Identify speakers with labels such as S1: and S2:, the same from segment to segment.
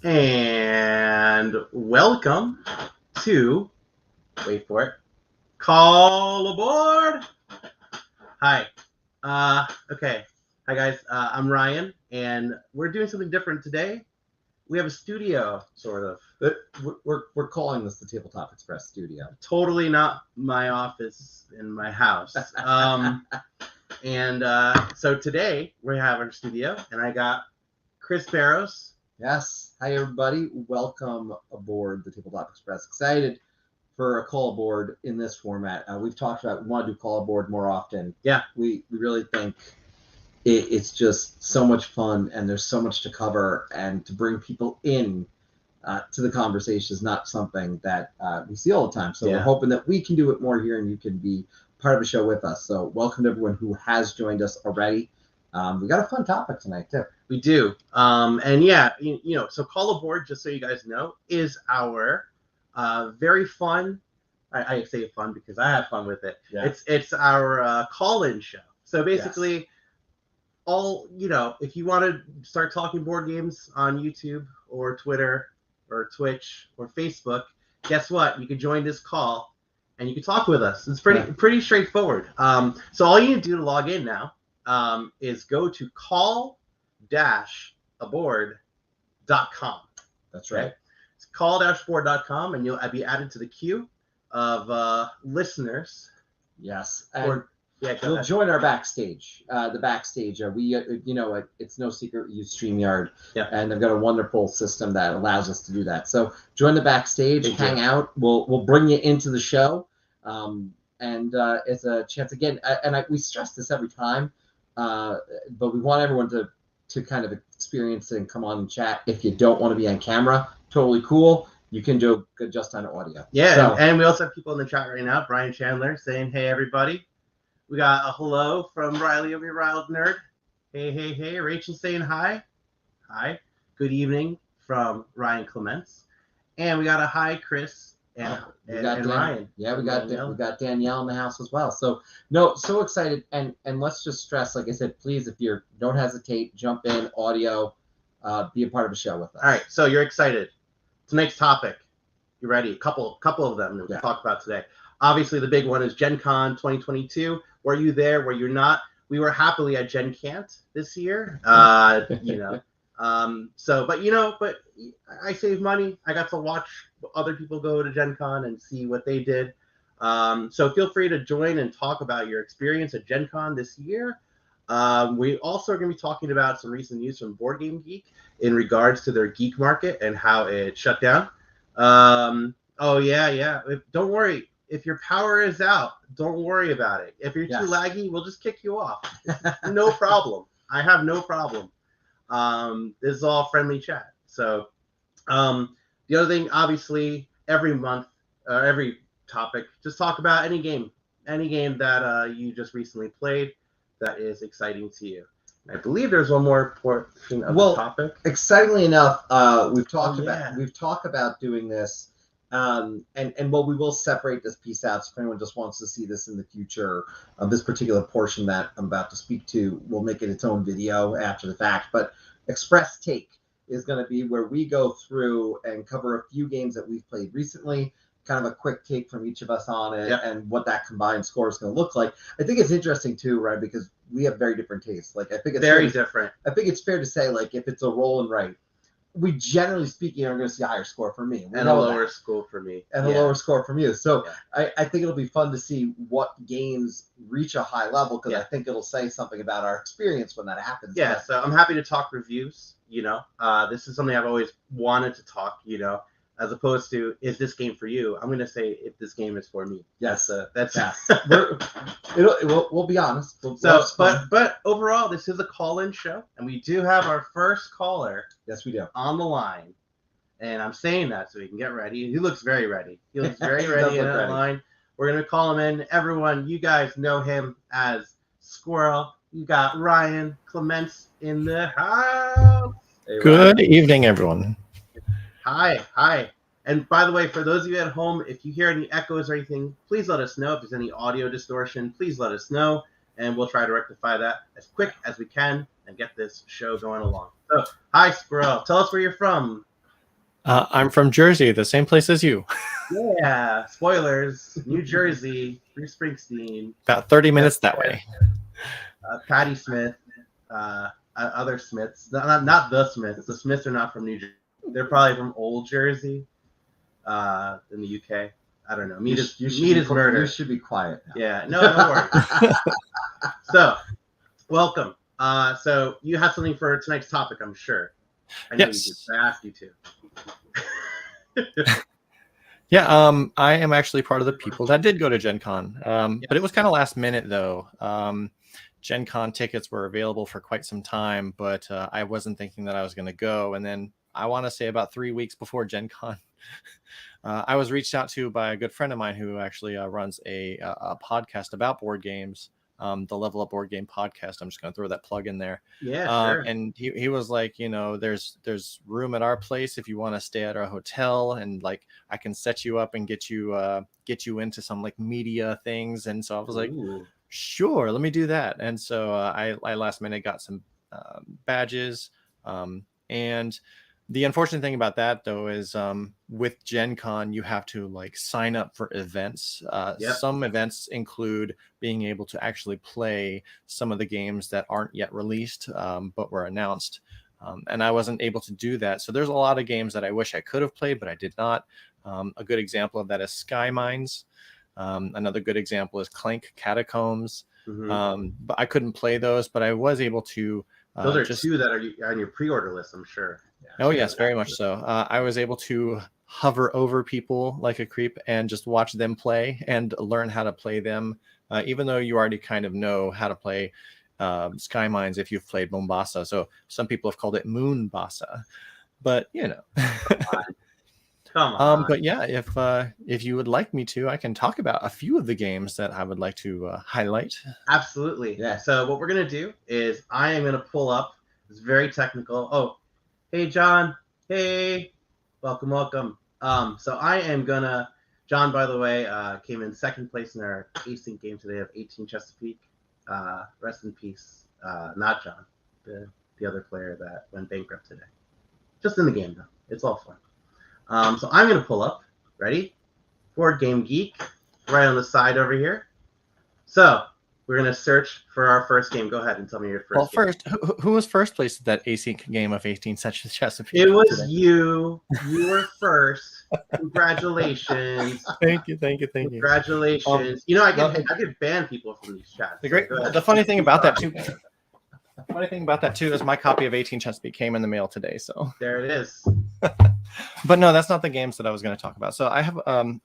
S1: And welcome to, wait for it, Call Aboard. Hi. Okay. Hi, guys. I'm Ryan, and we're doing something different today. We have a studio, sort of.
S2: We're calling this the Tabletop Express studio.
S1: Totally not my office in my house. So today we have our studio, and I got Chris Barrows.
S2: Yes. Hi, everybody. Welcome aboard the Tabletop Express. Excited for a call aboard in this format. We've talked about we want to do call aboard more often.
S1: Yeah.
S2: We really think it's just so much fun, and there's so much to cover, and to bring people in to the conversation is not something that we see all the time. So We're hoping that we can do it more here, and you can be part of the show with us. So welcome to everyone who has joined us already. We got a fun topic tonight too.
S1: We do. So Call Aboard, just so you guys know, is our very fun. I say fun because I have fun with it. Yeah. It's our call-in show. So basically, if you want to start talking board games on YouTube or Twitter or Twitch or Facebook, guess what? You can join this call and you can talk with us. It's pretty straightforward. So all you need to do to log in now is go to call-aboard.com.
S2: That's right.
S1: Okay? It's call-aboard.com, and you'll be added to the queue of listeners.
S2: Yes.
S1: You'll
S2: join our backstage. The backstage, it's no secret we use StreamYard, and they've got a wonderful system that allows us to do that. So join the backstage, hang out. We'll bring you into the show, and it's a chance again. We stress this every time, but we want everyone to kind of experience it and come on and chat. If you don't want to be on camera, totally cool. You can do just on audio.
S1: Yeah, and we also have people in the chat right now. Brian Chandler saying, "Hey, everybody." We got a hello from Riley of your Riled Nerd. Hey. Rachel saying hi. Hi. Good evening from Ryan Clementz. And we got a hi, Chris and Ryan.
S2: Yeah, we got Danielle in the house as well. So so excited. And let's just stress, like I said, please, if you don't hesitate, jump in, audio, be a part of the show with us.
S1: All right, so you're excited. Tonight's topic. You ready? A couple of them that we'll talk about today. Obviously, the big one is Gen Con 2022. Were you there? Were you not? We were happily at Gen Cant this year. But I saved money. I got to watch other people go to Gen Con and see what they did. So feel free to join and talk about your experience at Gen Con this year. We also are going to be talking about some recent news from BoardGameGeek in regards to their GeekMarket and how it shut down. Don't worry. If your power is out, don't worry about it. If you're too laggy, we'll just kick you off. No problem. I have no problem. This is all friendly chat. So the other thing, obviously, every month, every topic, just talk about any game that you just recently played that is exciting to you. I believe there's one more portion of the topic.
S2: Excitingly enough, we've talked about doing this. We will separate this piece out. So if anyone just wants to see this in the future of this particular portion that I'm about to speak to, we'll make it its own video after the fact. But Express Take is going to be where we go through and cover a few games that we've played recently, kind of a quick take from each of us on it, and what that combined score is going to look like. I think it's interesting too, right? Because we have very different tastes. Like I think it's
S1: very different.
S2: I think it's fair to say, like if it's a roll and write, we generally speaking are going to see a higher score for me.
S1: And a lower score for me.
S2: And a lower score from you. So I think it'll be fun to see what games reach a high level, because I think it'll say something about our experience when that happens.
S1: Yeah, so I'm happy to talk reviews, This is something I've always wanted to talk, as opposed to, is this game for you? I'm going to say, if this game is for me.
S2: Yes.
S1: That's
S2: we'll be honest.
S1: But overall, this is a call-in show, and we do have our first caller.
S2: Yes, we do.
S1: On the line. And I'm saying that so he can get ready. He looks very ready. He looks very ready in that line. We're going to call him in. Everyone, you guys know him as Squirrel. You got Ryan Clementz in the house.
S3: Hey, good evening, everyone.
S1: Hi. And by the way, for those of you at home, if you hear any echoes or anything, please let us know. If there's any audio distortion, please let us know, and we'll try to rectify that as quick as we can and get this show going along. So, hi, Squirrel. Tell us where you're from.
S3: I'm from Jersey, the same place as you.
S1: Yeah, spoilers. New Jersey, Bruce Springsteen.
S3: About 30 minutes that way.
S1: Patti Smith, other Smiths. Not the Smiths. The Smiths are not from New Jersey. They're probably from Old Jersey, in the UK. I don't know. Meat is murder.
S2: You should be quiet now.
S1: Yeah, no worries. So, welcome. So you have something for tonight's topic, I'm sure. I know
S3: Yes.
S1: you do. I asked you to.
S3: Yeah, I am actually part of the people that did go to Gen Con. But it was kind of last minute, though. Gen Con tickets were available for quite some time, but I wasn't thinking that I was going to go. And then I want to say about 3 weeks before Gen Con, I was reached out to by a good friend of mine who actually runs a podcast about board games. The Level Up Board Game podcast. I'm just going to throw that plug in there.
S1: Yeah, sure.
S3: And he was like, there's room at our place if you want to stay at our hotel, and like I can set you up and get you into some like media things. And so I was like, sure, let me do that. And so I last minute got some badges. And the unfortunate thing about that, though, is with Gen Con, you have to like sign up for events. Some events include being able to actually play some of the games that aren't yet released, but were announced. And I wasn't able to do that. So there's a lot of games that I wish I could have played, but I did not. A good example of that is Sky Mines. Another good example is Clank Catacombs. But I couldn't play those, but I was able to.
S1: Those are two that are on your pre-order list, I'm sure.
S3: Oh, yes, very much so. I was able to hover over people like a creep and just watch them play and learn how to play them, even though you already kind of know how to play Sky Mines if you've played Mombasa. So some people have called it Moonbasa. But,
S1: Come on.
S3: But yeah, if you would like me to, I can talk about a few of the games that I would like to highlight.
S1: Absolutely. Yeah. So what we're going to do is I am going to pull up. It's very technical. Oh, hey, John. Hey. Welcome. So I am going to, John, by the way, came in second place in our async game today of 18 Chesapeake. Rest in peace. Not John, the other player that went bankrupt today. Just in the game, though. It's all fun. So I'm going to pull up. Ready? BoardGameGeek, right on the side over here. So we're going to search for our first game. Go ahead and tell me your first game.
S3: First, who was first place at that async game of 18 Chesapeake?
S1: It was today? You. You were first. Congratulations.
S3: Thank you.
S1: Congratulations. I could ban people from these chats.
S3: The funny thing about that too. The funny thing about that too is my copy of 18 Chesapeake came in the mail today. So
S1: there it is.
S3: But no, that's not the games that I was going to talk about. So I have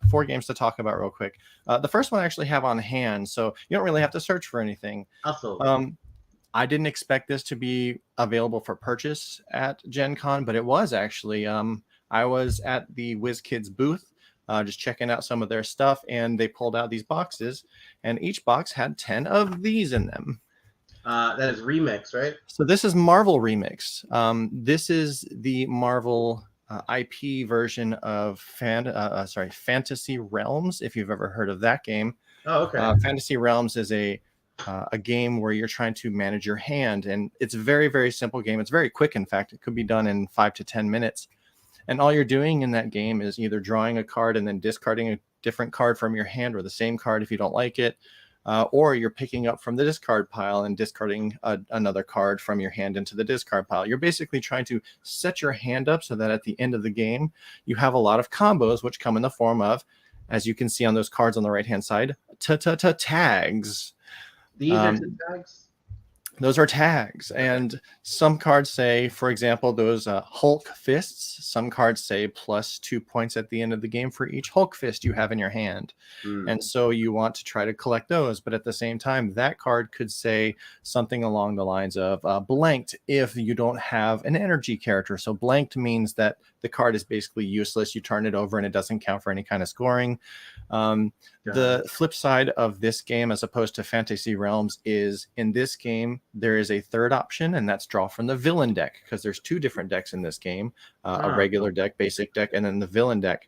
S3: 4 games to talk about real quick. The first one I actually have on hand, so you don't really have to search for anything.
S1: Absolutely.
S3: I didn't expect this to be available for purchase at Gen Con, but it was actually. I was at the WizKids booth, just checking out some of their stuff, and they pulled out these boxes, and each box had 10 of these in them.
S1: That is Remix, right?
S3: So this is Marvel Remix. This is the Marvel IP version of Fantasy Realms, if you've ever heard of that game.
S1: Oh, okay.
S3: Fantasy Realms is a game where you're trying to manage your hand, and it's a very, very simple game. It's very quick. In fact, it could be done in 5 to 10 minutes. And all you're doing in that game is either drawing a card and then discarding a different card from your hand, or the same card if you don't like it. Or you're picking up from the discard pile and discarding another card from your hand into the discard pile. You're basically trying to set your hand up so that at the end of the game, you have a lot of combos, which come in the form of, as you can see on those cards on the right-hand side, tags.
S1: These are tags?
S3: Those are tags. And some cards say, for example, those Hulk fists. Some cards say +2 points at the end of the game for each Hulk fist you have in your hand. And so you want to try to collect those. But at the same time, that card could say something along the lines of blanked if you don't have an energy character. So blanked means that the card is basically useless. You turn it over and it doesn't count for any kind of scoring. The flip side of this game, as opposed to Fantasy Realms, is in this game, there is a third option, and that's draw from the villain deck, because there's 2 different decks in this game, a regular deck, basic deck, and then the villain deck.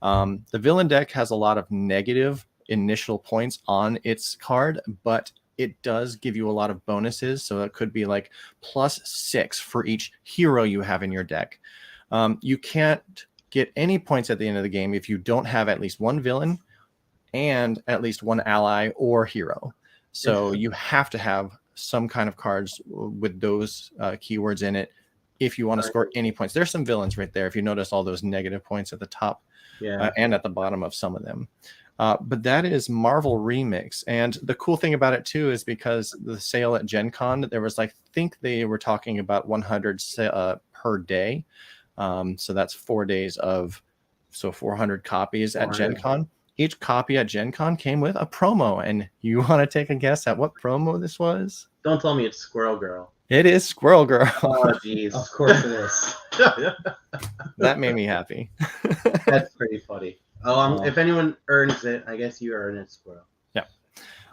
S3: The villain deck has a lot of negative initial points on its card, but it does give you a lot of bonuses. So it could be like +6 for each hero you have in your deck. You can't get any points at the end of the game if you don't have at least one villain and at least one ally or hero. So you have to have some kind of cards with those keywords in it if you want to score any points. There's some villains right there if you notice all those negative points at the top and at the bottom of some of them. But that is Marvel Remix. And the cool thing about it too is because the sale at Gen Con, there was, I think they were talking about 100 per day. So that's 4 days of 400 copies at Gen Con. Each copy at Gen Con came with a promo. And you want to take a guess at what promo this was?
S1: Don't tell me it's Squirrel Girl.
S3: It is Squirrel Girl.
S1: Oh, jeez.
S2: Of course it is.
S3: That made me happy.
S1: That's pretty funny. If anyone earns it, I guess you earn it, Squirrel.
S3: Yeah.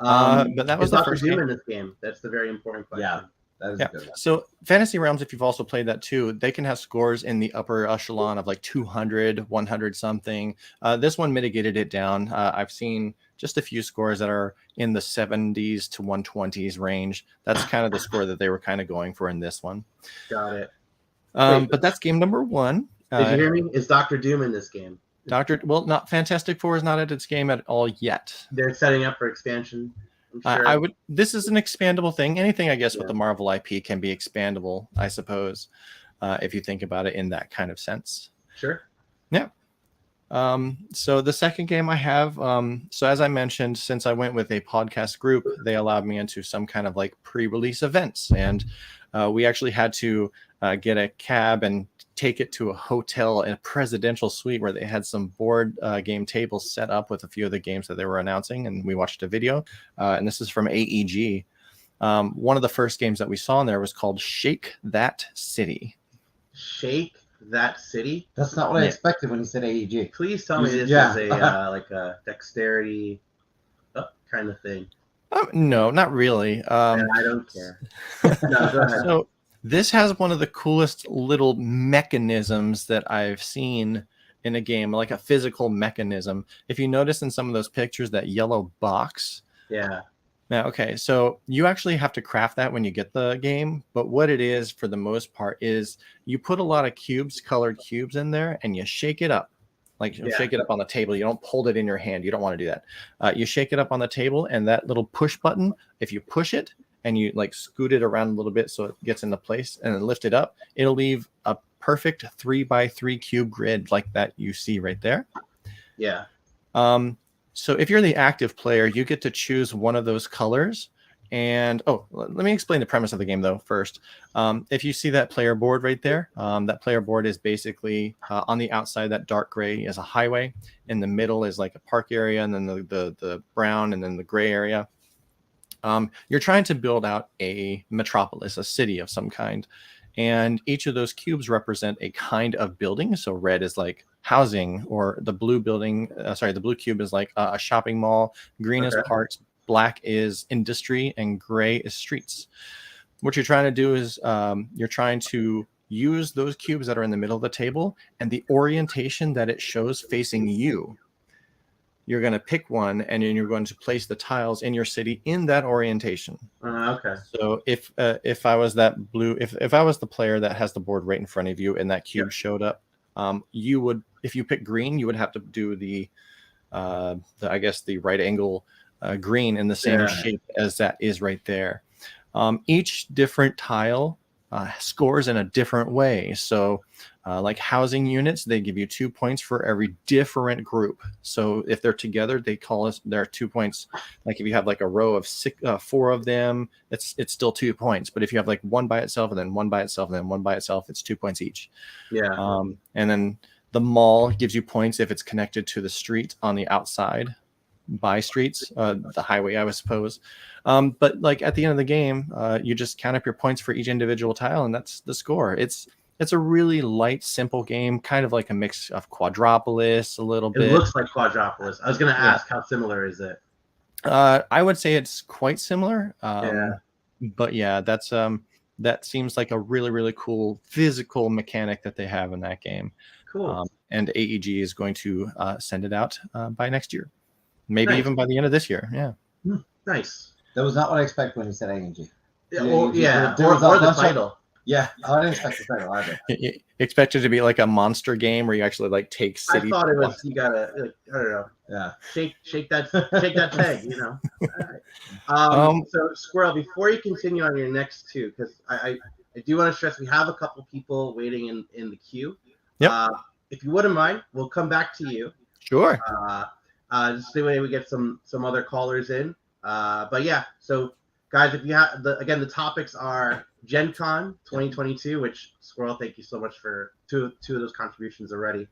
S3: But that was the first game
S1: in this game. That's the very important question.
S2: Yeah. That is a good one.
S3: So Fantasy Realms, if you've also played that too, they can have scores in the upper echelon of like 200, 100 something. This one mitigated it down. I've seen just a few scores that are in the 70s to 120s range. That's kind of the score that they were kind of going for in this one.
S1: Got it.
S3: But that's game number 1.
S1: Did you hear me? Is Dr. Doom in this game?
S3: Not Fantastic Four is not at its game at all yet.
S1: They're setting up for expansion. Sure.
S3: This is an expandable thing. Anything, I guess, with the Marvel IP can be expandable, I suppose, if you think about it in that kind of sense.
S1: Sure.
S3: Yeah. So the second game I have, so as I mentioned, since I went with a podcast group, they allowed me into some kind of like pre-release events, and we actually had to get a cab and take it to a hotel in a presidential suite where they had some board game tables set up with a few of the games that they were announcing, and we watched a video. And this is from AEG. One of the first games that we saw in there was called Shake That City.
S1: Shake That City?
S2: That's not what I expected when you said AEG.
S1: Please tell me this is a like a dexterity kind of thing.
S3: No, not really.
S1: I don't care. No, go ahead.
S3: So this has one of the coolest little mechanisms that I've seen in a game, like a physical mechanism. If you notice in some of those pictures, that yellow box.
S1: Yeah.
S3: Now, okay, so you actually have to craft that when you get the game, but what it is for the most part is you put a lot of colored cubes in there, and you shake it up. Like shake it up on the table. You don't hold it in your hand. You don't want to do that. You shake it up on the table, and that little push button, if you push it and you like scoot it around a little bit so it gets into place and then lift it up, it'll leave a perfect 3x3 cube grid like that you see right there.
S1: Yeah.
S3: So if you're the active player, you get to choose one of those colors. And let me explain the premise of the game though first. If you see that player board right there, that player board is basically on the outside, that dark gray is a highway. In the middle is like a park area, and then the brown, and then the gray area. You're trying to build out a metropolis, a city of some kind. And each of those cubes represent a kind of building. So red is like housing, or the blue building, the blue cube is like a shopping mall. Green is parks. Black is industry, and gray is streets. What you're trying to do is you're trying to use those cubes that are in the middle of the table and the orientation that it shows facing you. You're going to pick one, and then you're going to place the tiles in your city in that orientation.
S1: Okay.
S3: So if I was that blue, if I was the player that has the board right in front of you and that cube showed up, you would, if you pick green, you would have to do the I guess the right angle green in the same shape as that is right there. Each different tile scores in a different way. So like housing units, they give you 2 points for every different group. So if they're together, they call us, there are 2 points. Like if you have like a row of 4 of them, it's still 2 points. But if you have like one by itself, and then one by itself, and then one by itself, it's 2 points each.
S1: Yeah.
S3: And then the mall gives you points if it's connected to the street on the outside. By streets, the highway, I would suppose. But like at the end of the game, you just count up your points for each individual tile, and that's the score. It's a really light, simple game, kind of like a mix of Quadropolis a little bit.
S1: It looks like Quadropolis. I was going to ask, how similar is it?
S3: I would say it's quite similar. But yeah, that's that seems like a really, really cool physical mechanic that they have in that game.
S1: Cool.
S3: And AEG is going to send it out by next year. Maybe even by the end of this year. Yeah.
S1: Nice.
S2: That was not what I expected when you said AEG.
S1: Yeah, or the title.
S2: Yeah, I didn't expect the title either.
S3: Expect it to be like a monster game where you actually like take cities.
S1: I thought it was you gotta I don't know.
S2: Yeah.
S1: Shake that peg, you know. All right. So Squirrel, before you continue on your next two, because I do want to stress we have a couple people waiting in the queue.
S3: Yep.
S1: If you wouldn't mind, we'll come back to you.
S3: Sure.
S1: Just the way we get some other callers in. But yeah, so guys, if you have the topics are Gen Con 2022, which Squirrel, thank you so much for two of those contributions already.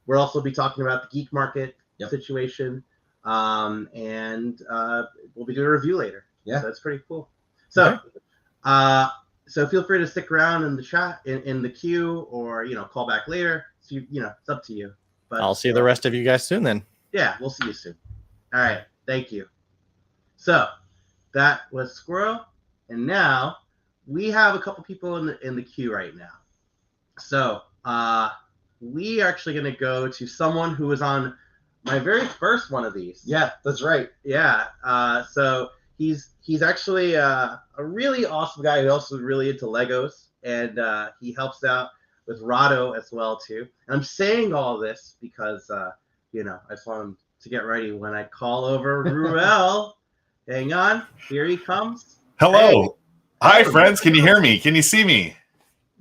S1: We'll also be talking about the GeekMarket situation, and we'll be doing a review later.
S2: Yeah,
S1: so that's pretty cool. So, so feel free to stick around in the chat in the queue, or call back later. So it's up to you. But
S3: I'll see the rest of you guys soon then.
S1: Yeah, we'll see you soon. All right, thank you. So that was Squirrel, and now we have a couple people in the queue right now. So we are actually going to go to someone who was on my very first one of these.
S2: Yeah, that's right.
S1: Yeah. So he's actually a really awesome guy who's also really into Legos, and he helps out with Rado as well too. And I'm saying all this because I just want him to get ready when I call over Ruel. Hang on, here he comes.
S4: Hello.
S1: Hey.
S4: Hi, friends. Can you hear me? Can you see me?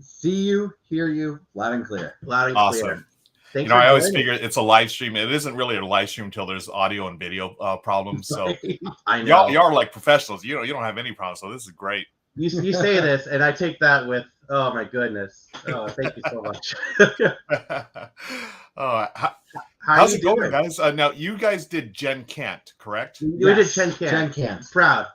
S2: See you, hear you, loud and clear.
S1: Loud and
S4: awesome.
S1: clear. Thanks
S4: I always figure it's a live stream. It isn't really a live stream until there's audio and video problems. So
S1: I know
S4: y'all are like professionals. You don't have any problems. So this is great.
S1: You say this, and I take that with oh my goodness. Oh, thank you so much.
S4: How's it going, guys? Now you guys did Gen Can't, correct?
S1: We did Gen Can't.
S2: Gen Can't.
S1: Proud.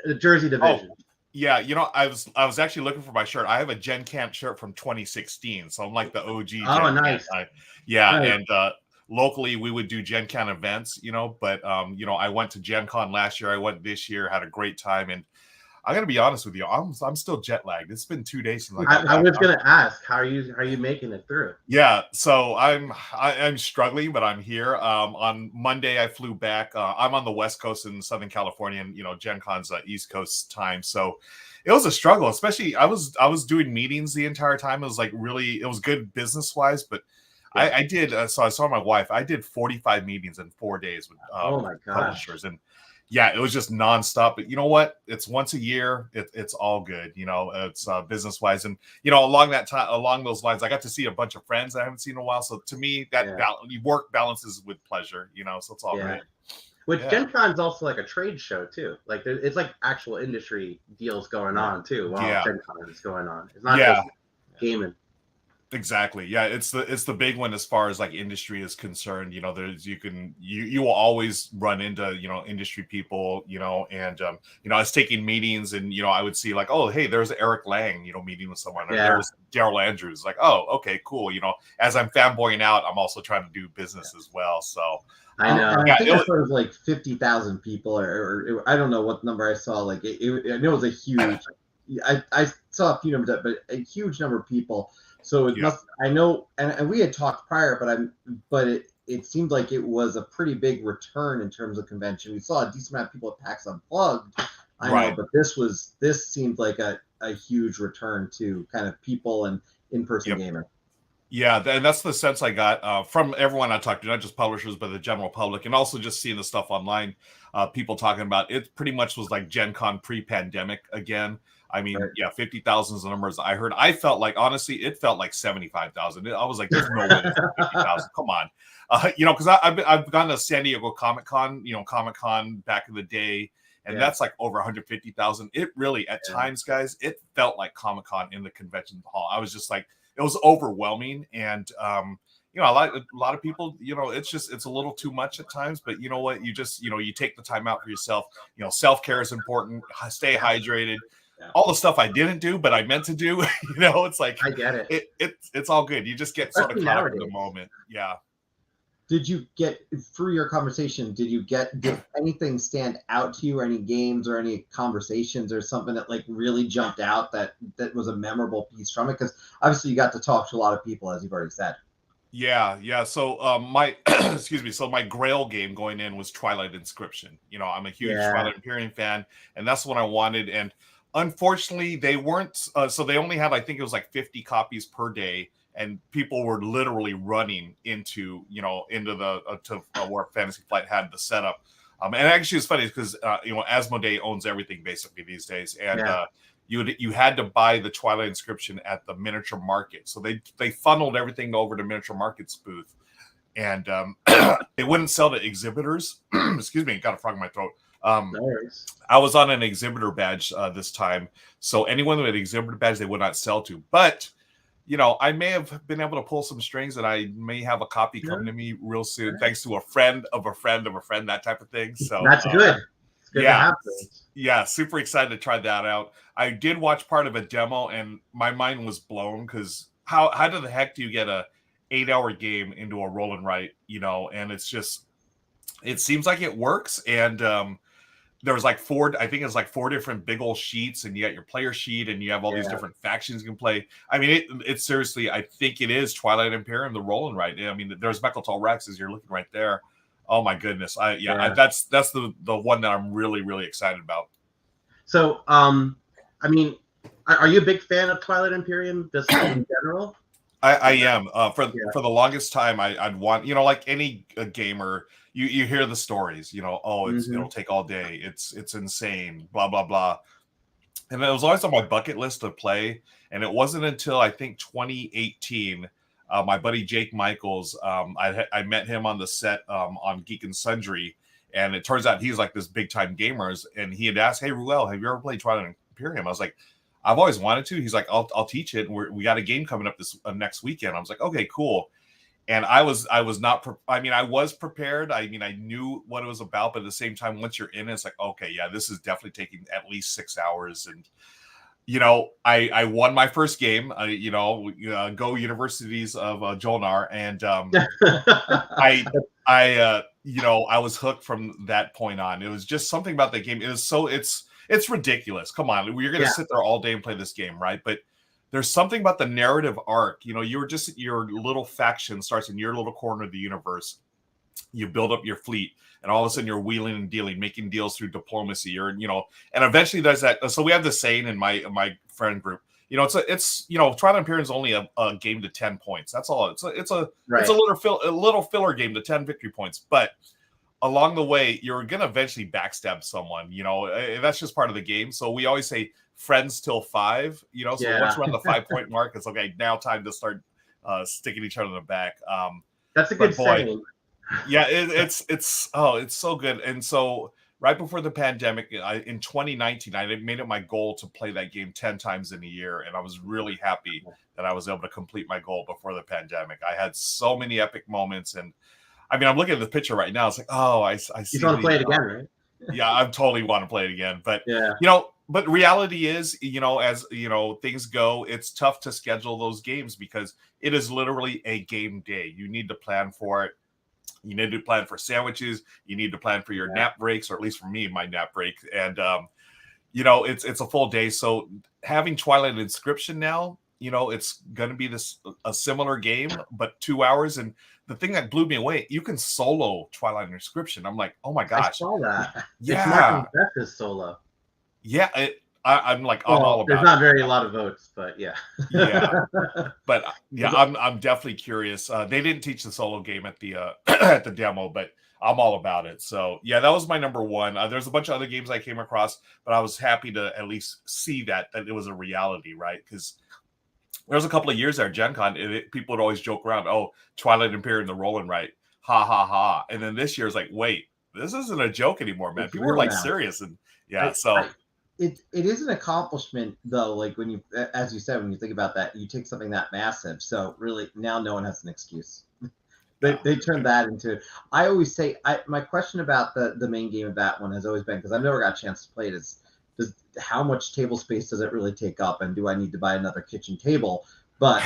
S1: The Jersey division.
S4: Oh, yeah, I was actually looking for my shirt. I have a Gen Can't shirt from 2016, so I'm like the OG.
S1: Oh, nice.
S4: And locally we would do Gen Con events, but I went to Gen Con last year. I went this year, had a great time, and I'm gonna be honest with you. I'm still jet lagged. It's been 2 days since
S1: I was gonna ask, how are you making it through?
S4: Yeah, so I'm struggling, but I'm here. On Monday I flew back. I'm on the West Coast in Southern California, and Gen Con's East Coast time. So it was a struggle, especially I was doing meetings the entire time. It was it was good business wise, but yeah. I did. So I saw my wife. I did 45 meetings in 4 days with publishers, and yeah, it was just nonstop. But you know what? It's once a year. It's all good. It's business wise, and along those lines, I got to see a bunch of friends I haven't seen in a while. So to me, that work balances with pleasure. So it's all great.
S1: Which Gen Con's also like a trade show too. Like it's like actual industry deals going on too while Gen Con is going on. It's not just gaming.
S4: Exactly. Yeah, it's the big one as far as like industry is concerned. There's you will always run into industry people. And I was taking meetings, and I would see like, oh hey, there's Eric Lang, meeting with someone. Or there's Daryl Andrews. Like, oh okay, cool. As I'm fanboying out, I'm also trying to do business as well. So
S1: I know.
S2: I think I saw like 50,000 people, or I don't know what number I saw. Like I know it was a huge. I saw a few numbers, but a huge number of people. So it must. I know, and we had talked prior, but it seemed like it was a pretty big return in terms of convention. We saw a decent amount of people at PAX Unplugged. I know, but this seemed like a huge return to kind of people and in-person gamer.
S4: Yeah, and that's the sense I got from everyone I talked to, not just publishers, but the general public, and also just seeing the stuff online. People talking about it pretty much was like Gen Con pre-pandemic again. I mean, 50,000 is the numbers I heard. I felt like, honestly, it felt like 75,000. I was like, there's no way there's 50,000. Come on. Because I've gone to San Diego Comic-Con, Comic-Con back in the day, and that's like over 150,000. It really, at times, guys, it felt like Comic-Con in the convention hall. I was just like, it was overwhelming. And, a lot of people, it's a little too much at times, but you know what? You just, you take the time out for yourself. Self-care is important. Stay hydrated. All the stuff I didn't do, but I meant to do, it's like
S1: I get it.
S4: It's all good. You just get sort of caught up in the moment. Yeah.
S2: Did you get through your conversation? Did anything stand out to you, or any games or any conversations or something that like really jumped out that was a memorable piece from it? Because obviously you got to talk to a lot of people, as you've already said.
S4: Yeah. So my So my Grail game going in was Twilight Inscription. I'm a huge Twilight Imperium fan, and that's what I wanted. And unfortunately, they weren't. So they only had, I think it was like 50 copies per day, and people were literally running into to where Fantasy Flight had the setup. And actually, it's funny because Asmodee owns everything basically these days, and you had to buy the Twilight Inscription at the miniature market. So they funneled everything over to miniature market's booth, and they wouldn't sell to exhibitors. Excuse me, got a frog in my throat.
S1: Nice.
S4: I was on an exhibitor badge this time, so anyone with an exhibitor badge they would not sell to. But I may have been able to pull some strings, and I may have a copy coming to me real soon, thanks to a friend of a friend of a friend, that type of thing. So
S1: that's good. It's good to have those.
S4: Yeah, super excited to try that out. I did watch part of a demo, and my mind was blown because how the heck do you get a 8-hour game into a roll and write? And it's just, it seems like it works, and there was like four different big old sheets, and you got your player sheet, and you have all these different factions you can play. I mean, it's seriously, I think it is Twilight Imperium, the roll and write. I mean, there's Mechaltal Rex as you're looking right there. Oh my goodness. That's the one that I'm really, really excited about.
S1: So, I mean, are you a big fan of Twilight Imperium just in general?
S4: I am. For the longest time, I'd want, like any gamer, you hear the stories, it'll take all day. It's insane, blah, blah, blah. And it was always on my bucket list to play. And it wasn't until I think 2018, my buddy Jake Michaels, I met him on the set on Geek and Sundry. And it turns out he's like this big time gamer. And he had asked, "Hey, Ruel, have you ever played Twilight Imperium?" I was like, "I've always wanted to." He's like, I'll teach it. And we got a game coming up this next weekend. I was like, "Okay, cool." And I was not, I was prepared. I knew what it was about, but at the same time, once you're in it, it's like, okay, yeah, this is definitely taking at least 6 hours. And, I won my first game, go Universities of Jolnar. And I was hooked from that point on. It was just something about the game. It was it's ridiculous. Come on. You're going to sit there all day and play this game, right? But there's something about the narrative arc. Your little faction starts in your little corner of the universe. You build up your fleet, and all of a sudden you're wheeling and dealing, making deals through diplomacy, and eventually there's that. So we have this saying in my friend group. It's Twilight Imperium is only a game to 10 points. That's all. It's a little filler game to 10 victory points, but along the way, you're going to eventually backstab someone, that's just part of the game. So we always say friends till 5, so once we're on the 5-point mark, it's okay, now time to start sticking each other in the back.
S1: That's a good saying.
S4: Yeah, it's so good. And so right before the pandemic, in 2019, I made it my goal to play that game 10 times in a year. And I was really happy that I was able to complete my goal before the pandemic. I had so many epic moments, and I'm looking at the picture right now. It's like, I see.
S1: You want to play it again, right?
S4: Yeah, I totally want to play it again. But but reality is, as things go, it's tough to schedule those games because it is literally a game day. You need to plan for it. You need to plan for sandwiches. You need to plan for your nap breaks, or at least for me, my nap break. And it's a full day. So having Twilight Inscription now, it's going to be a similar game, but 2 hours. And the thing that blew me away, you can solo Twilight Inscription. I'm like, oh my gosh. I
S1: saw that.
S4: Yeah.
S1: It's is solo.
S4: Yeah. I'm all about it.
S1: There's not a lot of votes, but yeah.
S4: But I'm definitely curious. They didn't teach the solo game at the at the demo, but I'm all about it. So yeah, that was my number one. There's a bunch of other games I came across, but I was happy to at least see that it was a reality, right? Because there was a couple of years there at Gen Con, people would always joke around, "Oh, Twilight Imperium, the roll and write, ha ha ha." And then this year it's like, wait, this isn't a joke anymore, man. People are serious, and
S2: It is an accomplishment, though. Like when you, as you said, when you think about that, you take something that massive. So really, now no one has an excuse. They turned that into. I always say, my question about the main game of that one has always been, because I've never got a chance to play it, is how much table space does it really take up, and do I need to buy another kitchen table? But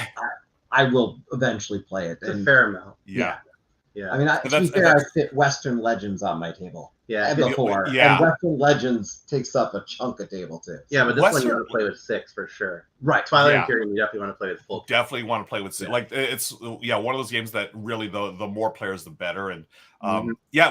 S2: I will eventually play it.
S1: It's a fair amount.
S2: Yeah. To be fair, I fit Western Legends on my table. Before.
S4: Yeah.
S2: And Western Legends takes up a chunk of table too.
S1: Yeah, but this one you want to play with 6 for sure.
S2: Right.
S1: Twilight Imperium, you definitely want to play with full.
S4: Definitely want to play with 6. Like it's one of those games that really the more players the better. And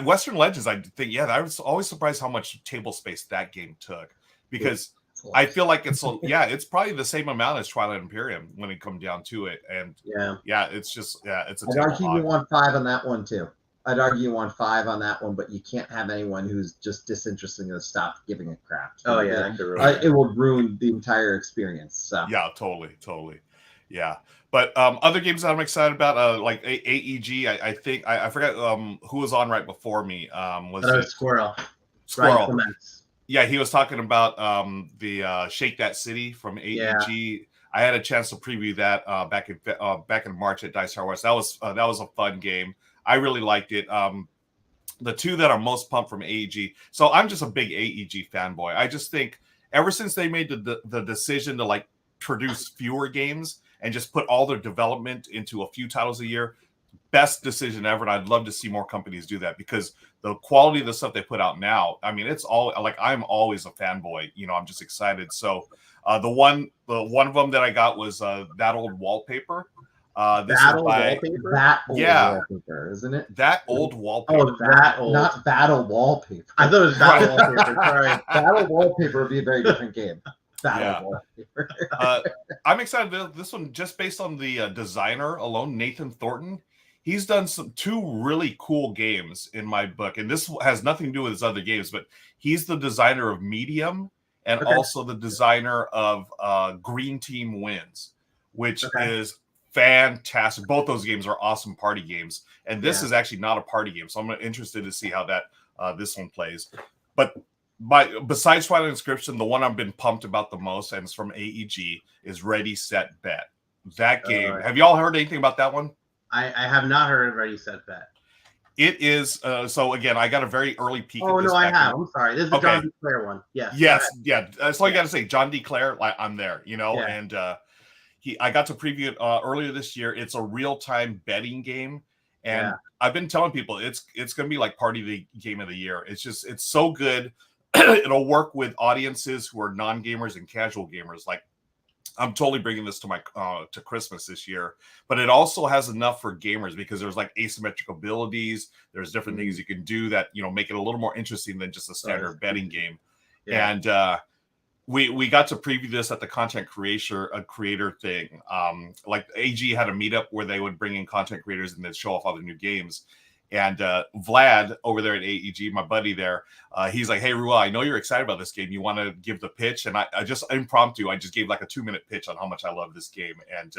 S4: Western Legends, I think I was always surprised how much table space that game took, because
S2: close.
S4: I feel like it's probably the same amount as Twilight Imperium when it comes down to it. And it's just it's a
S2: I'd argue you want 5 on that one too. I'd argue you want 5 on that one, but you can't have anyone who's just disinterested and stop giving a crap.
S1: Oh yeah,
S2: it will ruin the entire experience. So
S4: yeah, totally. Yeah, but other games that I'm excited about, like AEG. I think I forgot who was on right before me. Was it
S1: Squirrel?
S4: Squirrel. Yeah, he was talking about the Shake That City from AEG. Yeah. I had a chance to preview that back in March at Dice Tower West. That was a fun game. I really liked it. The two that are most pumped from AEG. So I'm just a big AEG fanboy. I just think ever since they made the decision to like produce fewer games and just put all their development into a few titles a year, best decision ever. And I'd love to see more companies do that because the quality of the stuff they put out now, I mean, it's all like I'm always a fanboy. I'm just excited. So the one of them that I got was That Old Wallpaper.
S2: Wallpaper, isn't it?
S4: That Old Wallpaper.
S2: Oh, not Battle Wallpaper.
S1: I thought it was Battle Wallpaper. Sorry,
S2: Battle Wallpaper would be a very different game. Wallpaper.
S4: I'm excited about this one just based on the designer alone, Nathan Thornton. He's done two really cool games in my book, and this has nothing to do with his other games, but he's the designer of Medium and also the designer of Green Team Wins, which is fantastic. Both those games are awesome party games, and this is actually not a party game, so I'm interested to see how that this one plays. But besides Twilight Inscription, the one I've been pumped about the most, and it's from AEG, is Ready, Set, Bet. That game, have y'all heard anything about that one?
S1: I have not heard of Ready, Set, Bet.
S4: It is, so again, I got a very early peek at this.
S1: Oh, no, I have. I'm sorry. This is the John D. Clare one.
S4: Yes. That's all you got to say. John D. Clare, I'm there, and I got to preview it earlier this year. It's a real-time betting game, and I've been telling people it's going to be like party game of the year. It's so good. It'll work with audiences who are non-gamers and casual gamers. Like, I'm totally bringing this to my to Christmas this year, but it also has enough for gamers because there's like asymmetric abilities. There's different things you can do that make it a little more interesting than just a standard betting game. Yeah. And we got to preview this at the content creator thing. Like AG had a meetup where they would bring in content creators and they'd show off all the new games. And Vlad over there at AEG, my buddy there, he's like, "Hey, Ruel, I know you're excited about this game. You want to give the pitch?" And I just impromptu, I just gave like a 2-minute pitch on how much I love this game. And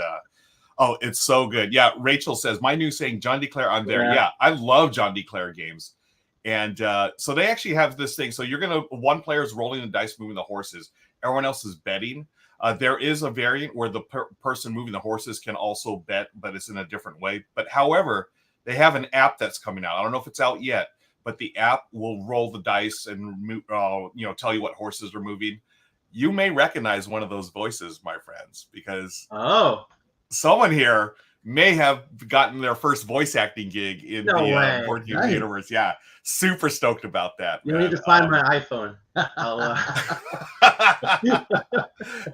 S4: it's so good. Yeah, Rachel says, my new saying, John D. Clare, I'm there. Yeah, I love John D. Clare games. And so they actually have this thing. So one player is rolling the dice, moving the horses. Everyone else is betting. There is a variant where the person moving the horses can also bet, but it's in a different way. But however, they have an app that's coming out. I don't know if it's out yet, but the app will roll the dice and tell you what horses are moving. You may recognize one of those voices, my friends, because someone here may have gotten their first voice acting gig in the BoardGameGeek universe. Yeah, super stoked about that.
S1: You need to find my iPhone.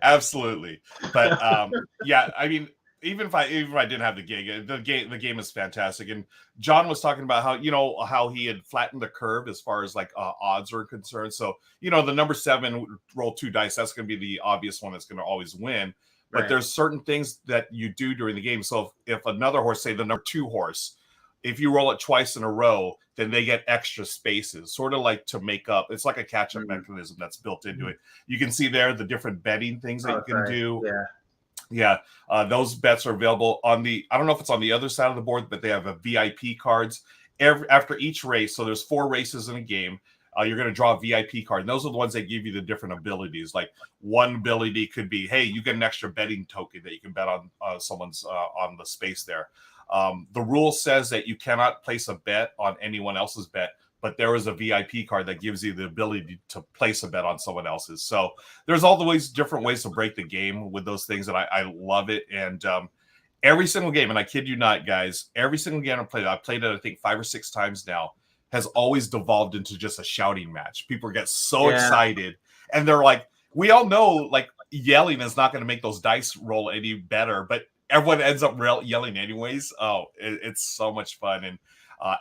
S4: Absolutely, but I mean. Even if I didn't have the gig, the game is fantastic. And John was talking about how he had flattened the curve as far as like odds are concerned. So the number 7 roll 2 dice, that's going to be the obvious one that's going to always win. But there's certain things that you do during the game. So if another horse, say the number 2 horse, if you roll it twice in a row, then they get extra spaces, sort of like to make up. It's like a catch-up mechanism that's built into it. You can see there the different betting things that you can do. Yeah, those bets are available on I don't know if it's on the other side of the board, but they have a VIP cards after each race. So there's 4 races in a game. You're going to draw a VIP card. And those are the ones that give you the different abilities. Like one ability could be, hey, you get an extra betting token that you can bet on someone's on the space there. The rule says that you cannot place a bet on anyone else's bet, but there is a VIP card that gives you the ability to place a bet on someone else's. So there's all the different ways to break the game with those things, and I love it. And every single game, and I kid you not, guys, every single game I've played it, I think 5 or 6 times now, has always devolved into just a shouting match. People get so excited, and they're like, we all know, like, yelling is not going to make those dice roll any better, but everyone ends up yelling anyways. Oh, it's so much fun. And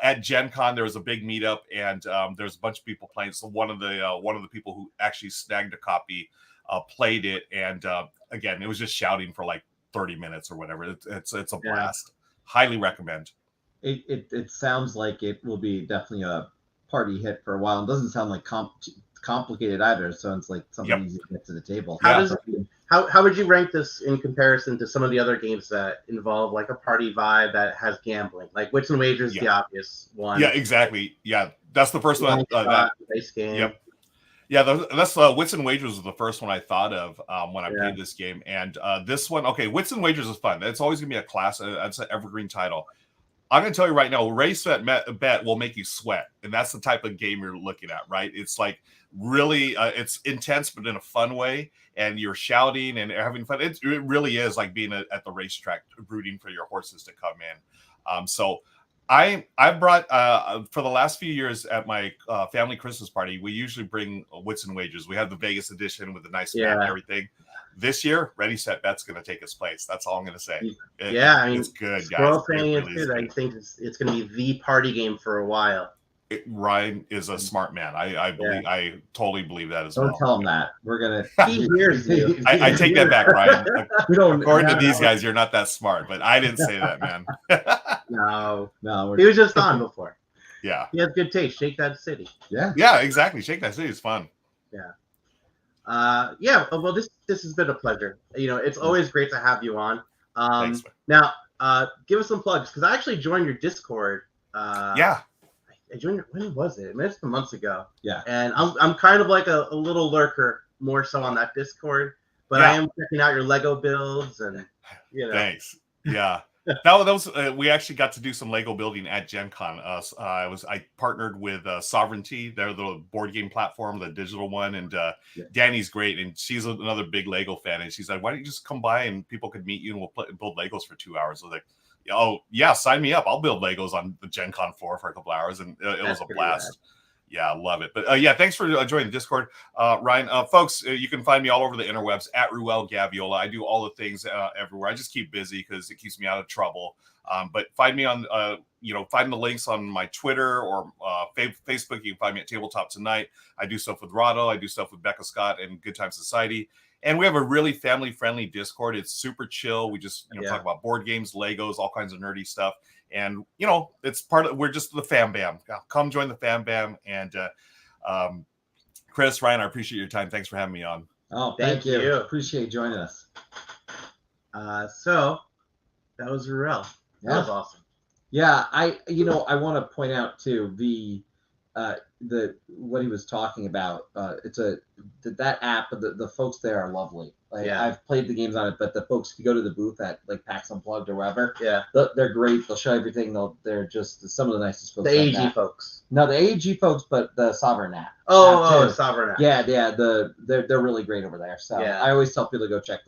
S4: at Gen Con, there was a big meetup, and there's a bunch of people playing. So one of the people who actually snagged a copy played it, and again, it was just shouting for like 30 minutes or whatever. It's a blast. Highly recommend.
S2: It sounds like it will be definitely a party hit for a while. It doesn't sound like complicated either. It sounds like something easy to get to the table.
S1: How would you rank this in comparison to some of the other games that involve like a party vibe that has gambling? Like Wits and Wagers is the obvious one.
S4: Yeah, exactly. Yeah, that's the first one.
S1: Base game.
S4: Yep. Yeah, that's Wits and Wagers was the first one I thought of when I played this game. And this one, okay, Wits and Wagers is fun. It's always going to be a class. It's an evergreen title. I'm going to tell you right now, race bet will make you sweat. And that's the type of game you're looking at, right? It's like really, it's intense, but in a fun way. And you're shouting and having fun. It really is like being at the racetrack, rooting for your horses to come in. So I brought, for the last few years at my family Christmas party, we usually bring Wits and Wagers. We have the Vegas edition with the nice map and everything. This year, Ready, Set, Bet's going to take its place. That's all I'm going to say.
S1: I mean,
S4: it's good,
S1: Squirrel
S4: guys.
S1: Saying it's good. I think it's going to be the party game for a while.
S4: Ryan is a smart man. I believe. I totally believe that as well.
S2: Don't tell him that. We're gonna.
S1: He hears you.
S4: I take that back, Ryan. According to these
S2: no.
S4: guys, you're not that smart, but I didn't say that, man.
S1: No.
S2: No.
S1: He was just on before.
S4: Yeah.
S1: He has good taste. Shake That City.
S2: Yeah.
S4: Yeah, exactly. Shake That City is fun.
S1: Yeah. Well, this has been a pleasure. You know, it's always great to have you on.
S4: Thanks,
S1: now, give us some plugs because I actually joined your Discord. I joined. When was it? I mean, it's some months ago.
S2: Yeah.
S1: And I'm kind of like a little lurker, more so on that Discord. But I am checking out your Lego builds and
S4: Thanks. Yeah. That was we actually got to do some Lego building at Gen Con. I partnered with Sovereignty. They're the board game platform, the digital one, and Danny's great, and she's another big Lego fan. And she's like, "Why don't you just come by and people could meet you and we'll build Legos for 2 hours?" I was like, "Oh yeah, sign me up! I'll build Legos on the Gen Con floor for a couple hours," and it was a blast. Rad. Yeah, I love it. But thanks for joining the Discord, Ryan. Folks, you can find me all over the interwebs at Ruel Gaviola. I do all the things everywhere. I just keep busy because it keeps me out of trouble. But find me on, find the links on my Twitter or Facebook. You can find me at Tabletop Tonight. I do stuff with Rado. I do stuff with Becca Scott and Good Time Society. And we have a really family-friendly Discord. It's super chill. We just talk about board games, Legos, all kinds of nerdy stuff. And, it's we're just the fam bam. Come join the fam bam. And Chris, Ryan, I appreciate your time. Thanks for having me on.
S2: Oh, thank you. Appreciate joining us.
S1: So that was Ruel. That was awesome.
S2: Yeah, I want to point out too, what he was talking about. That app, the folks there are lovely. I've played the games on it, but the folks, if you go to the booth at like PAX Unplugged or wherever, they're great. They'll show everything. They're just some of the nicest folks.
S1: The AG folks.
S2: No, the AG folks, but the Sovereign app.
S1: Sovereign app.
S2: Yeah. They're really great over there. So I always tell people to go check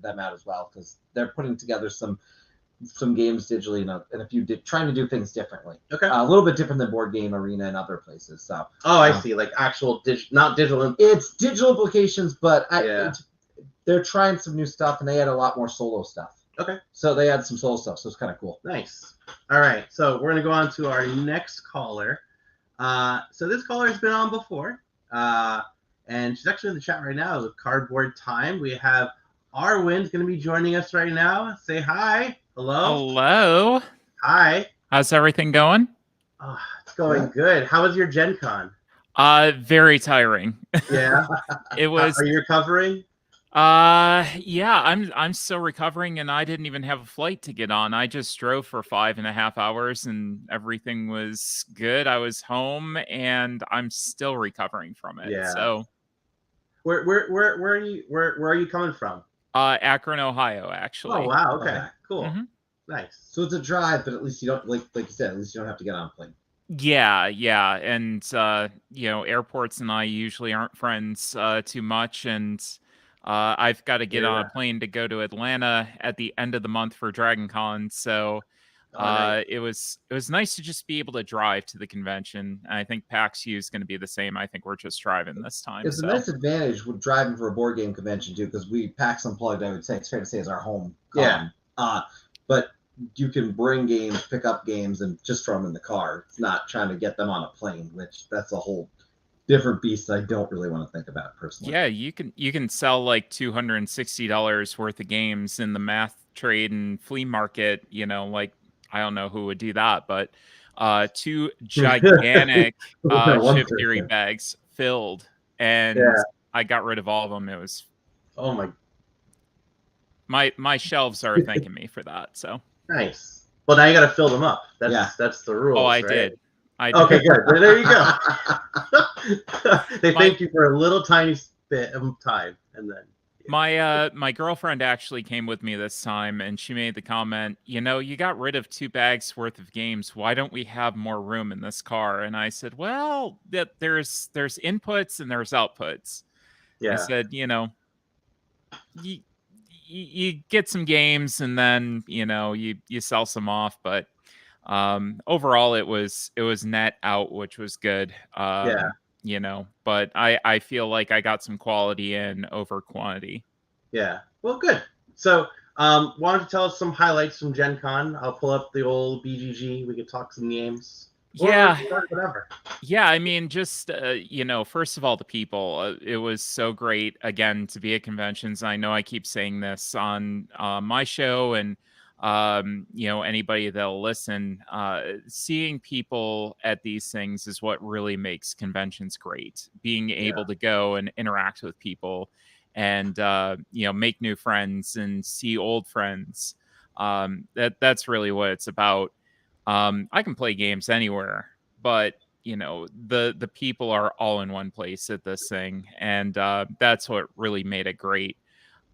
S2: them out as well because they're putting together some games digitally and a few trying to do things differently.
S1: Okay.
S2: A little bit different than Board Game Arena and other places. So.
S1: I see. Like actual not digital.
S2: It's digital implications, but they're trying some new stuff, and they had a lot more solo stuff.
S1: Okay.
S2: So they had some solo stuff, so it's kind of cool.
S1: Nice. All right. So we're gonna go on to our next caller. So this caller has been on before, and she's actually in the chat right now with Cardboard Time. We have Arwen's going to be joining us right now. Say hi. Hello.
S5: Hello.
S1: Hi.
S5: How's everything going?
S1: It's going good. How was your Gen Con?
S5: Very tiring.
S1: Yeah.
S5: It was.
S1: Are you recovering?
S5: Yeah, I'm still recovering, and I didn't even have a flight to get on. I just drove for 5.5 hours, and everything was good. I was home, and I'm still recovering from it.
S1: Yeah.
S5: So,
S1: where are you coming from?
S5: Akron, Ohio, actually.
S1: Oh wow. Okay. Cool.
S5: Mm-hmm.
S1: Nice.
S2: So it's a drive, but at least you don't like you said. At least you don't have to get on a plane.
S5: Yeah, and airports and I usually aren't friends too much, and I've got to get on a plane to go to Atlanta at the end of the month for Dragon Con. So nice. It was nice to just be able to drive to the convention. And I think PAX U is going to be the same. I think we're just driving this time.
S2: It's a nice advantage with driving for a board game convention too, because PAX Unplugged, I would say it's fair to say, is our home con.
S1: Yeah.
S2: But you can bring games, pick up games, and just throw them in the car. It's not trying to get them on a plane, which that's a whole different beasts I don't really want to think about personally.
S5: Yeah, you can sell like $260 worth of games in the math trade and flea market. You know, like I don't know who would do that, but 2 gigantic Chip Theory bags filled, and I got rid of all of them. It was my shelves are thanking me for that. So
S1: nice. Well, now you got to fill them up. That's the rules.
S5: Oh, I
S1: right?
S5: did.
S1: Okay, good. There you go. They thank you for a little tiny bit of time, and then
S5: my girlfriend actually came with me this time, and she made the comment, you know, you got rid of 2 bags worth of games. Why don't we have more room in this car? And I said, well, there's inputs and there's outputs. I said, you know, you get some games and then, you know, you sell some off, but overall it was net out, which was good. You know, but I feel like I got some quality in over quantity.
S1: Yeah, well, good. So why don't you tell us some highlights from Gen Con? I'll pull up the old BGG. We could talk some games.
S5: Yeah,
S1: or whatever.
S5: Yeah, I mean, just you know, first of all, the people. It was so great again to be at conventions. I know I keep saying this on my show, and you know, anybody that'll listen. Seeing people at these things is what really makes conventions great. Being able to go and interact with people, and you know, make new friends and see old friends. That's really what it's about. I can play games anywhere, but you know, the people are all in one place at this thing, and that's what really made it great.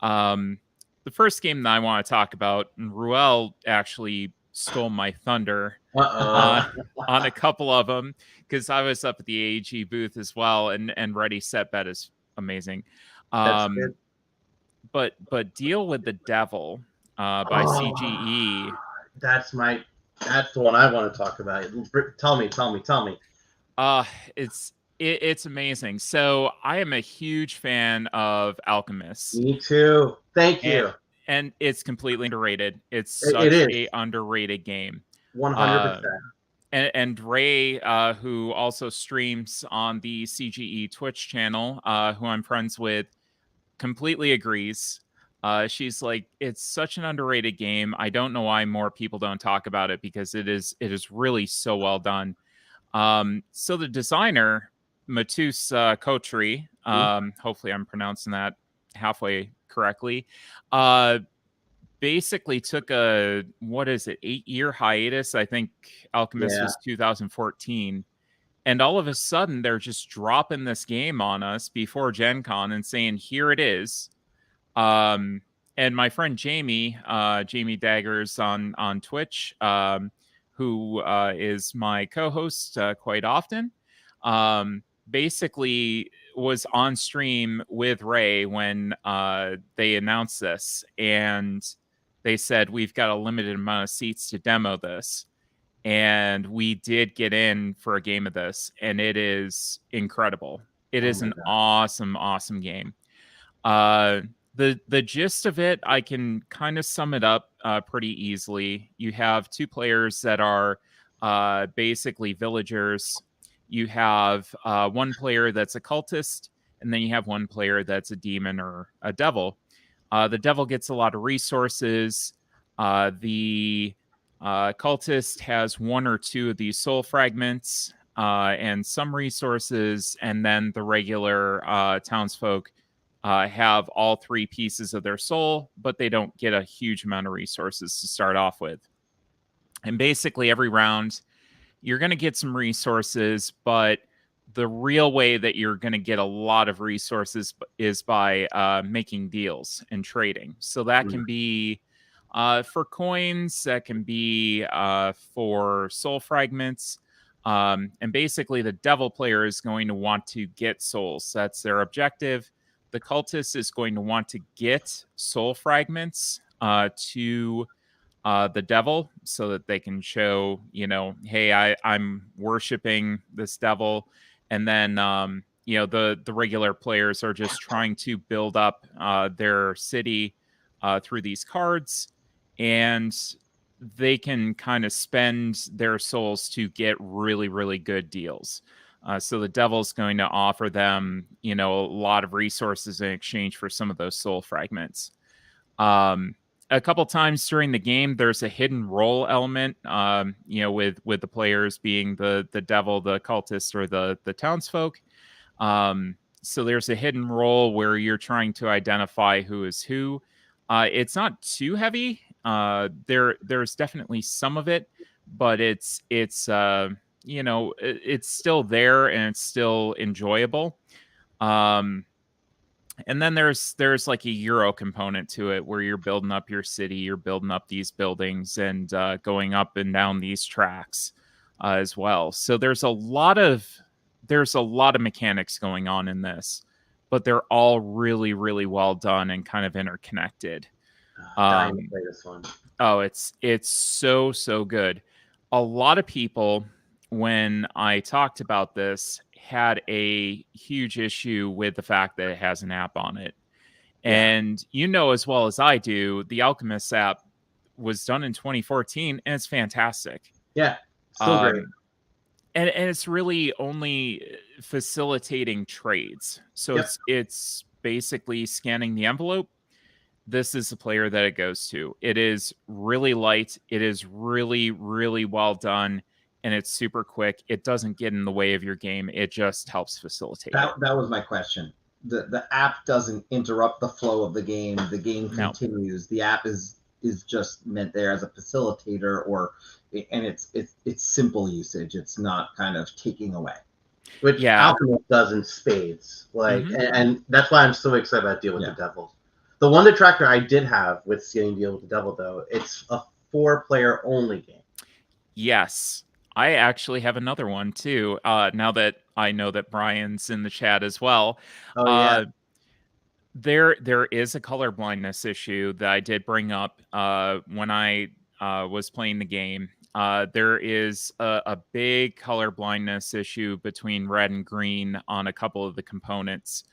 S5: The first game that I want to talk about, and Ruel actually stole my thunder on a couple of them, because I was up at the AEG booth as well, and Ready Set Bet is amazing.
S1: That's good.
S5: But Deal with the Devil by CGE.
S1: That's the one I want to talk about. Tell me.
S5: It's amazing. So I am a huge fan of Alchemists.
S1: Me too. Thank you.
S5: And it's completely underrated. It's such a underrated game.
S1: 100%.
S5: And Ray, who also streams on the CGE Twitch channel, who I'm friends with, completely agrees. She's like, it's such an underrated game. I don't know why more people don't talk about it, because it is really so well done. So the designer, Matus Kotri, hopefully I'm pronouncing that halfway correctly, basically took a 8-year hiatus. I think Alchemist was 2014. And all of a sudden, they're just dropping this game on us before Gen Con and saying, here it is. And my friend Jamie Daggers on Twitch, who is my co-host quite often, basically was on stream with Ray when they announced this, and they said, we've got a limited amount of seats to demo this. And we did get in for a game of this, and it is incredible. It is an awesome game. The gist of it, I can kind of sum it up pretty easily. You have 2 players that are basically villagers. You have 1 player that's a cultist, and then you have 1 player that's a demon or a devil. The devil gets a lot of resources. The cultist has 1 or 2 of these soul fragments and some resources, and then the regular townsfolk have all 3 pieces of their soul, but they don't get a huge amount of resources to start off with. And basically every round, you're going to get some resources, but the real way that you're going to get a lot of resources is by making deals and trading. So that can be for coins, that can be for soul fragments. And basically the devil player is going to want to get souls. That's their objective. The cultist is going to want to get soul fragments to the devil, so that they can show, you know, hey, I'm worshiping this devil. And then, you know, the regular players are just trying to build up their city through these cards, and they can kind of spend their souls to get really, really good deals. So the devil's going to offer them, a lot of resources in exchange for some of those soul fragments. A couple times during the game, there's a hidden role element, with the players being the devil, the cultist, or the townsfolk. So there's a hidden role where you're trying to identify who is who. It's not too heavy. There's definitely some of it, but it's still there and it's still enjoyable. And then there's like a Euro component to it where you're building up your city, you're building up these buildings and going up and down these tracks as well. So there's a lot of mechanics going on in this, but they're all really, really well done and kind of interconnected.
S1: Dying to play this one.
S5: Oh, it's so good. A lot of people, when I talked about this, had a huge issue with the fact that it has an app on it. And as well as I do, the Alchemist app was done in 2014 and it's fantastic.
S1: Yeah, still great.
S5: And it's really only facilitating trades. So it's basically scanning the envelope. This is the player that it goes to. It is really light. It is really, really well done. And it's super quick. It doesn't get in the way of your game. It just helps facilitate it.
S2: That was my question. The app doesn't interrupt the flow of the game. The game continues. The app is just meant there as a facilitator, and it's simple usage. It's not kind of taking away.
S1: Which Alchemist does in spades. And that's why I'm so excited about Deal with the Devil. The one detractor I did have with seeing Deal with the Devil, though, it's a 4-player only game.
S5: Yes. I actually have another one too. Now that I know that Brian's in the chat as well. There is a color blindness issue that I did bring up when I was playing the game. There is a big color blindness issue between red and green on a couple of the components.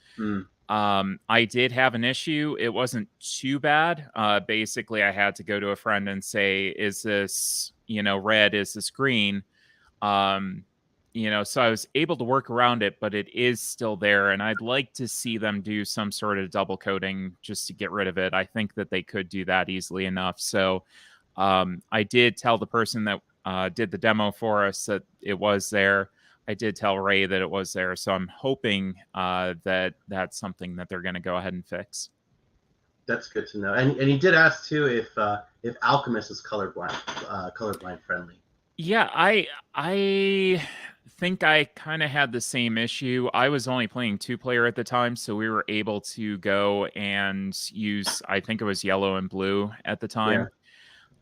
S5: I did have an issue. It wasn't too bad. Basically, I had to go to a friend and say, is this, red? Is this green? So I was able to work around it, but it is still there. And I'd like to see them do some sort of double coding just to get rid of it. I think that they could do that easily enough. So I did tell the person that did the demo for us that it was there. I did tell Ray that it was there. So I'm hoping that that's something that they're going to go ahead and fix.
S1: That's good to know. And he did ask too if Alchemist is colorblind friendly.
S5: Yeah, I think I kind of had the same issue. I was only playing 2-player at the time, so we were able to go and use, I think it was yellow and blue at the time.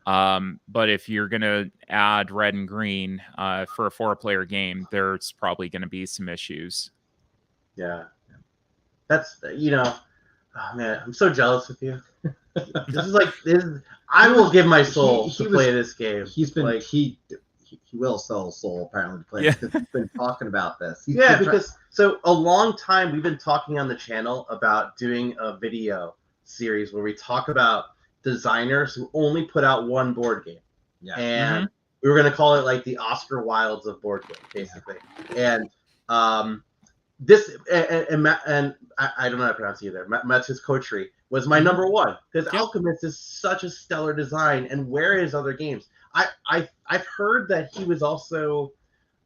S5: But if you're going to add red and green for a 4-player game, there's probably going to be some issues.
S1: Yeah. That's, oh man, I'm so jealous of you. I will give my soul to play this game.
S2: He's been, he will sell his soul apparently to play because he's been talking about this.
S1: Because a long time we've been talking on the channel about doing a video series where we talk about designers who only put out one board game. And we were going to call it like the Oscar Wildes of board game, basically. And this and I don't know how to pronounce it either. Matt's coterie was my number one because Alchemist is such a stellar design. And where is other games? I've heard that he was also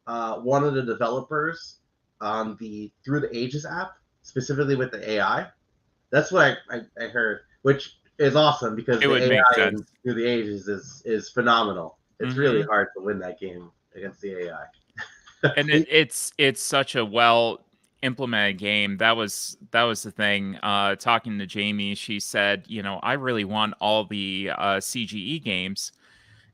S1: one of the developers on the Through the Ages app, specifically with the AI. That's what I heard, which is awesome because the AI in Through the Ages is phenomenal. It's really hard to win that game against the AI.
S5: And it's such a well implemented game. That was the thing. Talking to Jamie, she said, I really want all the CGE games.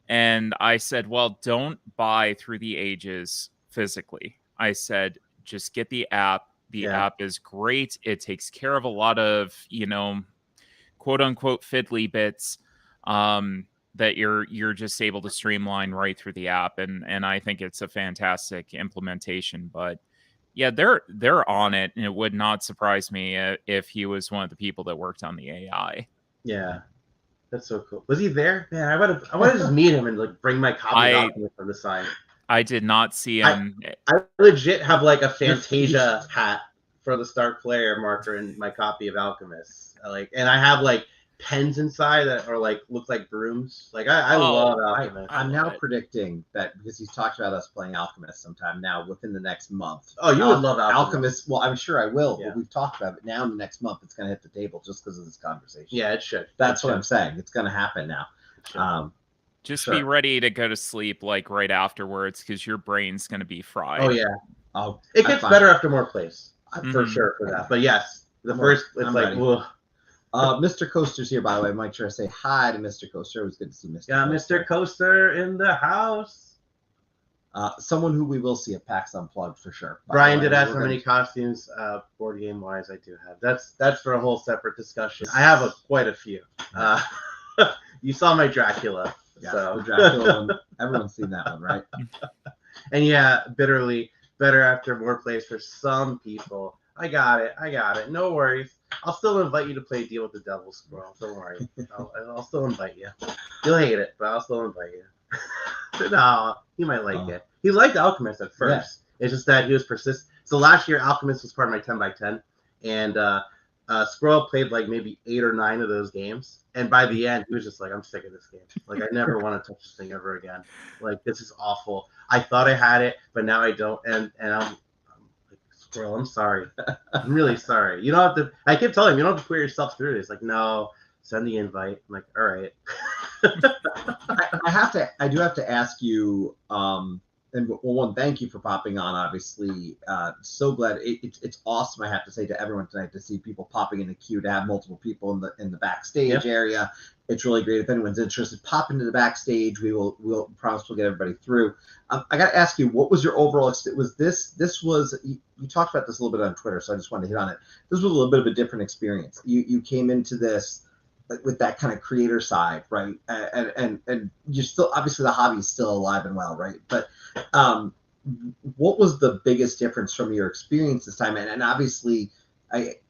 S5: And I said, well, don't buy Through the Ages physically. I said, just get the app. The app is great. It takes care of a lot of, quote unquote fiddly bits that you're just able to streamline right through the app. And I think it's a fantastic implementation. But yeah, they're on it. And it would not surprise me if he was one of the people that worked on the AI.
S1: Yeah. That's so cool. Was he there? Man, I want to just meet him and bring my copy document from the sign.
S5: I did not see him.
S1: I legit have like a Fantasia hat for the start player marker in my copy of Alchemist. And I have like pens inside that are like look like brooms. Like I love Alchemist.
S2: I'm now predicting that because he's talked about us playing Alchemist sometime now within the next month.
S1: Oh, you would love
S2: Alchemist. Well, I'm sure I will. Yeah. But we've talked about it now. In the next month, it's going to hit the table just because of this conversation.
S1: Yeah, it should.
S2: That's what I'm saying. It's going to happen now.
S5: Just be ready to go to sleep like right afterwards because your brain's going to be fried.
S1: Oh yeah. It gets better after more plays for sure for that. But yes, it's like.
S2: Mr. Coaster's here, by the way. Mike, sure I say hi to Mr. Coaster. It was good to see Mr.
S1: Yeah,
S2: Coaster.
S1: Mr. Coaster in the house.
S2: Someone who we will see at PAX Unplugged for sure.
S1: Brian did ask how many costumes, board game wise, I do have. That's for a whole separate discussion. I have quite a few. You saw my Dracula.
S2: Yeah,
S1: so.
S2: The Dracula one. Everyone's seen that one, right?
S1: And yeah, bitterly better after more plays for some people. I got it. No worries. I'll still invite you to play Deal with the Devil, Squirrel. Don't worry. I'll still invite you. You'll hate it, but I'll still invite you. No, he might like it. He liked Alchemist at first. Yeah. It's just that he was persistent. So last year, Alchemist was part of my 10x10, and Squirrel played like maybe 8 or 9 of those games. And by the end, he was just like, I'm sick of this game. Like, I never want to touch this thing ever again. Like, this is awful. I thought I had it, but now I don't. And I'm Squirrel, I'm sorry. I'm really sorry. You don't have to. I keep telling him, you don't have to put yourself through this. Like, no, send the invite. I'm like, all right.
S2: I do have to ask you, and one, thank you for popping on, obviously. So glad. It's awesome, I have to say to everyone tonight, to see people popping in the queue, to have multiple people in the backstage area. It's really great. If anyone's interested, pop into the backstage. We'll promise we'll get everybody through. I got to ask you, what was your overall experience? You talked about this a little bit on Twitter, so I just wanted to hit on it. This was a little bit of a different experience. You came into this with that kind of creator side, right? And you're still, obviously the hobby is still alive and well, right? But what was the biggest difference from your experience this time? And obviously,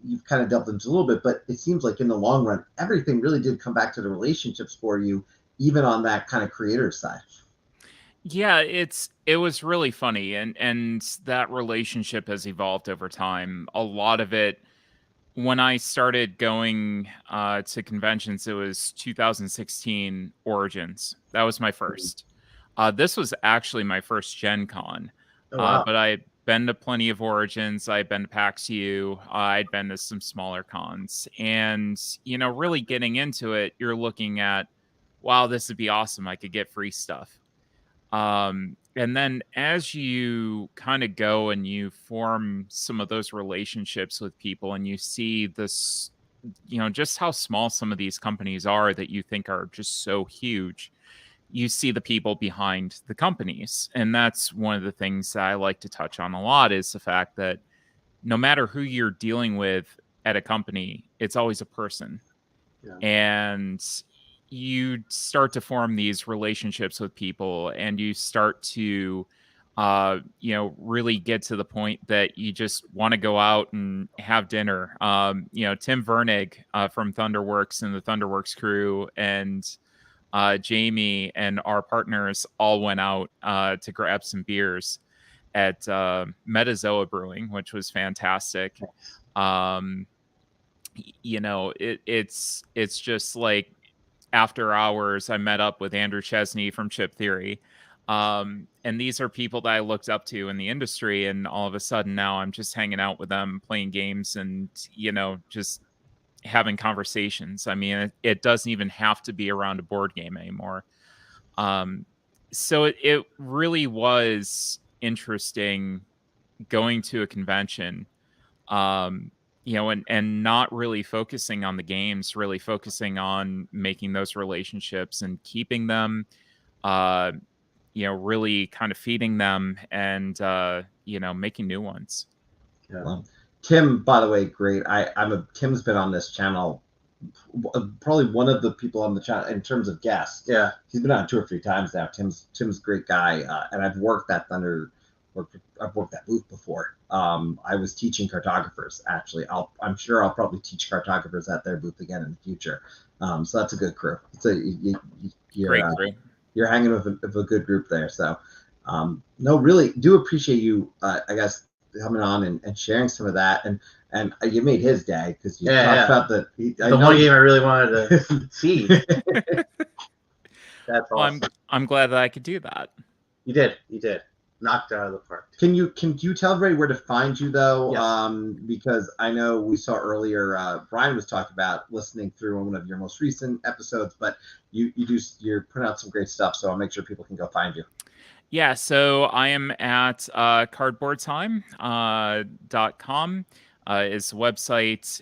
S2: you've kind of delved into a little bit, but it seems like in the long run, everything really did come back to the relationships for you, even on that kind of creator side.
S5: Yeah, it was really funny, and that relationship has evolved over time. A lot of it, when I started going to conventions, it was 2016 Origins. That was my first. This was actually my first Gen Con. Oh, wow. But I'd been to plenty of Origins. I'd been to PAX U. I'd been to some smaller cons. And, really getting into it, you're looking at, wow, this would be awesome. I could get free stuff. And then as you kind of go and you form some of those relationships with people and you see this, just how small some of these companies are that you think are just so huge, you see the people behind the companies. And that's one of the things that I like to touch on a lot, is the fact that no matter who you're dealing with at a company, it's always a person. Yeah. And you start to form these relationships with people, and you start to, really get to the point that you just want to go out and have dinner. Tim Vernig from Thunderworks and the Thunderworks crew, and Jamie and our partners all went out to grab some beers at Metazoa Brewing, which was fantastic. It's just like, after hours, I met up with Andrew Chesney from Chip Theory. And these are people that I looked up to in the industry. And all of a sudden now I'm just hanging out with them, playing games, and, just having conversations. I mean, it doesn't even have to be around a board game anymore. So it really was interesting going to a convention, and not really focusing on the games, really focusing on making those relationships and keeping them, really kind of feeding them and, making new ones.
S2: Yeah. Well, Tim, by the way, great. Tim's been on this channel, probably one of the people on the channel in terms of guests. Yeah. He's been on 2 or 3 times now. Tim's a great guy. And I've worked that booth before. I was teaching cartographers, actually. I'm sure I'll probably teach cartographers at their booth again in the future. So that's a good crew. Great crew. You're hanging with a good group there. So no, really do appreciate you, I guess, coming on and sharing some of that. And you made his day because you talked about the
S1: one game I really wanted to see. That's awesome.
S5: Well, I'm glad that I could do that.
S1: You did. Knocked out of the park.
S2: Can you tell everybody where to find you though?
S1: Yes.
S2: Because I know we saw earlier Brian was talking about listening through one of your most recent episodes, but you're putting out some great stuff, so I'll make sure people can go find you.
S5: Yeah, so I am at cardboardtime.com is the website.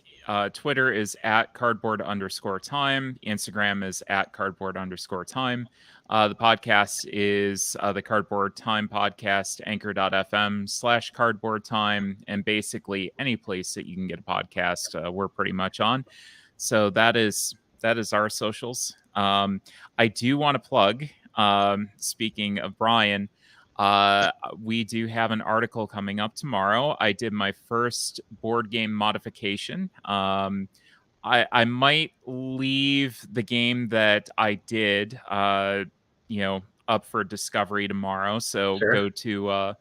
S5: Twitter is at cardboard_time. Instagram is at cardboard_time. The podcast is the Cardboard Time Podcast, anchor.fm/cardboard time, and basically any place that you can get a podcast, we're pretty much on. So that is our socials. I do want to plug, speaking of Brian, we do have an article coming up tomorrow. I did my first board game modification. I might leave the game that I did, up for discovery tomorrow. So go to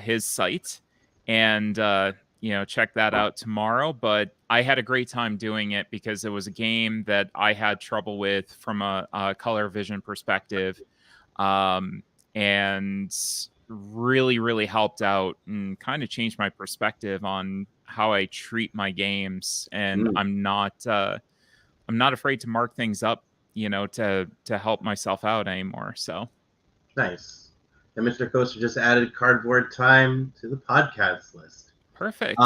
S5: his site and check that out tomorrow. But I had a great time doing it because it was a game that I had trouble with from a color vision perspective, and really, really helped out and kind of changed my perspective on how I treat my games. And I'm not afraid to mark things up, to help myself out anymore. So
S1: nice. And Mr. Coaster just added Cardboard Time to the podcast list.
S5: Perfect.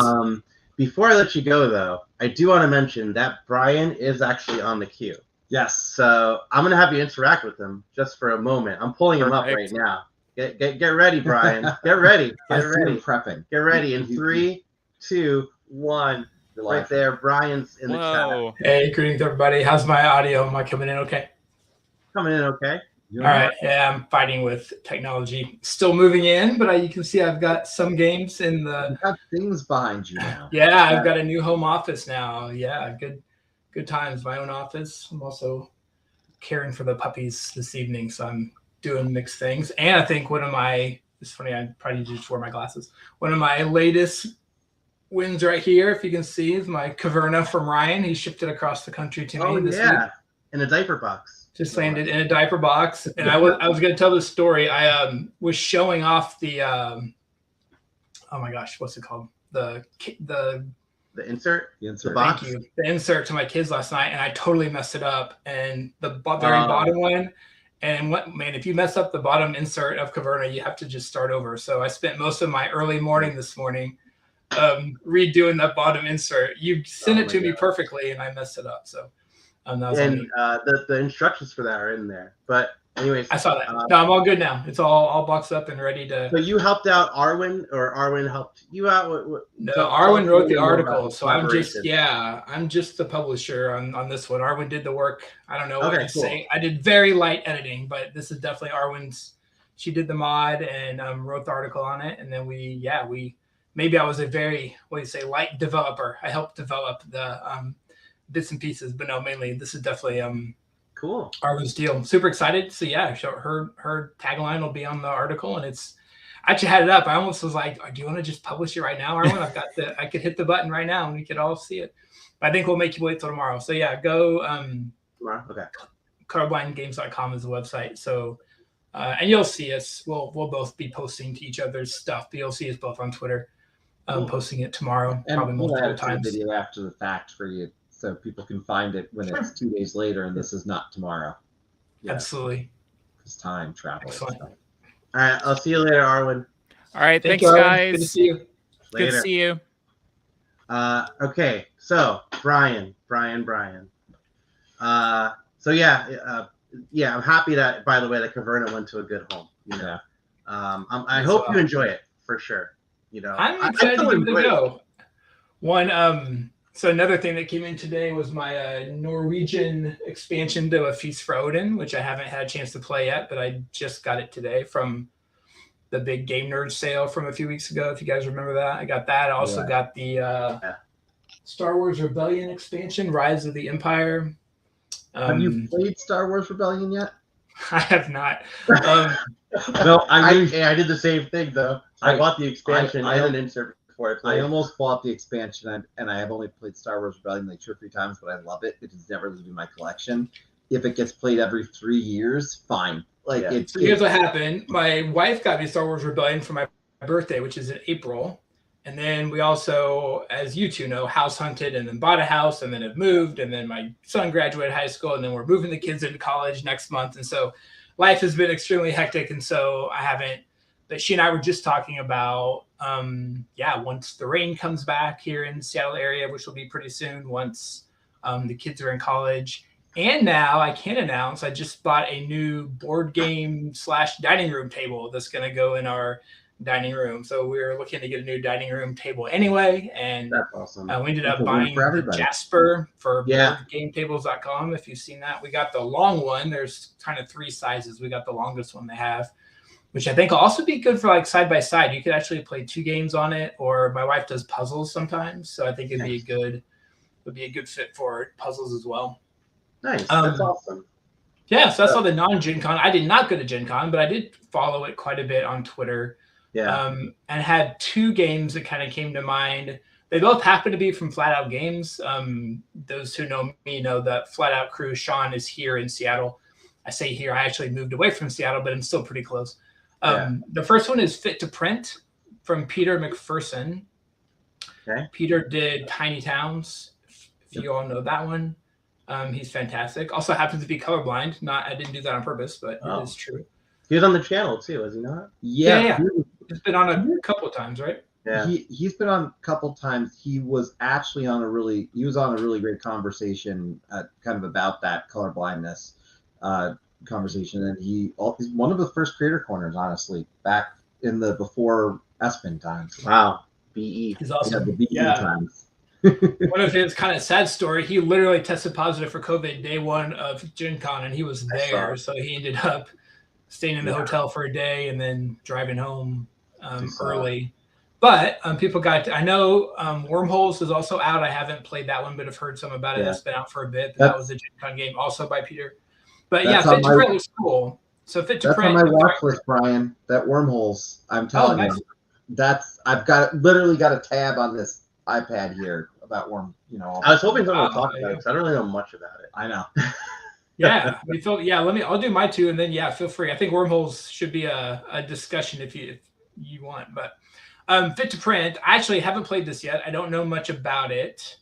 S1: Before I let you go, though, I do want to mention that Brian is actually on the queue.
S2: Yes.
S1: So I'm going to have you interact with him just for a moment. I'm pulling him up right now. Get ready, Brian. Get ready. Get ready.
S2: Prepping.
S1: Get ready. In 3, 2, 1. Right there. Brian's in the chat.
S6: Hey, greetings, everybody. How's my audio? Am I coming in okay?
S1: Coming in okay.
S6: All right. Yeah, I'm fighting with technology. Still moving in, but you can see I've got some games in the...
S2: You've got things behind you now.
S6: Yeah, I've got a new home office now. Yeah, good times. My own office. I'm also caring for the puppies this evening, so I'm doing mixed things. And I think it's funny, I probably need to just wear my glasses. One of my latest wins right here, if you can see, is my Caverna from Ryan. He shipped it across the country to me this week.
S1: In a diaper box.
S6: Just landed in a diaper box. And I was going to tell this story. I was showing off the oh my gosh, what's it called? The
S1: insert?
S2: The insert.
S1: Box?
S6: Thank you. The insert to my kids last night, and I totally messed it up. And the very bottom one, and if you mess up the bottom insert of Caverna, you have to just start over. So I spent most of my early morning this morning redoing that bottom insert. You sent it to me perfectly, and I messed it up. So
S1: the instructions for that are in there. But anyways,
S6: I saw that. No, I'm all good now. It's all boxed up and ready to.
S1: So you helped out Arwen, or Arwen helped you out?
S6: No, Arwen wrote the article, so I'm just the publisher on this one. Arwen did the work. I don't know what to say. I did very light editing, but this is definitely Arwen's. She did the mod and wrote the article on it, and then maybe I was a very light developer. I helped develop the bits and pieces, but no, mainly this is definitely
S1: cool.
S6: Arwen's deal. Super excited. So yeah, her tagline will be on the article, and I actually had it up. I almost was like, do you want to just publish it right now, Arwen? I could hit the button right now and we could all see it. But I think we'll make you wait till tomorrow. So yeah, go
S1: tomorrow. Okay.
S6: Colorblindgames.com is the website. So and you'll see us. We'll both be posting to each other's stuff, but you'll see us both on Twitter. Posting it tomorrow,
S2: and
S6: probably multiple times.
S2: Video after the fact for you, so people can find it when it's 2 days later, and this is not tomorrow.
S6: Yeah. Absolutely.
S2: Because time travel.
S6: Excellent.
S1: All right, I'll see you later, Arwen.
S5: All right, thanks, guys.
S6: Good to see you.
S5: Later. Good to see you.
S1: Okay, so Brian. So I'm happy that, by the way, that Caverna went to a good home. I hope you enjoy it for sure.
S6: I'm excited to give it a go. So another thing that came in today was my Norwegian expansion to A Feast for Odin, which I haven't had a chance to play yet, but I just got it today from the big Game Nerd sale from a few weeks ago, if you guys remember that. I got that. I also got the Star Wars Rebellion expansion, Rise of the Empire.
S2: Have you played Star Wars Rebellion yet?
S6: I have not.
S1: No, I did the same thing though. I bought the expansion and an insert before I played.
S2: I almost bought the expansion, and I have only played Star Wars Rebellion like 2 or 3 times, but I love it. It is never leaving my collection. If it gets played every 3 years, fine. Like
S6: So here's what happened. My wife got me Star Wars Rebellion for my birthday, which is in April. And then we also, as you two know, house hunted and then bought a house and then have moved. And then my son graduated high school and then we're moving the kids into college next month. And so life has been extremely hectic. And so I haven't, but she and I were just talking about, once the rain comes back here in the Seattle area, which will be pretty soon, once the kids are in college. And now I can announce I just bought a new board game / dining room table that's going to go in our dining room. So we're looking to get a new dining room table anyway. And
S1: that's awesome.
S6: We ended up buying Jasper for BoardGameTables.com. If you've seen that, we got the long one. There's kind of 3 sizes. We got the longest one they have, which I think will also be good for like side by side. You could actually play 2 games on it, or my wife does puzzles sometimes. So I think it'd be a good fit for puzzles as well.
S1: Nice. That's awesome.
S6: Yeah, so that's all the non-Gen Con. I did not go to Gen Con, but I did follow it quite a bit on Twitter.
S1: Yeah.
S6: And had 2 games that kind of came to mind. They both happen to be from Flat Out Games. Those who know me know that Flat Out crew, Sean, is here in Seattle. I say here, I actually moved away from Seattle, but I'm still pretty close. The first one is Fit to Print from Peter McPherson.
S1: Okay.
S6: Peter did Tiny Towns, if you all know that one. He's fantastic. Also happens to be colorblind. I didn't do that on purpose, but it is true.
S1: He was on the channel too, was he not?
S6: Yeah. He's been on a couple of times, right?
S2: Yeah. He's been on a couple of times. He was actually on a really great conversation kind of about that colorblindness conversation. And he's one of the first creator corners, honestly, back in the before Espen times.
S1: Wow. BE.
S6: He's awesome.
S2: Yeah, the BE times.
S6: One of his kind of sad story, he literally tested positive for COVID day 1 of Gen Con, and he was there. So he ended up staying in the hotel for a day and then driving home early. But people I know Wormholes is also out. I haven't played that one, but I've heard some about it. That's been out for a bit. That was a Gen Con game also by Peter. But Fit to Print was cool. So Fit to Print.
S2: That's on my watch list, Brian. That Wormholes, I'm telling you. I've literally got a tab on this iPad here about Worm. I
S1: was hoping someone would talk about it because I don't really know much about it.
S2: I know.
S6: I'll do my 2 and then feel free. I think Wormholes should be a discussion if you want. But Fit to Print, I actually haven't played this yet. I don't know much about it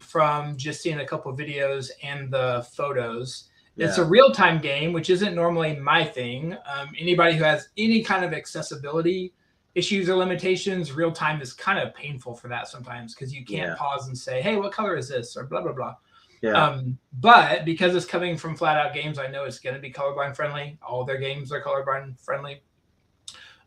S6: from just seeing a couple of videos and the photos. It's a real-time game, which isn't normally my thing. Anybody who has any kind of accessibility issues or limitations, real time is kind of painful for that sometimes because you can't pause and say, hey, what color is this? Or blah, blah, blah. But because it's coming from Flat Out Games, I know it's going to be colorblind friendly. All their games are colorblind friendly.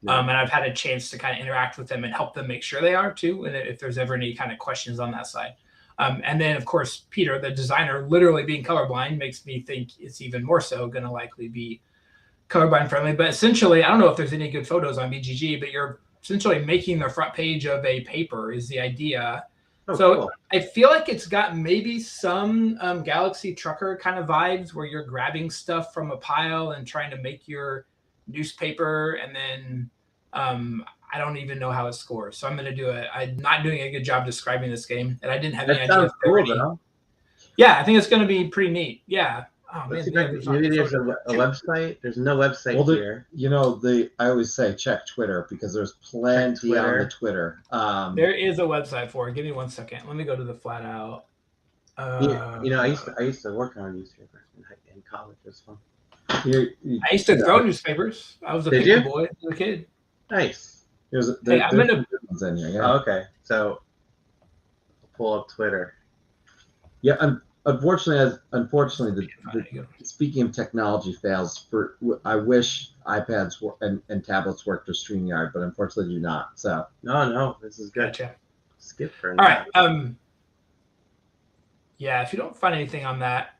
S6: And I've had a chance to kind of interact with them and help them make sure they are too. And if there's ever any kind of questions on that side. And then, of course, Peter, the designer, literally being colorblind makes me think it's even more so going to likely be colorblind friendly. But essentially, I don't know if there's any good photos on BGG, but you're essentially making the front page of a paper is the idea. Cool. I feel like it's got maybe some Galaxy Trucker kind of vibes where you're grabbing stuff from a pile and trying to make your newspaper. And then I don't even know how it scores. So I'm going to do it. I'm not doing a good job describing this game. And I didn't have any idea. Cool, yeah, I think it's going to be pretty neat. Yeah. Oh, man,
S1: maybe there's a website. There's no website here.
S2: I always say check Twitter because there's plenty on the Twitter.
S6: There is a website for it. Give me 1 second. Let me go to the Flat Out.
S1: I used to work on a newspaper in college. It was fun.
S6: I used to throw newspapers. I was a paper boy as a kid.
S1: Nice.
S2: There's
S6: I'm in a.
S2: In here,
S1: Oh, okay, so I'll pull up Twitter.
S2: Yeah, unfortunately, speaking of technology fails, I wish iPads and tablets worked with StreamYard, but unfortunately do not. So
S1: no, this is good.
S6: Gotcha.
S1: Skip for
S6: all right. If you don't find anything on that,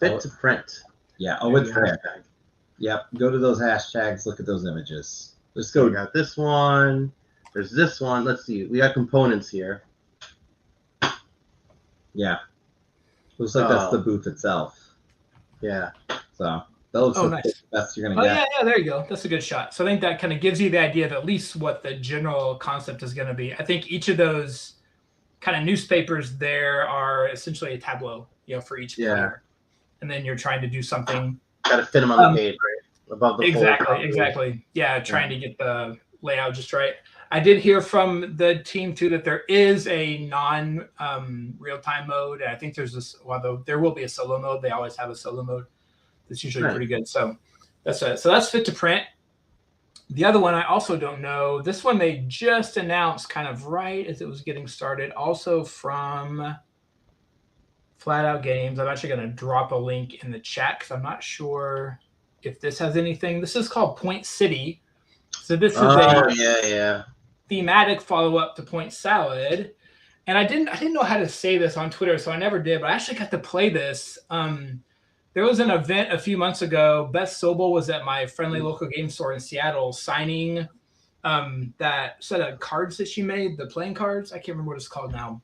S1: Fit to Print.
S2: Yeah. Oh, it's there. Yep. Go to those hashtags. Look at those images. Let's go.
S1: We got this one. There's this one. Let's see. We got components here.
S2: Yeah. Looks like that's the booth itself.
S1: Yeah.
S2: So those are the best you're gonna get.
S6: Yeah, there you go. That's a good shot. So I think that kind of gives you the idea of at least what the general concept is going to be. I think each of those kind of newspapers there are essentially a tableau, for each player, and then you're trying to do something.
S1: Got to fit them on the page, right? Above the
S6: exactly. Yeah, trying to get the layout just right. I did hear from the team too that there is a non-real-time mode. I think there's this. Well, there will be a solo mode. They always have a solo mode. That's usually pretty good. So that's fit to print. The other one I also don't know. This one they just announced kind of right as it was getting started. Also from Flat Out Games. I'm actually going to drop a link in the chat because I'm not sure if this has anything. This is called Point City. So this is a thematic follow-up to Point Salad. And I didn't know how to say this on Twitter, so I never did, but I actually got to play this. There was an event a few months ago. Beth Sobel was at my friendly local game store in Seattle signing that set of cards that she made, the playing cards. I can't remember what it's called now.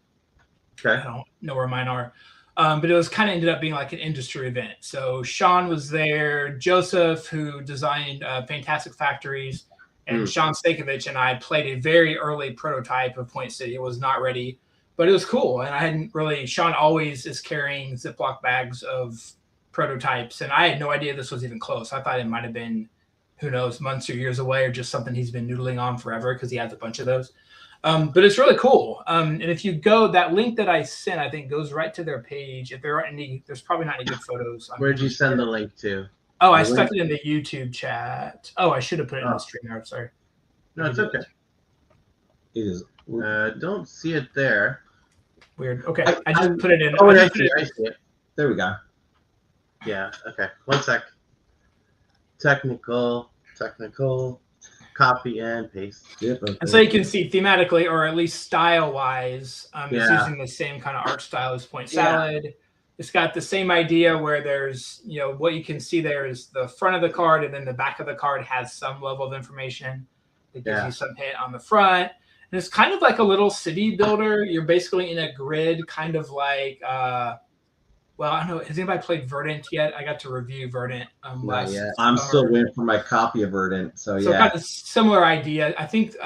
S1: Okay.
S6: I don't know where mine are. But it was kind of ended up being like an industry event. So Sean was there, Joseph, who designed Fantastic Factories, and Sean Stakovich and I played a very early prototype of Point City. It was not ready, but it was cool. And I hadn't really, Sean always is carrying Ziploc bags of prototypes, and I had no idea this was even close. I thought it might have been, who knows, months or years away, or just something he's been noodling on forever because he has a bunch of those. But it's really cool. And if you go, that link that I sent, I think goes right to their page. If there aren't any, there's probably not any good photos.
S1: Where'd you send the link to?
S6: Oh, I stuck it in the YouTube chat. Oh, I should have put it in the stream yard. Sorry.
S1: No, it's okay.
S2: It is.
S1: Don't see it there.
S6: Weird. Okay, I just put it in.
S1: Oh, I see it.
S2: There we go.
S1: Yeah. Okay. 1 sec. Technical. Copy and paste.
S2: Yep, okay.
S6: And so you can see thematically, or at least style-wise, it's using the same kind of art style as Point Salad. It's got the same idea where there's, what you can see there is the front of the card, and then the back of the card has some level of information. It gives you some hint on the front. And it's kind of like a little city builder. You're basically in a grid, kind of like, well, I don't know. Has anybody played Verdant yet? I got to review Verdant last summer.
S2: I'm still waiting for my copy of Verdant. So
S6: kind of similar idea. I think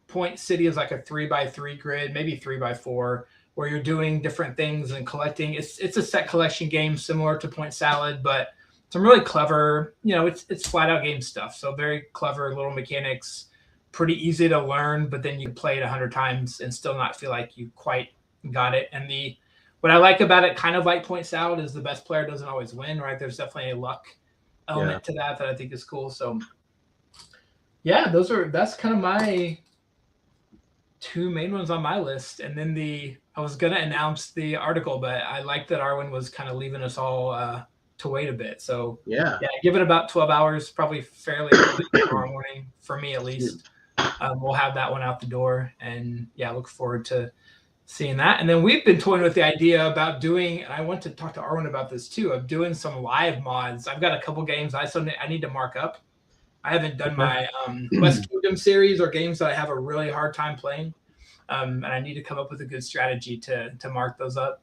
S6: Point City is like a 3x3 grid, maybe 3x4, where you're doing different things and collecting. It's a set collection game similar to Point Salad, but some really clever, it's Flat Out Game stuff. So very clever little mechanics, pretty easy to learn, but then you play it 100 times and still not feel like you quite got it. And what I like about it, kind of like Point Salad, is the best player doesn't always win, right? There's definitely a luck element to that I think is cool. So, yeah, that's kind of my two main ones on my list. And then I was going to announce the article, but I like that Arwen was kind of leaving us all to wait a bit. So, yeah, give it about 12 hours, probably fairly early tomorrow morning, for me at least. We'll have that one out the door. And, yeah, look forward to seeing that. And then we've been toying with the idea about doing, and I want to talk to Arwen about this too, of doing some live mods. I've got a couple games I need to mark up. I haven't done my West Kingdom series or games that I have a really hard time playing. And I need to come up with a good strategy to mark those up.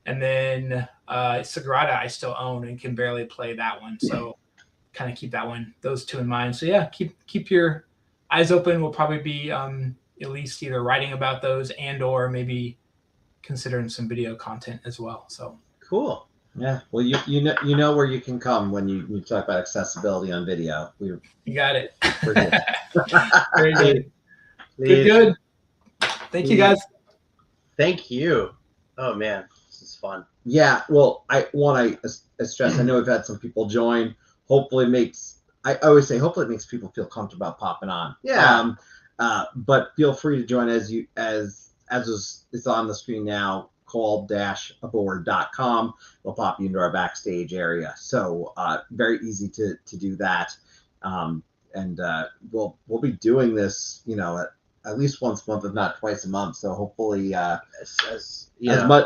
S6: And then Sagrada I still own and can barely play that one. So kind of keep those two in mind. So yeah, keep your eyes open. We'll probably be at least either writing about those or maybe considering some video content as well. So
S1: cool.
S2: Yeah. Well, you know where you can come when you talk about accessibility on video.
S6: You got it.
S2: We're good.
S6: Very good. Good. Thank you guys.
S1: Thank you. Oh man, this is fun.
S2: Yeah. Well, I stress. I know we've had some people join. Hopefully I always say hopefully it makes people feel comfortable about popping on.
S1: Yeah.
S2: But feel free to join as is on the screen now, call-aboard.com. We'll pop you into our backstage area. So very easy to do that. And we'll be doing this, at least once a month, if not twice a month. So hopefully
S1: we're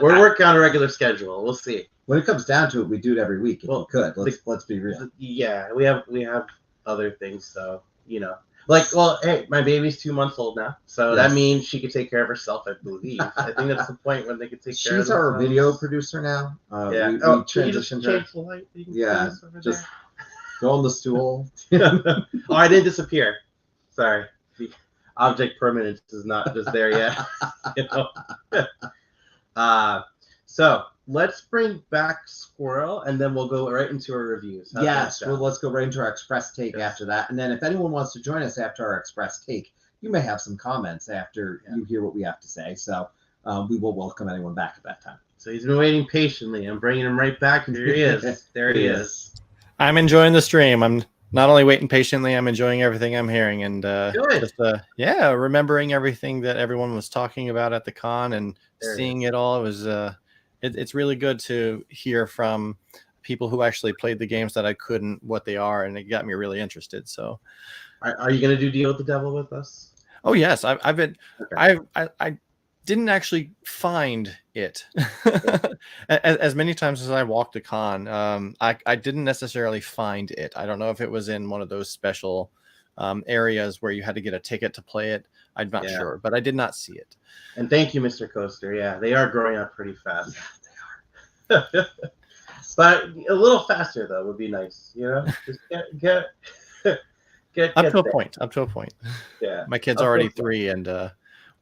S1: working on a regular schedule. We'll see.
S2: When it comes down to it, we do it every week if we could. Let's be real.
S1: Yeah, we have other things, so Like, well, hey, my baby's 2 months old now, so that means she could take care of herself, I believe. I think that's the point when they could take care of themselves.
S2: She's our video producer now.
S1: Yeah.
S2: We transitioned her.
S1: Change the light.
S2: Yeah, just go on the stool.
S1: Oh, I didn't disappear. Sorry. The object permanence is not just there yet. You know? So let's bring back Squirrel, and then we'll go right into our reviews.
S2: Yes, well, let's go right into our express take after that. And then if anyone wants to join us after our express take, you may have some comments after you hear what we have to say. So we will welcome anyone back at that time.
S1: So he's been waiting patiently. I'm bringing him right back. There he is. There he is.
S3: I'm enjoying the stream. I'm not only waiting patiently, I'm enjoying everything I'm hearing, and remembering everything that everyone was talking about at the con and seeing it all. It was it's really good to hear from people who actually played the games that I couldn't, what they are, and it got me really interested. So,
S1: are you going to do Deal with the Devil with us?
S3: Oh yes, I've been. Okay. I didn't actually find it as many times as I walked the con. I didn't necessarily find it. I don't know if it was in one of those special areas where you had to get a ticket to play it. I'm not sure, but I did not see it.
S1: And thank you, Mr. Coaster. Yeah, they are growing up pretty fast.
S2: Yeah, they are.
S1: But a little faster though would be nice. You know, just get
S3: up to a point. Up to a point.
S1: Yeah,
S3: my kid's already 3, and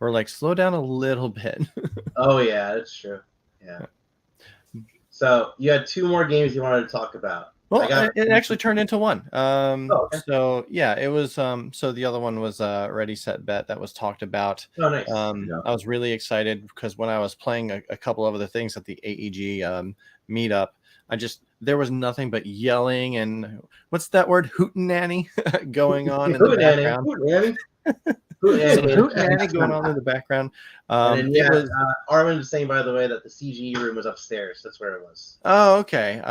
S3: we're like, slow down a little bit.
S1: Oh yeah, that's true. Yeah. So you had 2 more games you wanted to talk about.
S3: Well, it actually turned into one.
S1: Okay.
S3: So yeah, it was. So the other one was Ready Set Bet that was talked about.
S1: Oh, nice.
S3: I was really excited because when I was playing a couple of other things at the AEG meetup, there was nothing but yelling and what's that word, hootenanny going on in the background. Hootenanny going on in the background.
S1: Arwen was saying, by the way, that the CGE room was upstairs. That's where it was.
S3: Oh, okay.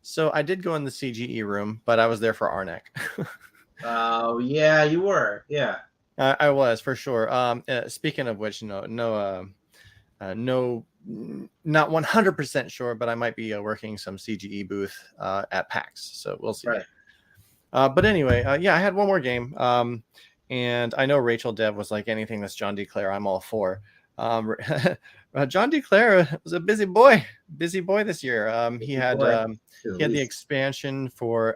S3: So I did go in the CGE room, but I was there for Arnek.
S1: Oh, yeah, you were. Yeah.
S3: I was, for sure. Speaking of which, not 100% sure, but I might be working some CGE booth at PAX, so we'll see.
S1: Right.
S3: But anyway, I had one more game, and I know Rachel Dev was like, anything that's John D. Clare, I'm all for. John D. Clare was a busy boy this year. He had the expansion for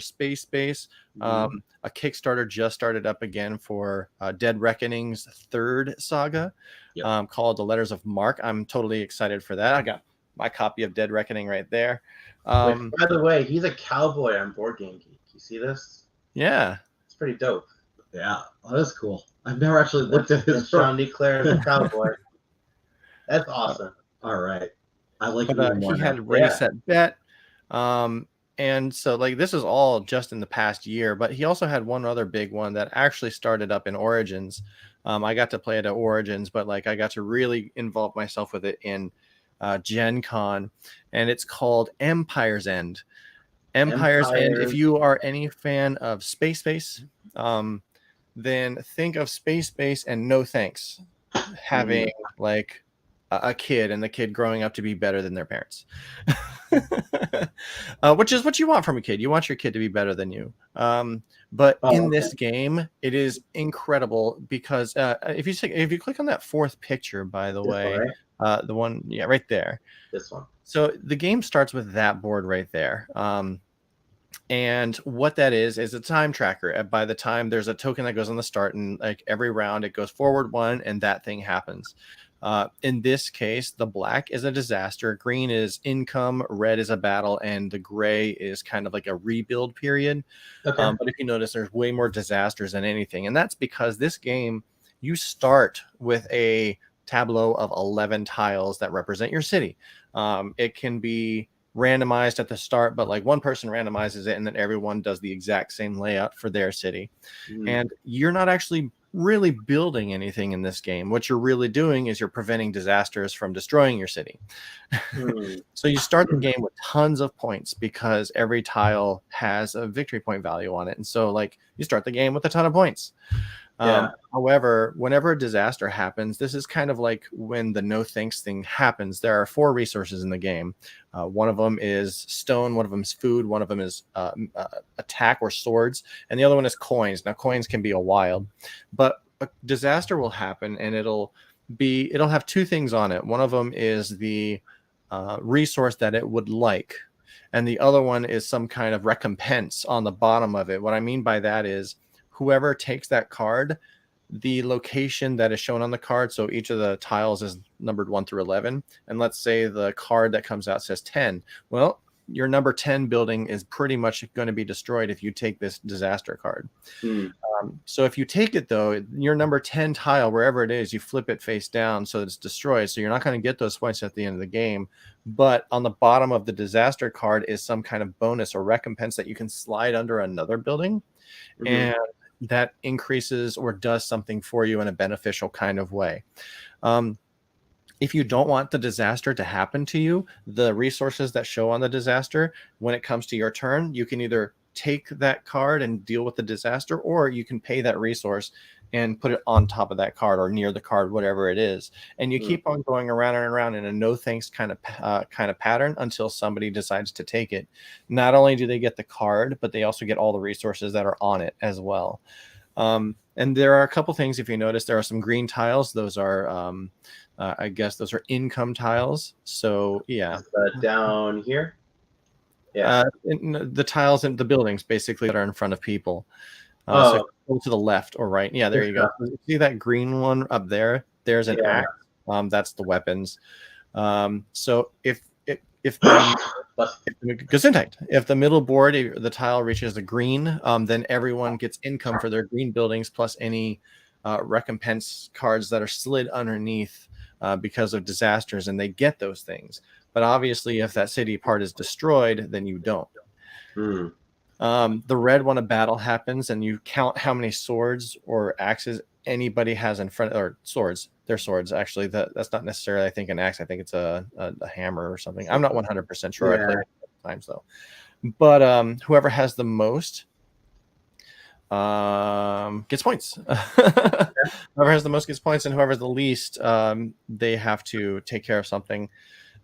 S3: Space Base. A Kickstarter just started up again for Dead Reckoning's 3rd saga, called The Letters of Mark. I'm totally excited for that. I got my copy of Dead Reckoning right there.
S1: By the way, he's a cowboy on BoardGameGeek. You see this?
S3: Yeah,
S1: it's pretty dope.
S2: Yeah, that is cool. I've never actually looked at his
S1: John D. Clare as a cowboy. That's awesome.
S2: All right. I like it more.
S3: He had Ready Set Bet. And so like this is all just in the past year, but he also had one other big one that actually started up in Origins. I got to play it at Origins, but like I got to really involve myself with it in Gen Con, and it's called Empire's End. Empire's End. If you are any fan of Space Base, then think of Space Base and No Thanks having like a kid and the kid growing up to be better than their parents, which is what you want from a kid. You want your kid to be better than you. But in this game, it is incredible because if you click on that 4th picture, by the way, the one, right there,
S1: this one. So
S3: the game starts with that board right there. And what that is a time tracker. By the time there's a token that goes on the start, and like every round it goes forward 1 and that thing happens. In this case, the black is a disaster, green is income, red is a battle, and the gray is kind of like a rebuild period. Okay. But if you notice, there's way more disasters than anything. And that's because this game, you start with a tableau of 11 tiles that represent your city. It can be randomized at the start, but like one person randomizes it and then everyone does the exact same layout for their city. And you're not actually really building anything in this game. What you're really doing is you're preventing disasters from destroying your city. So you start the game with tons of points because every tile has a victory point value on it. And so like you start the game with a ton of points. However, whenever a disaster happens, this is kind of like when the no thanks thing happens. There are 4 resources in the game. One of them is stone, one of them is food, one of them is attack or swords, and the other one is coins. Now, coins can be a wild, but a disaster will happen, and it'll have 2 things on it. One of them is the resource that it would like, and the other one is some kind of recompense on the bottom of it. What I mean by that is whoever takes that card, the location that is shown on the card, so each of the tiles is numbered 1 through 11, and let's say the card that comes out says 10. Well, your number 10 building is pretty much going to be destroyed if you take this disaster card. So if you take it, though, your number 10 tile, wherever it is, you flip it face down so it's destroyed. So you're not going to get those points at the end of the game. But on the bottom of the disaster card is some kind of bonus or recompense that you can slide under another building. And that increases or does something for you in a beneficial kind of way. If you don't want the disaster to happen to you, the resources that show on the disaster, when it comes to your turn, you can either take that card and deal with the disaster, or you can pay that resource and put it on top of that card or near the card, whatever it is. And you keep on going around and around in a no thanks kind of pattern until somebody decides to take it. Not only do they get the card, but they also get all the resources that are on it as well. And there are a couple things. If you notice, there are some green tiles. Those are I guess those are income tiles. So yeah,
S1: down here.
S3: The tiles in the buildings basically that are in front of people. So go to the left or right. Yeah, there you go. See that green one up there? There's an axe. That's the weapons. So if the middle board, the tile reaches the green, then everyone gets income for their green buildings plus any recompense cards that are slid underneath because of disasters, and they get those things. But obviously, if that city part is destroyed, then you don't. The red one, a battle happens, and you count how many swords or axes anybody has in front, or swords. They're swords, actually. That's not necessarily, I think, an axe. I think it's a hammer or something. I'm not 100% sure. I played it times though. But whoever has the most gets points. Whoever has the most gets points, and whoever has the least, they have to take care of something.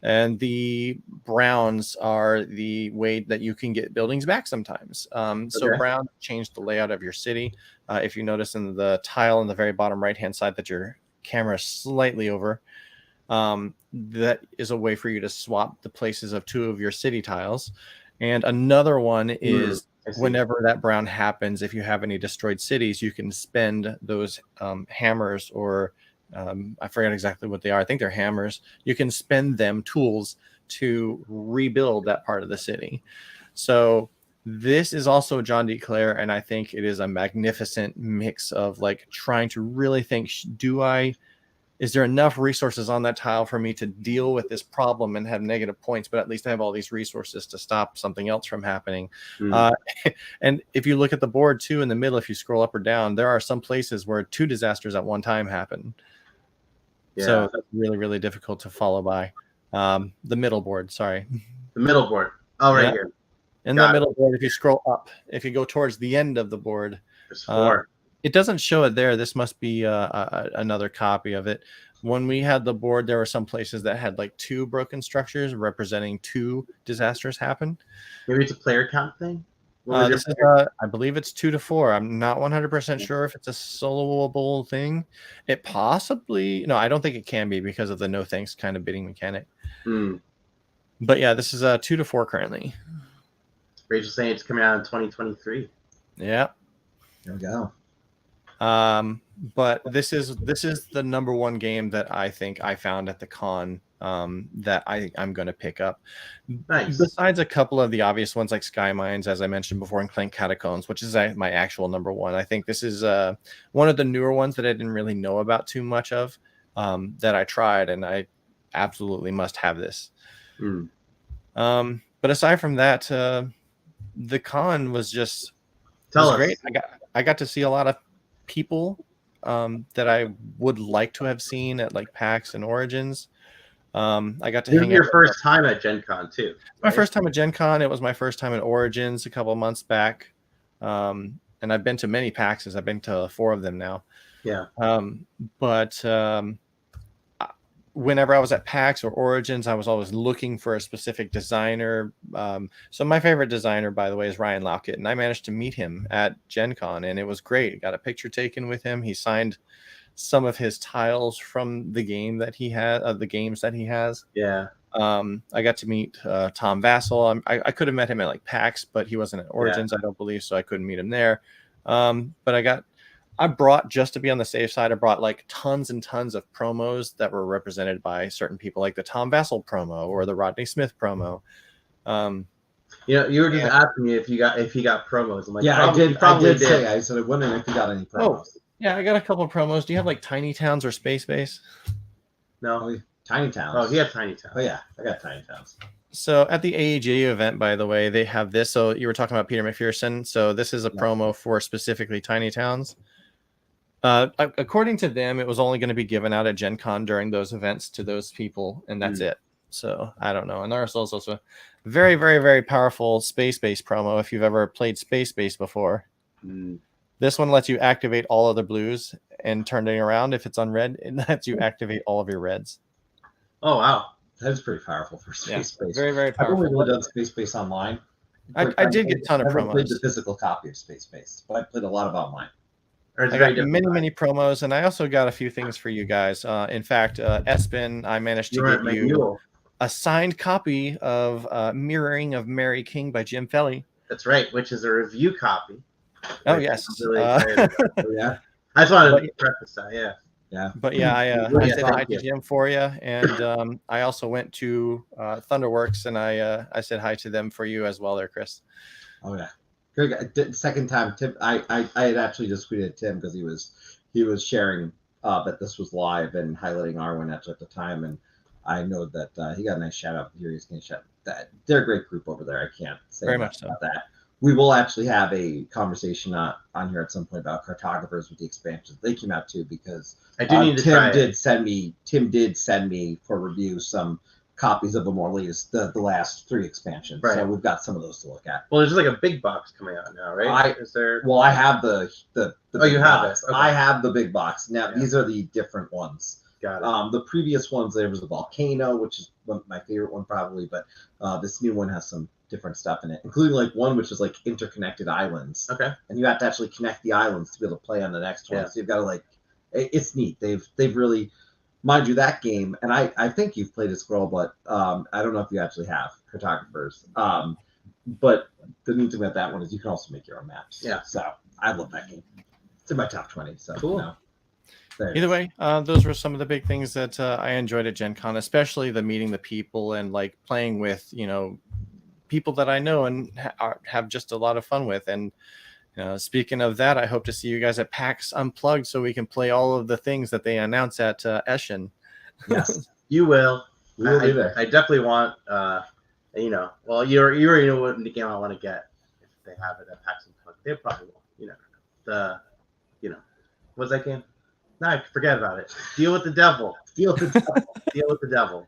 S3: And the browns are the way that you can get buildings back sometimes. So brown changed the layout of your city. If you notice in the tile on the very bottom right-hand side that your camera is slightly over, that is a way for you to swap the places of 2 of your city tiles. And another one is whenever that brown happens, if you have any destroyed cities, you can spend those hammers or I forgot exactly what they are. I think they're hammers. You can spend them tools to rebuild that part of the city. So this is also John D. Clare, and I think it is a magnificent mix of like trying to really think, is there enough resources on that tile for me to deal with this problem and have negative points, but at least I have all these resources to stop something else from happening. And if you look at the board too, in the middle, if you scroll up or down, there are some places where 2 disasters at one time happen. So that's really, really difficult to follow by. The middle board, sorry.
S1: The middle board. Oh, right here.
S3: In the middle board, if you scroll up, if you go towards the end of the board,
S1: there's 4.
S3: It doesn't show it there. This must be another copy of it. When we had the board, there were some places that had like 2 broken structures representing 2 disasters happen.
S1: Maybe it's a player count thing?
S3: I believe it's 2 to 4. I'm not 100% sure if it's a soloable thing. It possibly, no, I don't think it can be because of the no thanks kind of bidding mechanic. But yeah, this is 2 to 4 currently.
S1: Rachel's saying it's coming out in 2023.
S3: Yeah.
S2: There we go.
S3: But this is the number 1 game that I think I found at the con that I'm going to pick up.
S1: Nice.
S3: Besides a couple of the obvious ones like Sky Mines, as I mentioned before, and Clank Catacombs, which is my actual number 1. I think this is one of the newer ones that I didn't really know about too much of that I tried, and I absolutely must have this. But aside from that, the con was just great. I got to see a lot of people that I would like to have seen at like PAX and Origins. I got to hang out.
S1: Your first time at Gen Con too.
S3: My first time at Gen Con. It was my first time at Origins a couple of months back. And and I've been to many PAXs. I've been to 4 of them now.
S1: Yeah.
S3: But whenever I was at PAX or Origins, I was always looking for a specific designer. So my favorite designer, by the way, is Ryan Laukett, and I managed to meet him at Gen Con, and it was great. Got a picture taken with him. He signed some of his tiles from the game that he had, the games that he has.
S1: Yeah.
S3: I got to meet Tom Vassell. I could have met him at like PAX, but he wasn't at Origins, I don't believe, so I couldn't meet him there. But I brought, just to be on the safe side, I brought like tons and tons of promos that were represented by certain people, like the Tom Vassell promo or the Rodney Smith promo.
S1: You know, you were just asking me if he got promos. I'm like,
S2: yeah, I did say. I said, I wondering if you got any promos.
S3: Oh, yeah, I got a couple of promos. Do you have like Tiny Towns or Space Base?
S1: No.
S2: Tiny Towns.
S1: Oh, he had Tiny Towns.
S2: Oh, yeah, I got Tiny Towns.
S3: So at the AEG event, by the way, they have this. So you were talking about Peter McPherson. So this is a promo for specifically Tiny Towns. According to them, it was only going to be given out at Gen Con during those events to those people, and that's it. So I don't know. And there's also a very, very, very powerful space-based promo if you've ever played space-based before. This one lets you activate all other blues and turn it around. If it's on red, it lets you activate all of your reds.
S1: Oh, wow.
S2: That's pretty powerful for space-based.
S3: Very, very powerful.
S2: I've only done space-based online.
S3: I did get a ton of promos.
S2: I played the physical copy of space-based, but I played a lot of online.
S3: I got many promos, and I also got a few things for you guys. In fact, Espen, I managed to get you a signed copy of Mirroring of Mary King by Jim Felly.
S1: That's right, which is a review copy.
S3: Oh, yes.
S1: Really yeah. I just wanted to preface that,
S2: yeah.
S3: But yeah, I said hi to Jim for you, and I also went to Thunderworks, and I said hi to them for you as well there, Chris.
S2: Oh, yeah. Second time, Tim. I had actually just tweeted Tim because he was sharing that this was live and highlighting Arwen at the time, and I know that he got a nice shout out here. He's going to shout that they're a great group over there. I can't say
S3: very much
S2: about that. We will actually have a conversation on here at some point about cartographers with the expansions. They came out too because
S1: I do need to
S2: Tim did send me for review some copies of the more latest, the last 3 expansions.
S1: Right.
S2: So we've got some of those to look at.
S1: Well, there's like a big box coming out now, right?
S2: Is there? Well, I have the
S1: oh, you have it.
S2: Okay. I have the big box. Now these are the different ones.
S1: Got it.
S2: The previous ones, there was a volcano, which is my favorite one probably, but this new one has some different stuff in it, including like one which is like interconnected islands.
S1: Okay.
S2: And you have to actually connect the islands to be able to play on the next one.
S1: Yeah.
S2: So you've got to it's neat. They've really, mind you, that game, and I think you've played a Squirrel, but I don't know if you actually have cartographers. But the neat thing about that one is you can also make your own maps.
S1: Yeah.
S2: So I love that game. It's in my top 20. So
S1: cool.
S3: Either way, those were some of the big things that I enjoyed at Gen Con, especially the meeting the people and like playing with, people that I know and have just a lot of fun with. And speaking of that, I hope to see you guys at PAX Unplugged so we can play all of the things that they announce at Eschen.
S1: Yes, you will.
S2: We will be there.
S1: I definitely want, well, you already know what the game I want to get if they have it at PAX Unplugged. They probably will. What's that game? No, I forget about it. Deal with the Devil.
S2: Deal with the Devil.
S1: Deal with the Devil.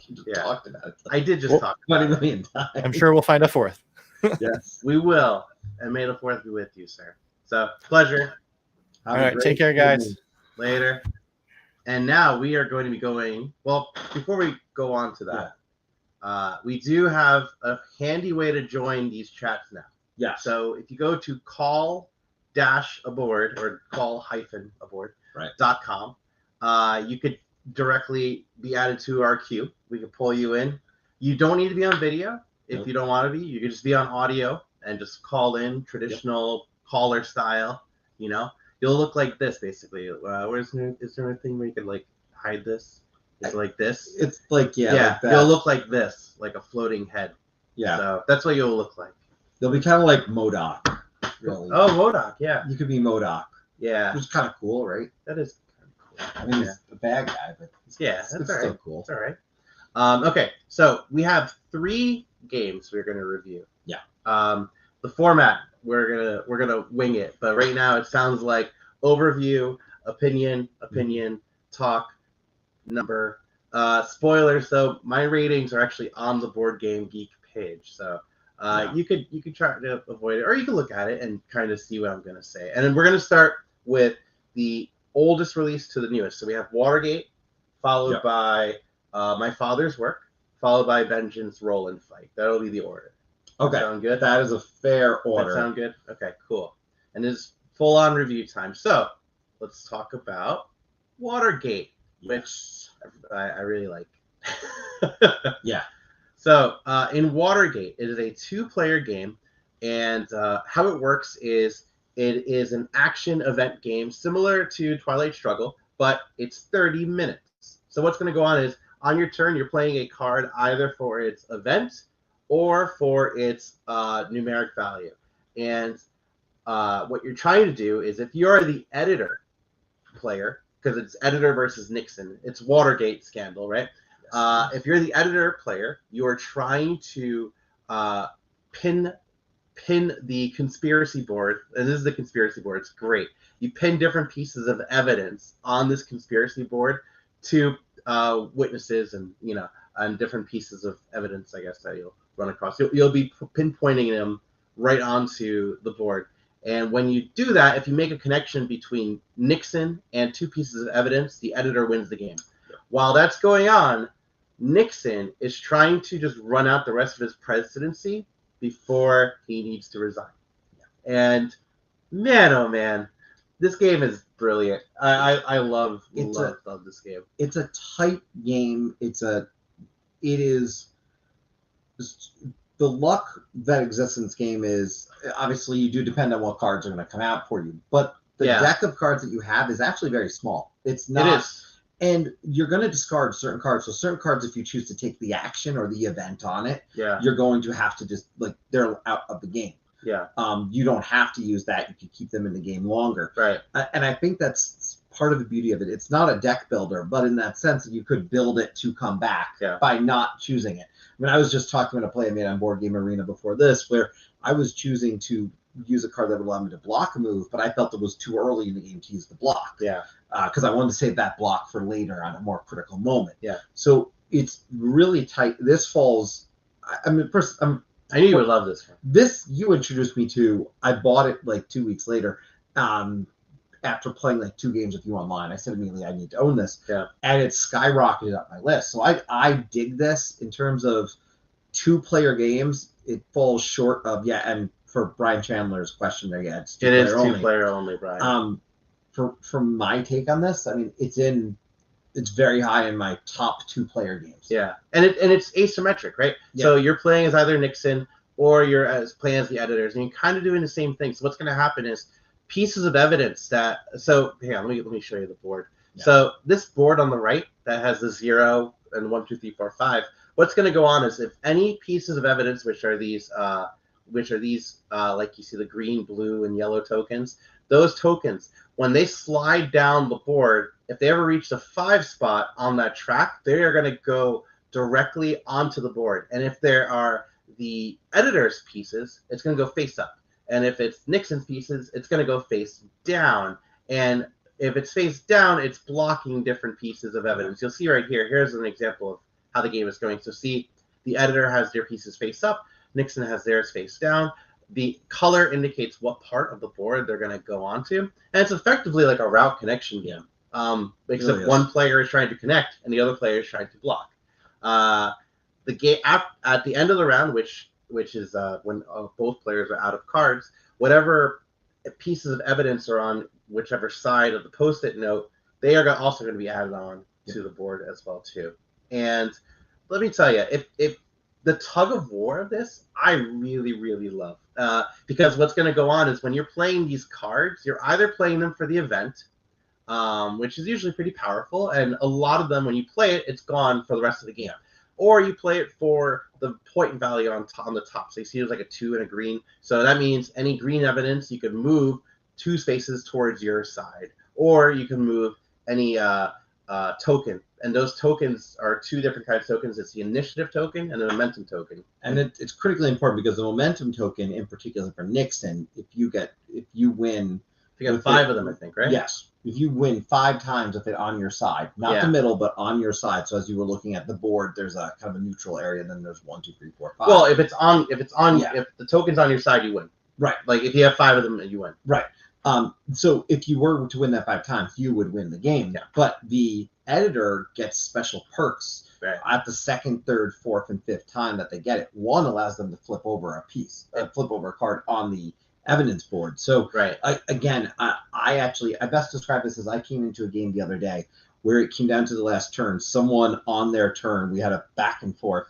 S2: You just talked about it.
S1: I did just talk about
S2: 20 million times.
S3: I'm sure we'll find a 4th.
S2: Yes.
S1: We will. And may the 4th be with you, sir. So, pleasure.
S3: All right. Take care, guys.
S1: Later. And now we are going to be going, well, before we go on to that, we do have a handy way to join these chats now.
S2: Yeah.
S1: So if you go to call-aboard or call-aboard.com, you could directly be added to our queue. We can pull you in. You don't need to be on video if you don't want to be. You can just be on audio and just call in traditional caller style. You'll look like this basically. Is there anything where you could like hide this? Is it like this?
S2: It's like like that.
S1: You'll look like this, like a floating head.
S2: Yeah.
S1: So that's what you'll look like.
S2: They'll be kind of like MODOK. Really.
S1: Oh, MODOK, yeah.
S2: You could be MODOK.
S1: Yeah.
S2: Which is kind of cool, right?
S1: That is kind of cool.
S2: I mean, he's a bad guy, but
S1: that's all right.
S2: Still cool.
S1: It's all right. Okay, so we have 3 games we're going to review.
S2: Yeah.
S1: The format, we're gonna wing it, but right now it sounds like overview, opinion, talk, number. Spoilers, though, my ratings are actually on the BoardGameGeek page, so You could try to avoid it, or you can look at it and kind of see what I'm going to say. And then we're going to start with the oldest release to the newest. So we have Watergate, followed by My Father's Work, followed by Vengeance, Roll and Fight. That'll be the order.
S2: Okay.
S1: Sound good?
S2: That is a fair order.
S1: That sound good? Okay, cool. And this is full-on review time. So let's talk about Watergate, which I really like.
S2: Yeah.
S1: So in Watergate, it is a 2-player game, and how it works is it is an action event game similar to Twilight Struggle, but it's 30 minutes. So what's going to go on is on your turn, you're playing a card either for its event or for its numeric value. And what you're trying to do is, if you're the editor player, because it's editor versus Nixon, it's Watergate scandal, right? If you're the editor player, you are trying to pin the conspiracy board, and this is the conspiracy board. It's great. You pin different pieces of evidence on this conspiracy board to witnesses and and different pieces of evidence, I guess, that you'll run across. You'll be pinpointing them right onto the board. And when you do that, if you make a connection between Nixon and 2 pieces of evidence, the editor wins the game. Yeah. While that's going on, Nixon is trying to just run out the rest of his presidency before he needs to resign. Yeah. And man, oh man, this game is brilliant. I love this game.
S2: It's a tight game. It is the luck that exists in this game is obviously you do depend on what cards are going to come out for you, but the deck of cards that you have is actually very small. It's not. It is. And you're going to discard certain cards. So certain cards, if you choose to take the action or the event on it, you're going to have to just, they're out of the game.
S1: Yeah.
S2: You don't have to use that. You can keep them in the game longer.
S1: Right.
S2: And I think that's part of the beauty of it. It's not a deck builder, but in that sense, you could build it to come back by not choosing it. I mean, I was just talking about a play I made on Board Game Arena before this, where I was choosing to use a card that would allow me to block a move, but I felt it was too early in the game to use the block.
S1: Yeah.
S2: Because I wanted to save that block for later on a more critical moment.
S1: Yeah.
S2: So it's really tight. This falls. I mean, first,
S1: I knew you would love this one.
S2: This you introduced me to. I bought it 2 weeks later. After playing 2 games with you online, I said immediately I need to own this.
S1: Yeah.
S2: And it skyrocketed up my list. So I dig this in terms of 2-player games. It falls short of and for Brian Chandler's question there, it's
S1: 2-player only, Brian.
S2: For my take on this, I mean, it's very high in my top 2-player games.
S1: Yeah, and it's asymmetric, right? Yeah. So you're playing as either Nixon or you're playing as the editors, and you're kind of doing the same thing. So what's going to happen is pieces of evidence that. So hang on, let me show you the board. Yeah. So this board on the right that has the 0 and 1, 2, 3, 4, 5. What's going to go on is if any pieces of evidence, which are these like you see the green, blue, and yellow tokens, those tokens, when they slide down the board, if they ever reach the 5 spot on that track, they are going to go directly onto the board. And if there are the editor's pieces, it's going to go face up. And if it's Nixon's pieces, it's going to go face down. And if it's face down, it's blocking different pieces of evidence. You'll see right here. Here's an example of how the game is going. So see, the editor has their pieces face up. Nixon has theirs face down. The color indicates what part of the board they're going to go onto. And it's effectively like a route connection game. Except really one player is trying to connect and the other player is trying to block. The game at the end of the round, which is when both players are out of cards, whatever pieces of evidence are on whichever side of the post-it note, they are also going to be added on to the board as well too. And let me tell you, if the tug of war of this, I really, really love. Because what's going to go on is when you're playing these cards, you're either playing them for the event, which is usually pretty powerful, and a lot of them, when you play it, it's gone for the rest of the game. Or you play it for the point value on the top. So you see there's like a 2 and a green. So that means any green evidence, you can move 2 spaces towards your side. Or you can move any token. And those tokens are 2 different kinds of tokens. It's the initiative token and the momentum token.
S2: And it's critically important because the momentum token, in particular for Nixon, if you win
S1: You got 5 of them, I think, right?
S2: Yes. If you win 5 times with it on your side, not the middle, but on your side. So as you were looking at the board, there's a kind of a neutral area, and then there's 1, 2, 3, 4, 5.
S1: Well, if the token's on your side, you win.
S2: Right.
S1: Like if you have 5 of them, you win.
S2: Right. So if you were to win that 5 times, you would win the game.
S1: Yeah.
S2: But the editor gets special perks at the 2nd, 3rd, 4th, and 5th time that they get it. One allows them to flip over a card on the evidence board. So I best describe this as I came into a game the other day where it came down to the last turn. Someone on their turn, we had a back and forth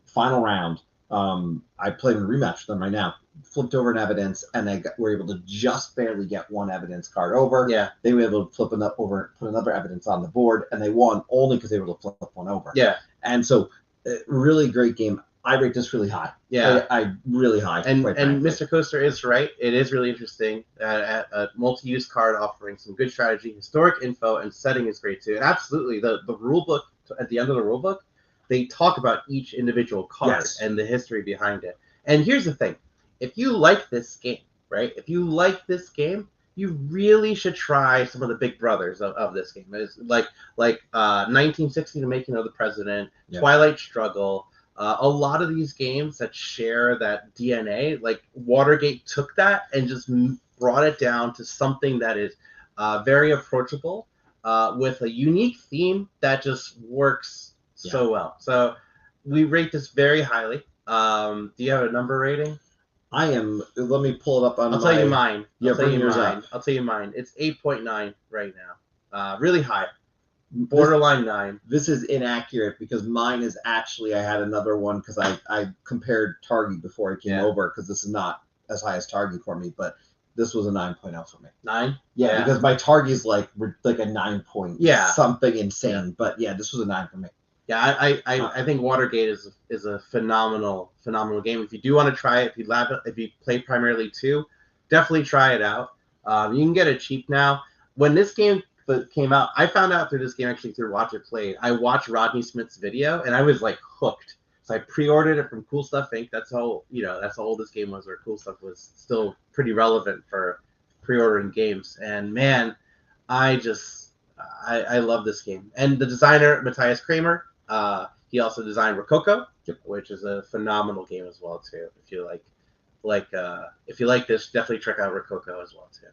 S2: final round. I played in a rematch with them right now. Flipped over an evidence, and they were able to just barely get 1 evidence card over.
S1: Yeah.
S2: They were able to flip put another evidence on the board, and they won only because they were able to flip one over.
S1: Yeah.
S2: And so, really great game. I rate this really high.
S1: Yeah.
S2: I really high.
S1: And Mr. Coaster is right. It is really interesting. A multi-use card offering some good strategy, historic info, and setting is great too. And absolutely, the rule book, at the end of the rule book, they talk about each individual card and the history behind it. And here's the thing. If you like this game, right? If you like this game, you really should try some of the big brothers of this game. It's like 1960, The Making of the President, Twilight Struggle, a lot of these games that share that DNA, like Watergate took that and just brought it down to something that is very approachable with a unique theme that just works so well. So we rate this very highly. Do you have a number rating?
S2: Let me pull it up on
S1: I'll tell you mine.
S2: I'll tell you
S1: mine. It's 8.9 right now. Really high. Borderline 9.
S2: This is inaccurate because mine is actually, I had another one because I compared Targi before I came over because this is not as high as Targi for me, but this was a 9.0 for me.
S1: 9?
S2: Yeah, because my Targi is like a 9 point something insane, but this was a 9 for me.
S1: Yeah, I think Watergate is a phenomenal game. If you do want to try it, if you play primarily 2, definitely try it out. You can get it cheap now. When this game came out, I found out through this game actually through Watch It Played. I watched Rodney Smith's video and I was like hooked. So I pre-ordered it from Cool Stuff Inc. That's how old this game was, or Cool Stuff was still pretty relevant for pre-ordering games. And man, I love this game. And the designer Matthias Kramer. He also designed Rococo, which is a phenomenal game as well too. If you like this, definitely check out Rococo as well too.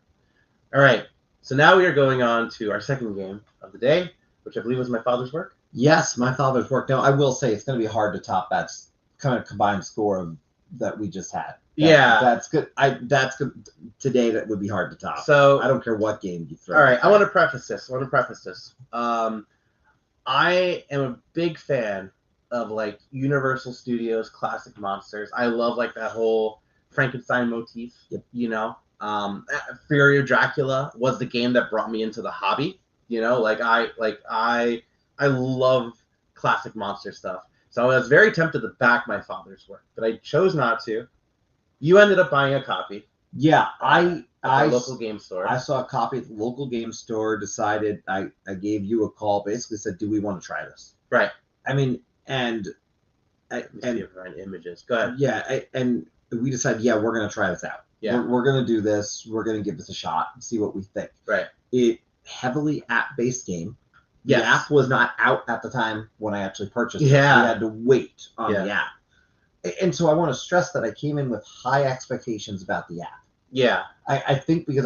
S1: All right, so now we are going on to our second game of the day, which I believe was My Father's Work.
S2: Yes, My Father's Work. Now I will say it's going to be hard to top that kind of combined score that we just had. That's good. That's good today. That would be hard to top.
S1: So
S2: I don't care what game you throw.
S1: All right, I want to preface this. I am a big fan of like Universal Studios classic monsters. I love like that whole Frankenstein motif. You know, Fury of Dracula was the game that brought me into the hobby. You know, I love classic monster stuff. So I was very tempted to back My Father's Work, but I chose not to. You ended up buying a copy.
S2: Yeah,
S1: at the local game store.
S2: I saw a copy at the local game store, decided I gave you a call, basically said, do we want to try this?
S1: Right.
S2: I mean, and
S1: images. Go ahead.
S2: Yeah, and we decided, we're going to try this out.
S1: Yeah.
S2: We're going to do this. We're going to give this a shot and see what we think.
S1: Right.
S2: It heavily app-based game. The app was not out at the time when I actually purchased it.
S1: Yeah.
S2: We had to wait on the app. And so I want to stress that I came in with high expectations about the app.
S1: Yeah.
S2: I think because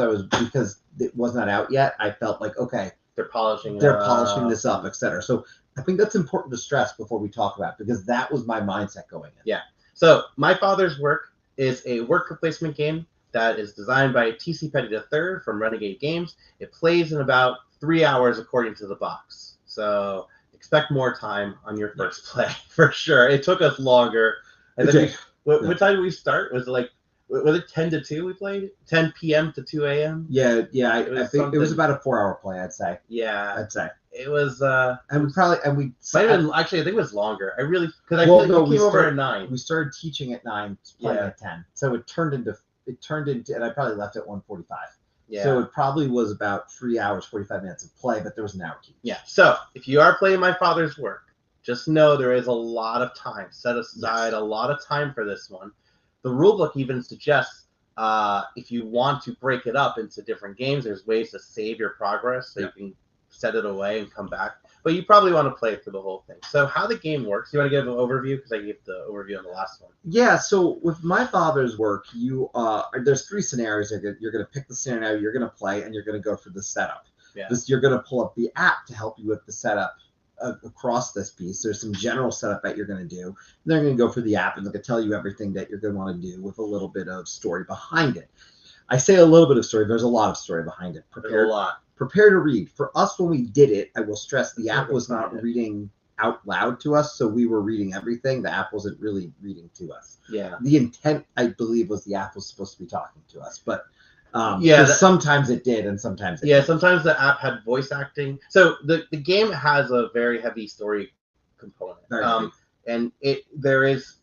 S2: it was not out yet, I felt like, okay,
S1: they're polishing
S2: this up, etc. So I think that's important to stress before we talk about it, because that was my mindset going in.
S1: Yeah. So My Father's Work is a worker placement game that is designed by T.C. Petty III from Renegade Games. It plays in about 3 hours according to the box. So expect more time on your first play for sure. It took us longer. And then what time did we start? Was it 10 to 2 we played? 10 p.m. to 2 a.m.?
S2: Yeah. I think it was about a 4-hour play, I'd say.
S1: Yeah.
S2: I'd say.
S1: It was
S2: I think
S1: it was longer. Because I came over at 9.
S2: We started teaching at 9, playing at 10. So it turned into and I probably left at 1:45.
S1: Yeah.
S2: So it probably was about 3 hours, 45 minutes of play, but there was an hour key.
S1: Yeah. So if you are playing My Father's Work, just know there is a lot of time set aside, a lot of time for this one. The rulebook even suggests if you want to break it up into different games, there's ways to save your progress so you can set it away and come back. But you probably want to play through the whole thing. So how the game works, you want to give an overview? Because I gave the overview on the last one.
S2: Yeah, so with my father's work, there's 3 scenarios. You're going to pick the scenario you're going to play, and you're going to go through the setup.
S1: Yeah.
S2: You're going to pull up the app to help you with the setup across this piece. There's some general setup that you're going to do. And they're going to go through the app, and they're going to tell you everything that you're going to want to do with a little bit of story behind it. I say a little bit of story. There's a lot of story behind it.
S1: There's a lot.
S2: Prepare to read. For us, when we did it, I will stress the app was not reading out loud to us, so we were reading everything. The app wasn't really reading to us.
S1: Yeah.
S2: The intent, I believe, was the app was supposed to be talking to us, but sometimes it did, and sometimes it didn't.
S1: Sometimes the app had voice acting. So the game has a very heavy story component, and there is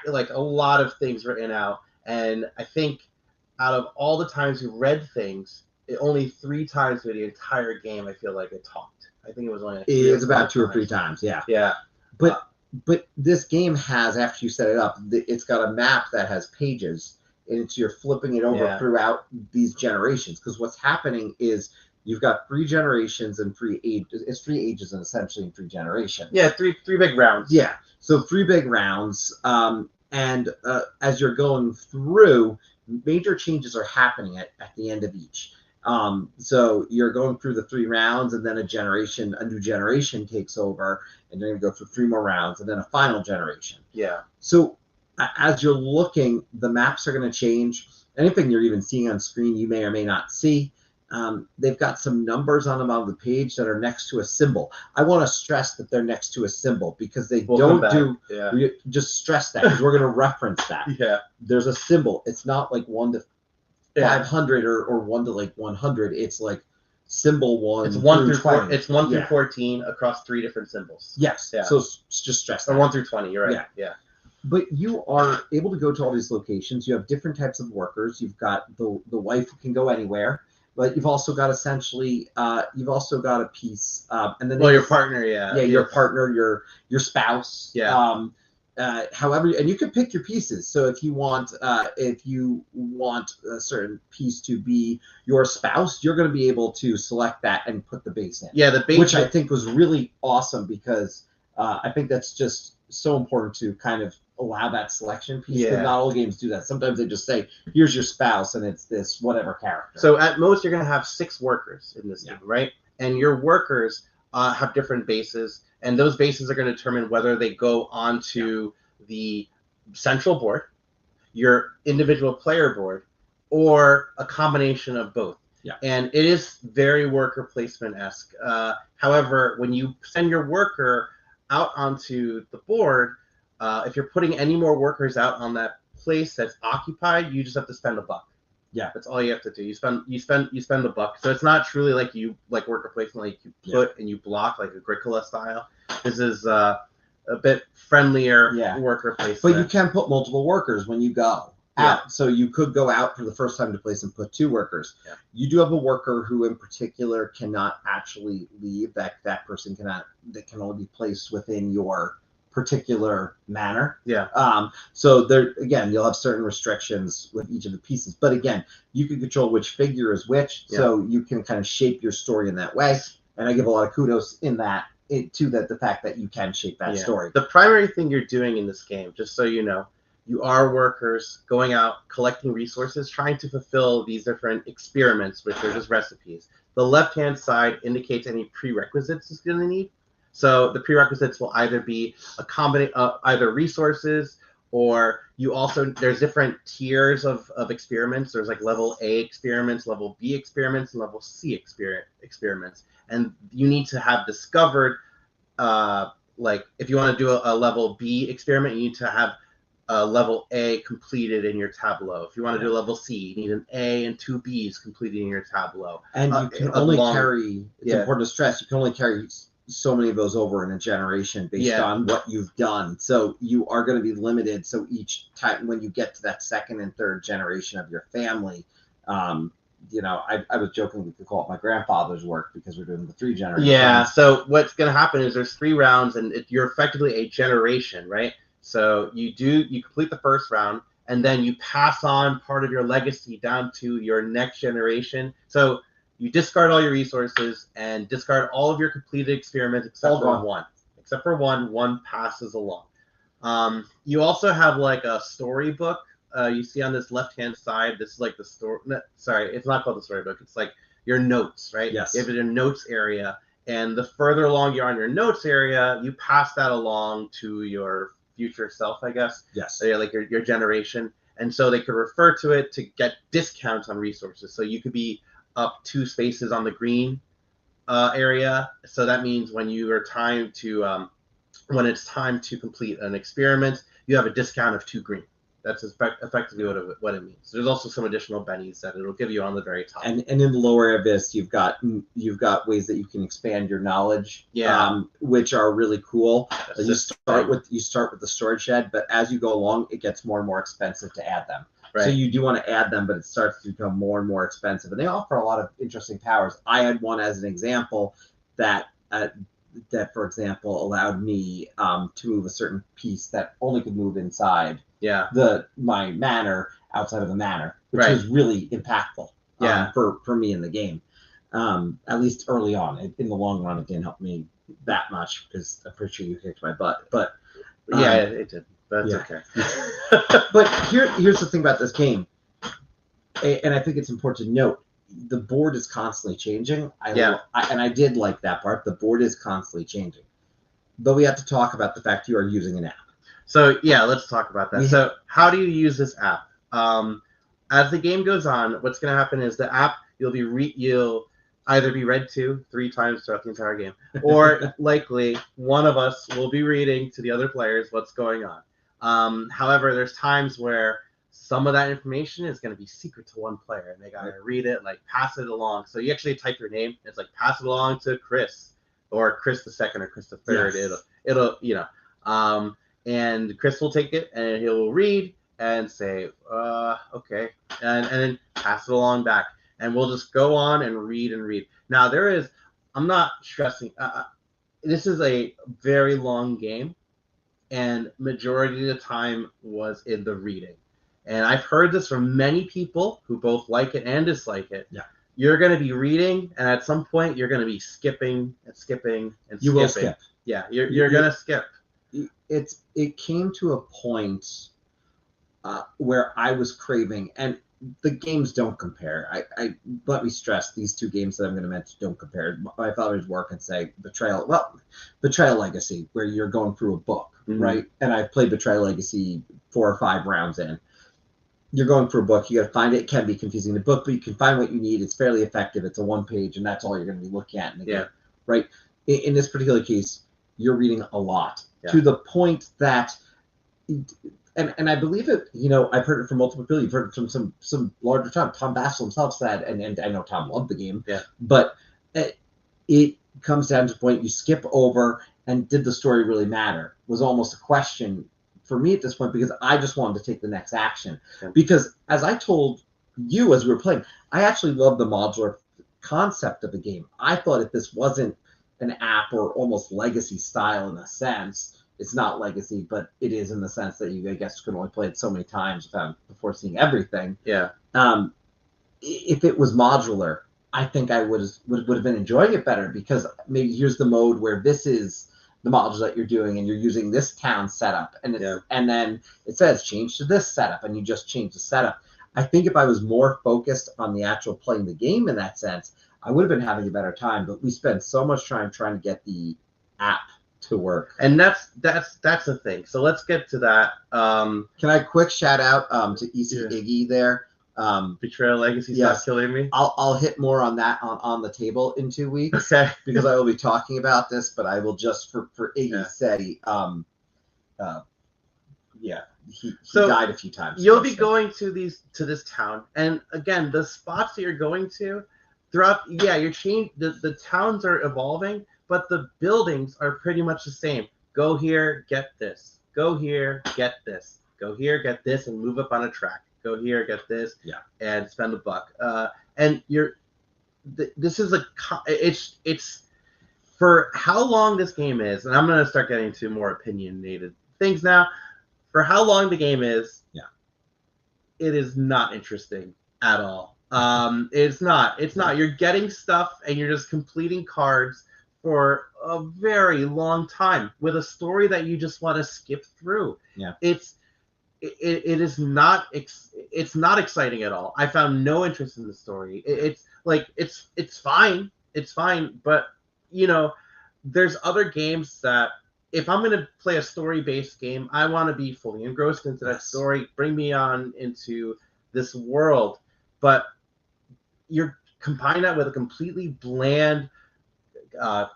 S1: like a lot of things written out. And I think out of all the times we read things, only 3 times through the entire game, I feel like it talked. I think it was only.
S2: It's about 2 or 3 times, yeah.
S1: Yeah.
S2: But this game has, after you set it up, it's got a map that has pages, and you're flipping it over throughout these generations. Because what's happening is you've got 3 generations and 3 ages. It's 3 ages and essentially in 3 generations.
S1: Yeah, three big rounds.
S2: Yeah, so 3 big rounds. And as you're going through, major changes are happening at the end of each. So you're going through the 3 rounds, and then a new generation takes over, and you're going to go through 3 more rounds, and then a final generation.
S1: Yeah.
S2: So as you're looking, the maps are going to change. Anything you're even seeing on screen, you may or may not see. They've got some numbers on them on the page that are next to a symbol. I want to stress that they're next to a symbol because just stress that because we're going to reference that.
S1: Yeah.
S2: There's a symbol. It's not like 1 to 500 or 1 to like 100. It's like symbol 1.
S1: It's 1 through
S2: 20.
S1: It's 1 through 14 across 3 different symbols.
S2: Yes. Yeah. So just stress that.
S1: Or 1 through 20. You're right. Yeah.
S2: But you are able to go to all these locations. You have different types of workers. You've got the wife who can go anywhere, but you've also got a piece, and then
S1: your partner,
S2: your partner, your spouse, however, and you can pick your pieces. So if you want a certain piece to be your spouse, you're going to be able to select that and put the base in.
S1: Yeah, the base,
S2: which I think was really awesome because I think that's just so important to kind of allow that selection piece. Because not all games do that. Sometimes they just say, "Here's your spouse," and it's this whatever character.
S1: So at most, you're going to have 6 workers in this game, right? And your workers have different bases, and those bases are going to determine whether they go onto the central board, your individual player board, or a combination of both.
S2: Yeah.
S1: And it is very worker placement-esque. However, when you send your worker out onto the board, if you're putting any more workers out on that place that's occupied, you just have to spend $1.
S2: Yeah,
S1: that's all you have to do. You spend $1. So it's not truly like worker placement, like you put and you block like Agricola style. This is a bit friendlier worker placement.
S2: But you can put multiple workers when you go out. So you could go out for the first time to place and put 2 workers. Yeah. You do have a worker who in particular cannot actually leave. That person that can only be placed within your particular manner.
S1: Yeah.
S2: So there again, you'll have certain restrictions with each of the pieces. But again, you can control which figure is which, so you can kind of shape your story in that way. And I give a lot of kudos in that to the fact that you can shape that story.
S1: The primary thing you're doing in this game, just so you know, you are workers going out, collecting resources, trying to fulfill these different experiments, which are just recipes. The left-hand side indicates any prerequisites it's going to need. So the prerequisites will either be a combination of either resources, or there's different tiers of experiments. There's like level A experiments, level B experiments, and level C experiments. And you need to have discovered, like if you want to do a level B experiment, you need to have level A completed in your tableau. If you want to do a level C, you need an A and 2 Bs completed in your tableau.
S2: And you can only carry, it's important to stress, you can only carry so many of those over in a generation based on what you've done. So you are going to be limited. So each time when you get to that 2nd and 3rd generation of your family, I was joking we could call it my grandfather's work because we're doing the 3 generations.
S1: Yeah. So what's going to happen is there's 3 rounds, and you're effectively a generation, right? So you complete the first round, and then you pass on part of your legacy down to your next generation. So you discard all your resources and discard all of your completed experiments except for one. Except for one passes along. You also have like a storybook. You see on this left-hand side, this is like the story. Sorry, it's not called the storybook. It's like your notes, right?
S2: Yes.
S1: You have it in notes area, and the further along you're on your notes area, you pass that along to your future self, I guess.
S2: Yes.
S1: Like your generation, and so they could refer to it to get discounts on resources. So you could be up 2 spaces on the green area. So that means when you are time to when it's time to complete an experiment, you have a discount of 2 green. That's effectively what it means. There's also some additional bennies that it'll give you on the very top.
S2: And in the lower abyss, you've got ways that you can expand your knowledge, which are really cool. You start with the storage shed, but as you go along, it gets more and more expensive to add them. Right. So you do want to add them, but it starts to become more and more expensive. And they offer a lot of interesting powers. I had one as an example that for example, allowed me to move a certain piece that only could move inside my manor outside of the manor, which was really impactful for me in the game. At least early on. In the long run, it didn't help me that much because I'm pretty sure you kicked my butt. But
S1: it did. That's okay.
S2: But here's the thing about this game, and I think it's important to note. The board is constantly changing. I did like that part. The board is constantly changing. But we have to talk about the fact you are using an app.
S1: So, let's talk about that. So, how do you use this app? As the game goes on, what's going to happen is the app, you'll either be read to 3 times throughout the entire game, or likely one of us will be reading to the other players what's going on. However, there's times where some of that information is going to be secret to one player, and they got to read it, like pass it along. So you actually type your name. It's like pass it along to Chris, or Chris the second, or Chris the third. Yes. It'll and Chris will take it and he'll read and say, okay, and then pass it along back, and we'll just go on and read and read. Now I'm not stressing. This is a very long game, and majority of the time was in the reading. And I've heard this from many people who both like it and dislike it. Yeah. You're going to be reading, and at some point, you're going to be skipping and skipping and skipping. You will skip. Yeah, you're going to skip.
S2: It came to a point where I was craving, and the games don't compare. I let me stress, these 2 games that I'm going to mention don't compare. My father's work and say Betrayal Legacy, where you're going through a book, right? And I've played Betrayal Legacy 4 or 5 rounds in. You're going through a book. You got to find it. It can be confusing in the book, but you can find what you need. It's fairly effective. It's a 1-page, and that's all you're going to be looking at in the game, right? In this particular case, you're reading a lot to the point that, and I believe it. I've heard it from multiple people. You've heard it from some larger time. Tom Bassel himself said, and I know Tom loved the game. Yeah. But it comes down to the point you skip over, and did the story really matter? Was almost a question for me at this point, because I just wanted to take the next action. Okay. Because as I told you as we were playing, I actually love the modular concept of the game. I thought if this wasn't an app or almost legacy style in a sense, it's not legacy, but it is in the sense that you, I guess, can only play it so many times before seeing everything. Yeah. If it was modular, I think I would have been enjoying it better, because maybe here's the mode where this is the modules that you're doing, and you're using this town setup, and and then it says change to this setup, and you just change the setup. I think if I was more focused on the actual playing the game in that sense, I would have been having a better time. But we spend so much time trying to get the app to work,
S1: and that's the thing. So let's get to that.
S2: Can I quick shout out to EC Iggy there?
S1: Betrayal Legacy, stop killing me.
S2: I'll hit more on that on the table in 2 weeks, okay? Because I will be talking about this, but I will just for Iggy say, he died a few times.
S1: You'll be going to this town, and again, the spots that you're going to throughout, you're changing. The towns are evolving, but the buildings are pretty much the same. Go here, get this. Go here, get this. Go here, get this, and move up on a track. Go here, get this, and spend $1. And this is it's for how long this game is, and I'm going to start getting to more opinionated things now. For how long the game is, it is not interesting at all. It's not. You're getting stuff and you're just completing cards for a very long time with a story that you just want to skip through.
S2: Yeah.
S1: It is not. It's not exciting at all. I found no interest in the story. It's fine. It's fine, but there's other games that if I'm going to play a story-based game, I want to be fully engrossed into that story. Bring me on into this world. But you're combining that with a completely bland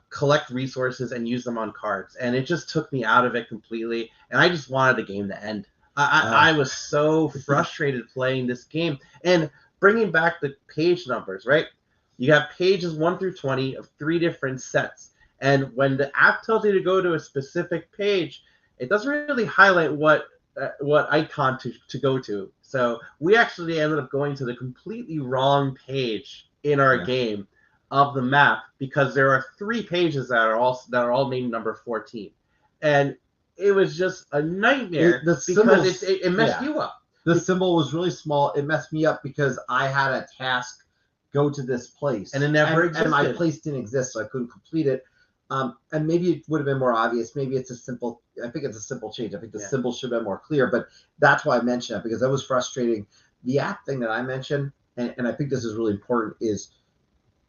S1: collect resources and use them on cards. And it just took me out of it completely. And I just wanted the game to end. I was so frustrated playing this game. And bringing back the page numbers, right? You have pages 1 through 20 of 3 different sets. And when the app tells you to go to a specific page, it doesn't really highlight what icon to go to. So we actually ended up going to the completely wrong page in our game of the map because there are 3 pages that are all named number 14, and it was just a nightmare because it messed you up.
S2: The symbol was really small. It messed me up because I had a task, go to this place,
S1: and it never existed.
S2: And my place didn't exist, so I couldn't complete it. And maybe it would have been more obvious. Maybe it's a simple. I think it's a simple change. I think the symbol should have been more clear. But that's why I mentioned it, because that was frustrating. The app thing that I mentioned, and I think this is really important, is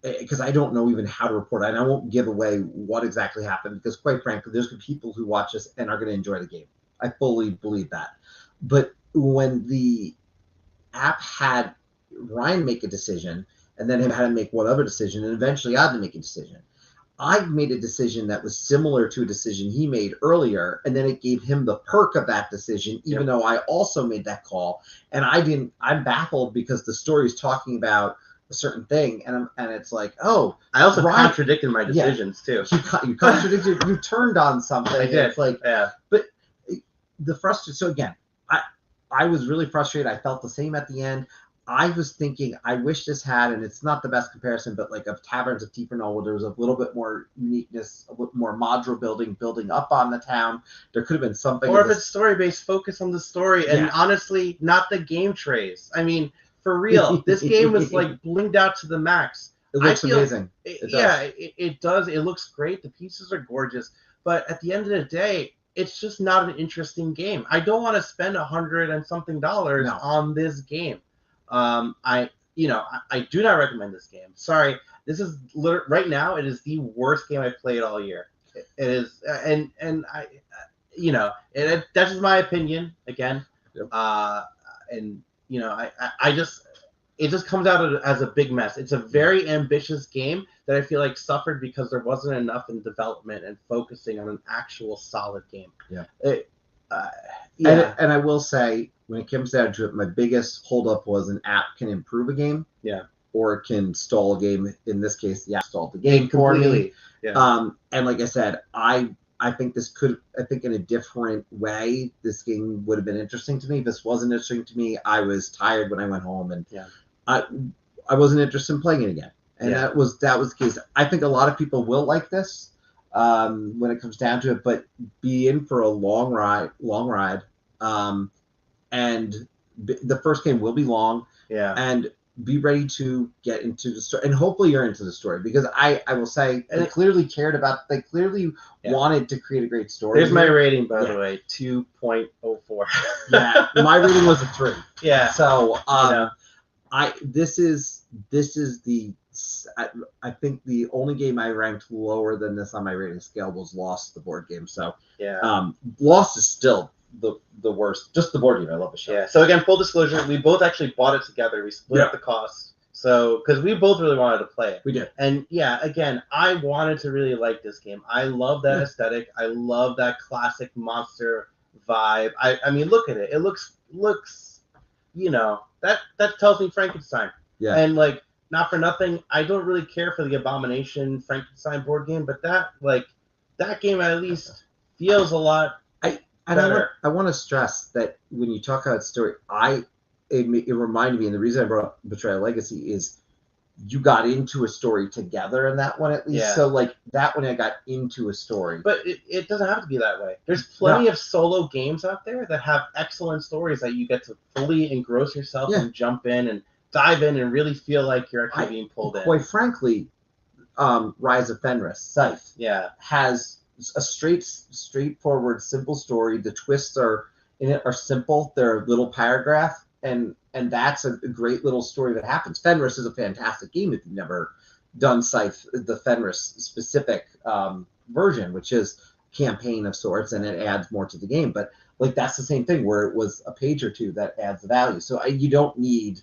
S2: because I don't know even how to report it, and I won't give away what exactly happened because, quite frankly, there's people who watch this and are going to enjoy the game. I fully believe that. But when the app had Ryan make a decision, and then him had to make one other decision, and eventually I had to make a decision. I made a decision that was similar to a decision he made earlier, and then it gave him the perk of that decision, even though I also made that call. And I'm baffled because the story is talking about a certain thing, and it's like, oh,
S1: I also contradicted my decisions too.
S2: You contradicted. You turned on something.
S1: I did.
S2: It's like, but the frustration. So again, I was really frustrated. I felt the same at the end. I was thinking, I wish this had, and it's not the best comparison, but like of Taverns of Tiefernol, where there was a little bit more uniqueness, a little more modular building up on the town. There could have been something.
S1: Or if it's story-based, focus on the story, and honestly, not the game trays. I mean, for real, this game was like blinged out to the max.
S2: It looks amazing.
S1: It does. It looks great. The pieces are gorgeous. But at the end of the day, it's just not an interesting game. I don't want to spend $100 and something on this game. I do not recommend this game. Sorry, this is right now. It is the worst game I've played all year. It is, and I, that's just my opinion again. It just comes out as a big mess. It's a very ambitious game that I feel like suffered because there wasn't enough in development and focusing on an actual solid game.
S2: And I will say, when it comes down to it, my biggest holdup was an app can improve a game, or it can stall a game. In this case, the app stalled the game completely. And like I said, I think in a different way, this game would have been interesting to me. If this wasn't interesting to me, I was tired when I went home, and I wasn't interested in playing it again. And that was the case. I think a lot of people will like this when it comes down to it, but be in for a long ride. And the first game will be long. And be ready to get into the story, and hopefully you're into the story, because I will say they clearly wanted to create a great story.
S1: There's my rating, by the way, 2.04.
S2: My rating was a 3. So I think the only game I ranked lower than this on my rating scale was Lost, the board game. So Lost is still the worst. Just the board game. I love the show.
S1: So again, full disclosure, we both actually bought it together. We split up the costs. So because we both really wanted to play it.
S2: We did.
S1: And again, I wanted to really like this game. I love that aesthetic. I love that classic monster vibe. I mean, look at it. It looks that tells me Frankenstein. And like, not for nothing, I don't really care for the Abomination Frankenstein board game, but that game at least feels a lot better.
S2: I want to stress that when you talk about story, it reminded me, and the reason I brought up Betrayal Legacy is you got into a story together in that one at least.
S1: Yeah.
S2: So like that one I got into a story.
S1: But it doesn't have to be that way. There's plenty of solo games out there that have excellent stories that you get to fully engross yourself and jump in and dive in and really feel like you're actually being pulled in.
S2: Quite frankly, Rise of Fenris, Scythe, has a straightforward, simple story. The twists in it are simple. They're a little paragraph, and that's a great little story that happens. Fenris is a fantastic game if you've never done Scythe, the Fenris specific version, which is campaign of sorts, and it adds more to the game. But like that's the same thing where it was a page or two that adds the value. So you don't need.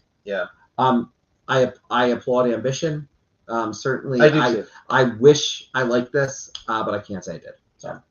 S2: I applaud ambition. Certainly,
S1: I do too.
S2: I wish I liked this, but I can't say I did. So,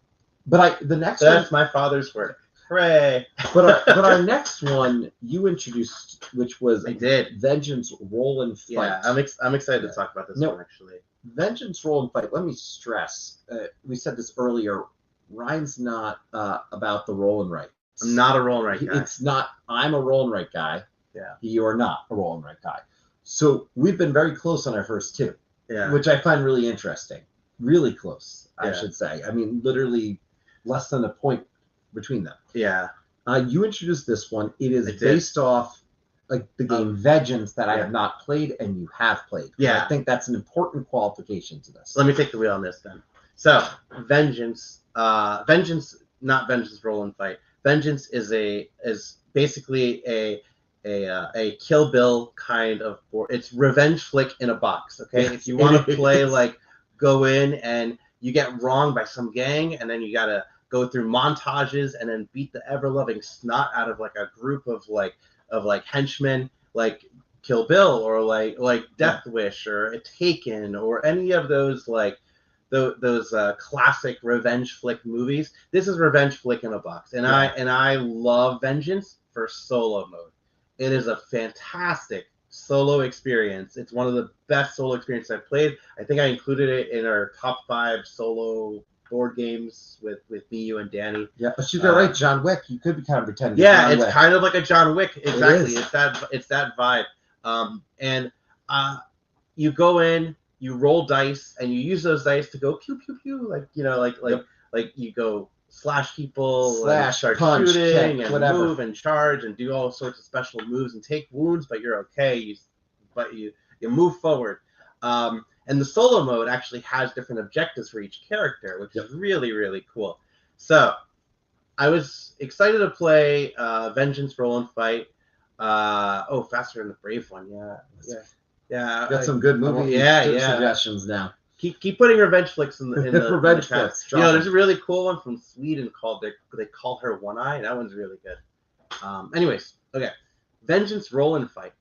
S2: the next
S1: that's my father's work. Hooray!
S2: but our next one you introduced, which was
S1: I did
S2: Vengeance Roll and Fight.
S1: Yeah, I'm excited to talk about this one actually.
S2: Vengeance Roll and Fight. Let me stress. We said this earlier. Ryan's not about the roll and write.
S1: I'm not a roll and write guy.
S2: It's not. I'm a roll and write guy.
S1: Yeah.
S2: You are not a roll and write guy. So we've been very close on our first two.
S1: Yeah.
S2: Which I find really interesting. Really close, I should say. I mean, literally less than a point between them.
S1: Yeah.
S2: You introduced this one. It is based off like the game Vengeance that I have not played and you have played.
S1: Yeah.
S2: I think that's an important qualification to this.
S1: Let me take the wheel on this then. So Vengeance, not Vengeance Roll and Fight. Vengeance is basically a Kill Bill kind of board. It's revenge flick in a box. Okay, if you want to play like go in and you get wronged by some gang, and then you gotta go through montages and then beat the ever loving snot out of like a group of henchmen, like Kill Bill or like Death Wish or Taken or any of those like those classic revenge flick movies. This is revenge flick in a box, and I love Vengeance for solo mode. It is a fantastic solo experience. It's one of the best solo experiences I've played. I think I included it in our top 5 solo board games with me, you, and Danny.
S2: Yeah, but you got right, John Wick. You could be kind of pretending.
S1: Yeah, it's kind of like a John Wick. Exactly. It's that vibe. You go in, you roll dice, and you use those dice to go pew pew pew, like you go slash people, and start
S2: punch,
S1: shooting,
S2: kick,
S1: and
S2: whatever.
S1: move and charge and do all sorts of special moves and take wounds, but you're okay. You move forward. And the solo mode actually has different objectives for each character, which is really, really cool. So I was excited to play Vengeance Roll and Fight. Faster Than the Brave one. Yeah.
S2: Got some good movie suggestions now.
S1: Keep putting revenge flicks in the
S2: revenge
S1: flicks.
S2: flicks.
S1: There's a really cool one from Sweden called they call her One Eye. That one's really good. Anyways, okay. Vengeance Roll and Fight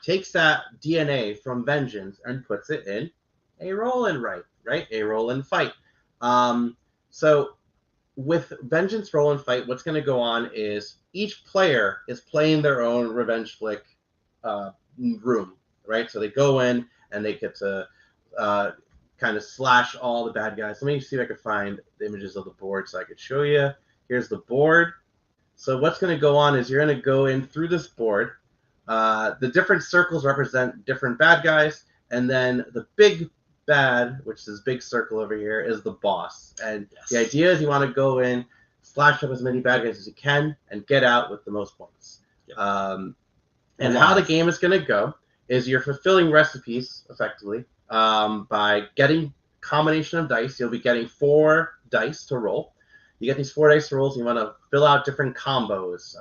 S1: takes that DNA from Vengeance and puts it in a roll and write, right? A roll and fight. So with Vengeance Roll and Fight, what's going to go on is each player is playing their own revenge flick room, right? So they go in and they get to kind of slash all the bad guys. Let me see if I can find the images of the board so I could show you. Here's the board. So what's going to go on is you're going to go in through this board. The different circles represent different bad guys, and then the big bad, which is this big circle over here, is the boss. And the idea is you want to go in, slash up as many bad guys as you can, and get out with the most points. And how the game is going to go is you're fulfilling recipes, effectively, by getting combination of dice. You'll be getting 4 dice to roll. You get these 4 dice rolls, and you want to fill out different combos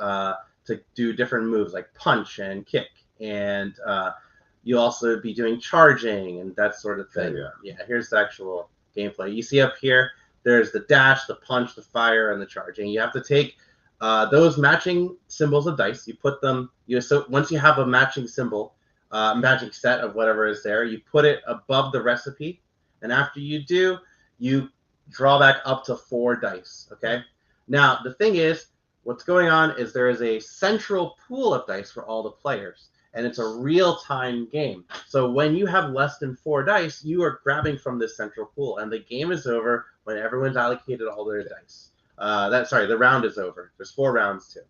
S1: to do different moves like punch and kick. And you'll also be doing charging and that sort of thing. Yeah, here's the actual gameplay. You see up here, there's the dash, the punch, the fire, and the charging. You have to take those matching symbols of dice. You put them, so once you have a matching symbol, matching set of whatever is there, you put it above the recipe. And after you do, you draw back up to 4 dice, okay? Now, the thing is, what's going on is there is a central pool of dice for all the players, and it's a real-time game. So when you have less than 4 dice, you are grabbing from this central pool, and the game is over when everyone's allocated all their dice. The round is over. There's 4 rounds too.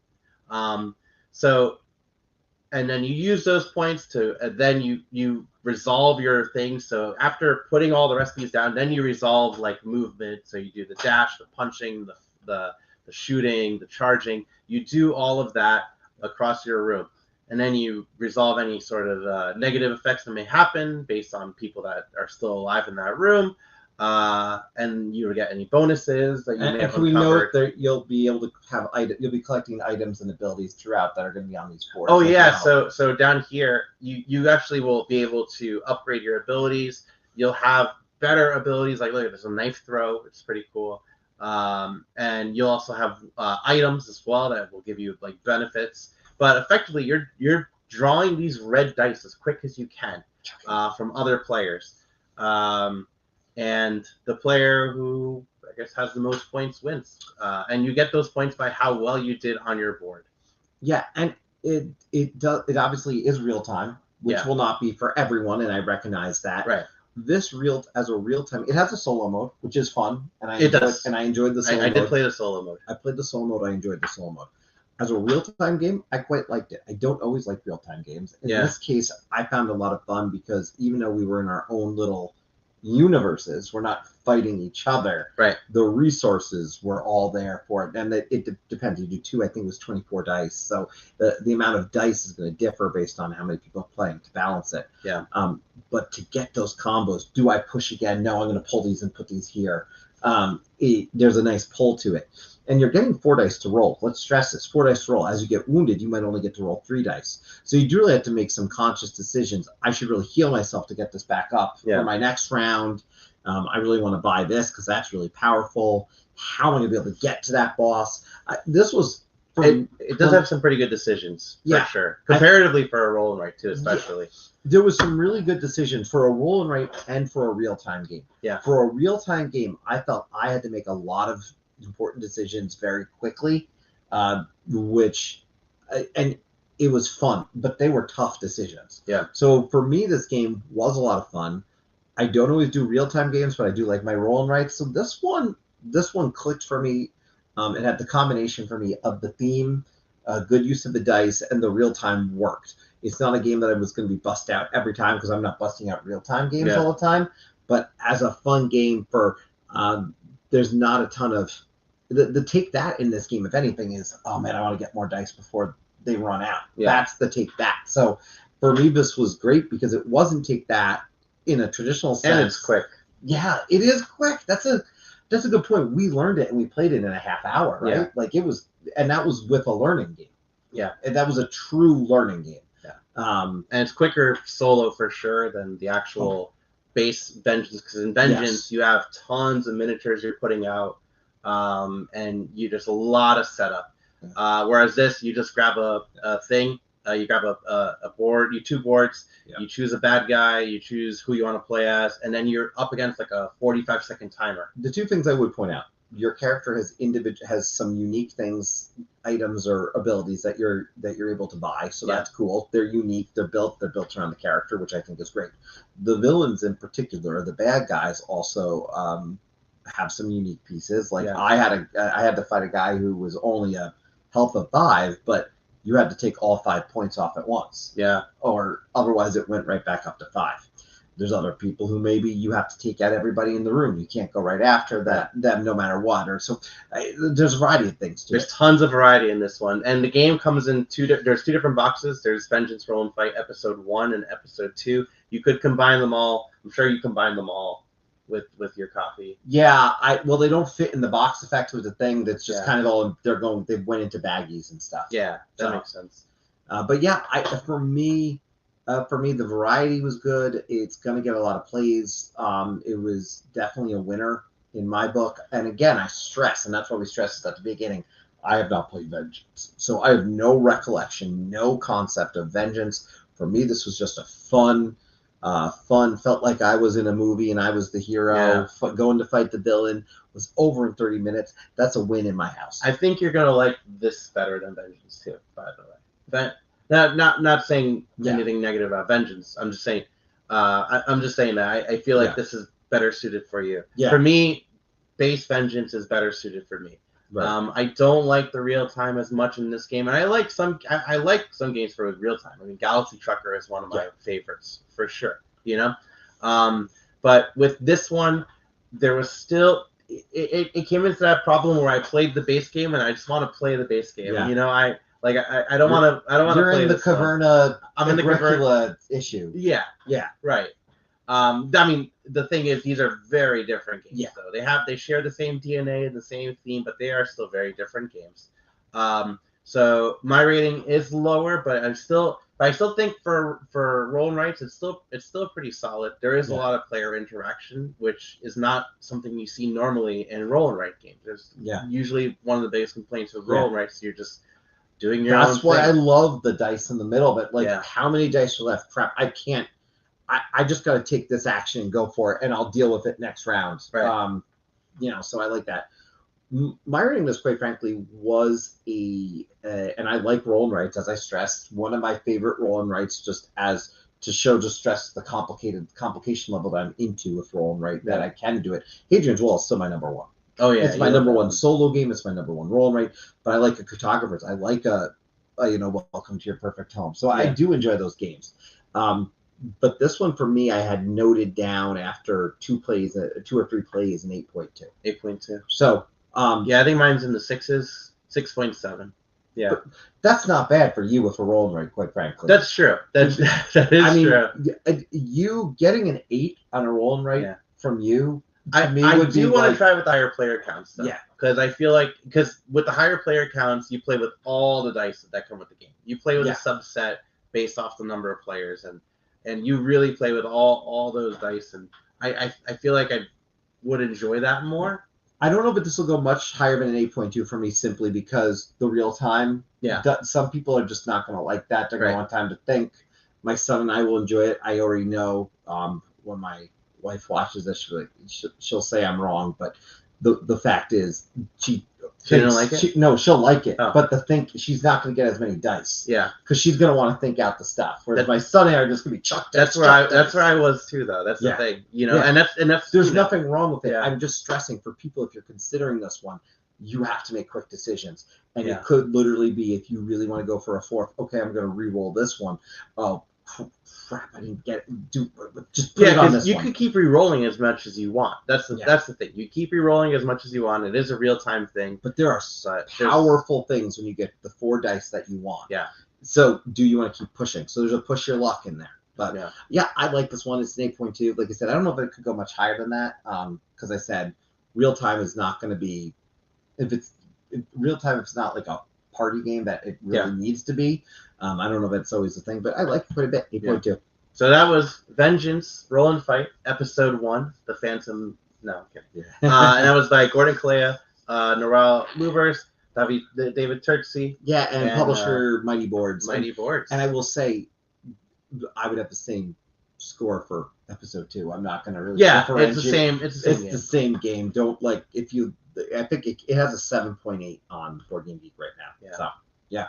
S1: and then you use those points to, then you resolve your things. So after putting all the recipes down, then you resolve like movement. So you do the dash, the punching, the shooting, the charging. You do all of that across your room, and then you resolve any sort of negative effects that may happen based on people that are still alive in that room. And you get any bonuses that you may have uncovered.
S2: We know that you'll be able to have you'll be collecting items and abilities throughout that are going to be on these boards.
S1: Oh yeah, well. so down here you actually will be able to upgrade your abilities. You'll have better abilities. Like look, there's a knife throw. It's pretty cool. And you'll also have items as well that will give you like benefits. But effectively, you're drawing these red dice as quick as you can from other players. And the player who, I guess, has the most points wins. And you get those points by how well you did on your board.
S2: Yeah, and it obviously is real time, which will not be for everyone, and I recognize that.
S1: Right.
S2: This as a real time, it has a solo mode, which is fun, and I enjoyed the solo mode.
S1: I did play the solo mode.
S2: I played the solo mode. I enjoyed the solo mode. As a real time game, I quite liked it. I don't always like real time games. In this case, I found a lot of fun because even though we were in our own little universes, we're not fighting each other.
S1: Right.
S2: The resources were all there for it, and it depends. You do 2, I think it was 24 dice. So the amount of dice is going to differ based on how many people are playing to balance it.
S1: Yeah.
S2: But to get those combos, do I push again? No, I'm going to pull these and put these here. There's a nice pull to it. And you're getting 4 dice to roll. Let's stress this: 4 dice to roll. As you get wounded, you might only get to roll 3 dice. So you do really have to make some conscious decisions. I should really heal myself to get this back up for my next round. I really want to buy this because that's really powerful. How am I going to be able to get to that boss? This was...
S1: It does have some pretty good decisions, for sure. Comparatively for a roll and write, too, especially.
S2: Yeah. There was some really good decisions for a roll and write and for a real-time game.
S1: Yeah.
S2: For a real-time game, I felt I had to make a lot of important decisions very quickly, and it was fun, but they were tough decisions.
S1: Yeah.
S2: So for me, this game was a lot of fun. I don't always do real-time games, but I do like my roll and write. So this one clicked for me. It had the combination for me of the theme, good use of the dice, and the real-time worked. It's not a game that I was going to be bust out every time because I'm not busting out real-time games all the time. But as a fun game for there's not a ton of the take that in this game, if anything, is, oh man, I want to get more dice before they run out. That's the take that. So for me, this was great because it wasn't take that in a traditional sense.
S1: And it's quick.
S2: Yeah, it is quick. That's a good point. We learned it and we played it in a half hour, right?
S1: Yeah.
S2: Like it was, and that was with a learning game.
S1: Yeah.
S2: And that was a true learning game.
S1: Yeah. And it's quicker solo for sure than the actual base Vengeance, because in Vengeance you have tons of miniatures you're putting out, and you just a lot of setup. Whereas this, you just grab a thing, you grab a board, 2 boards, you choose a bad guy, you choose who you want to play as, and then you're up against like a 45-second timer.
S2: The 2 things I would point out: your character has some unique things, items or abilities that you're able to buy, so that's cool. They're unique. They're built around the character, which I think is great. The villains in particular, the bad guys, also have some unique pieces. Like I had to fight a guy who was only a health of 5, but you had to take all 5 points off at once.
S1: Yeah.
S2: Or otherwise it went right back up to 5. There's other people who maybe you have to take out everybody in the room. You can't go right after them no matter what. Or so there's a variety of things.
S1: There's tons of variety in this one. And the game comes in there's 2 different boxes. There's Vengeance Roll and Fight Episode 1 and Episode 2. You could combine them all. I'm sure you combine them all with your copy.
S2: Yeah, well, they don't fit in the box. Effect was a thing that's just kind of all they went into baggies and stuff.
S1: Yeah, that makes sense.
S2: But yeah, for me, the variety was good. It's going to get a lot of plays. It was definitely a winner in my book. And again, I stress, and that's why we stressed this at the beginning, I have not played Vengeance. So I have no recollection, no concept of Vengeance. For me, this was just a fun, felt like I was in a movie and I was the hero. Going to fight the villain was over in 30 minutes. That's a win in my house.
S1: I think you're going to like this better than Vengeance too, by the way. Not saying anything negative about Vengeance. I'm just saying that I feel like this is better suited for you. Yeah. For me, base Vengeance is better suited for me.
S2: Right.
S1: I don't like the real time as much in this game, and I like some games for real time. I mean, Galaxy Trucker is one of my favorites for sure. But with this one, there was still it came into that problem where I played the base game and I just want to play the base game.
S2: Yeah.
S1: I don't want to play
S2: You're in the Caverna.
S1: I'm in the Caverna
S2: issue.
S1: Yeah.
S2: Yeah.
S1: Right. I mean, the thing is, these are very different games.
S2: Yeah.
S1: Though they share the same DNA and the same theme, but they are still very different games. So my rating is lower, but I still think for roll and writes, it's still pretty solid. There is a lot of player interaction, which is not something you see normally in roll and write games. There's usually one of the biggest complaints with roll and writes. You're just doing your own thing.
S2: That's why I love the dice in the middle, but how many dice are left? Crap, I can't. I just got to take this action and go for it, and I'll deal with it next round.
S1: Right.
S2: So I like that. My rating this, quite frankly, was and I like roll and writes, as I stressed. One of my favorite roll and writes, just stress the complication level that I'm into with roll and write, that I can do it. Hadrian's Wall is still my number one.
S1: Oh yeah,
S2: it's my number one solo game. It's my number one roll and write. But I like a cartographers. I like Welcome to Your Perfect Home. So I do enjoy those games. But this one for me, I had noted down after 2 or 3 plays, an 8.2.
S1: 8.2.
S2: So
S1: I think mine's in the 6s, 6.7. Yeah,
S2: but that's not bad for you with a roll and write, quite frankly.
S1: That's true. That is true.
S2: You getting an 8 on a roll and write from you.
S1: I do want to try with the higher player counts, though. Yeah, because I feel like with the higher player counts, you play with all the dice that come with the game. You play with a subset based off the number of players, and you really play with all those dice, and I feel like I would enjoy that more.
S2: I don't know if this will go much higher than an 8.2 for me, simply because the real time.
S1: Yeah.
S2: Some people are just not going to like that. They're going to want time to think. My son and I will enjoy it. I already know when my wife watches this, she'll say I'm wrong, but the fact is she
S1: didn't like it.
S2: No, she'll like it, but she's not going to get as many dice.
S1: Yeah,
S2: because she's going to want to think out the stuff. Whereas my son and I are just going to be chucked.
S1: That's where I was too, though. That's the thing, and that's
S2: there's nothing wrong with it. Yeah. I'm just stressing for people, if you're considering this one, you have to make quick decisions, and it could literally be, if you really want to go for a 4th. Okay, I'm going to re-roll this one. Oh crap! I didn't get it. Just put it on this one.
S1: Could keep re-rolling as much as you want. That's the thing. You keep re-rolling as much as you want. It is a real-time thing.
S2: But there are powerful things when you get the 4 dice that you want.
S1: Yeah.
S2: So do you want to keep pushing? So there's a push your luck in there. But I like this one. It's an 8.2. Like I said, I don't know if it could go much higher than that. Because I said real-time is not going to be, real-time, it's not like a party game that it really needs to be. I don't know if it's always a thing, but I like it quite a bit. 8.2. Yeah.
S1: So that was Vengeance, Roll and Fight, Episode 1, The Phantom. No, I'm kidding. And that was by Gordon Kalea, Noral Lubers, David Turksey.
S2: Yeah, and publisher Mighty Boards.
S1: Mighty Boards.
S2: And I will say, I would have the same score for Episode 2. I'm not going to really.
S1: Yeah, it's the same game.
S2: Don't I think it has a 7.8 on BoardGameGeek right now.
S1: Yeah.
S2: So, yeah.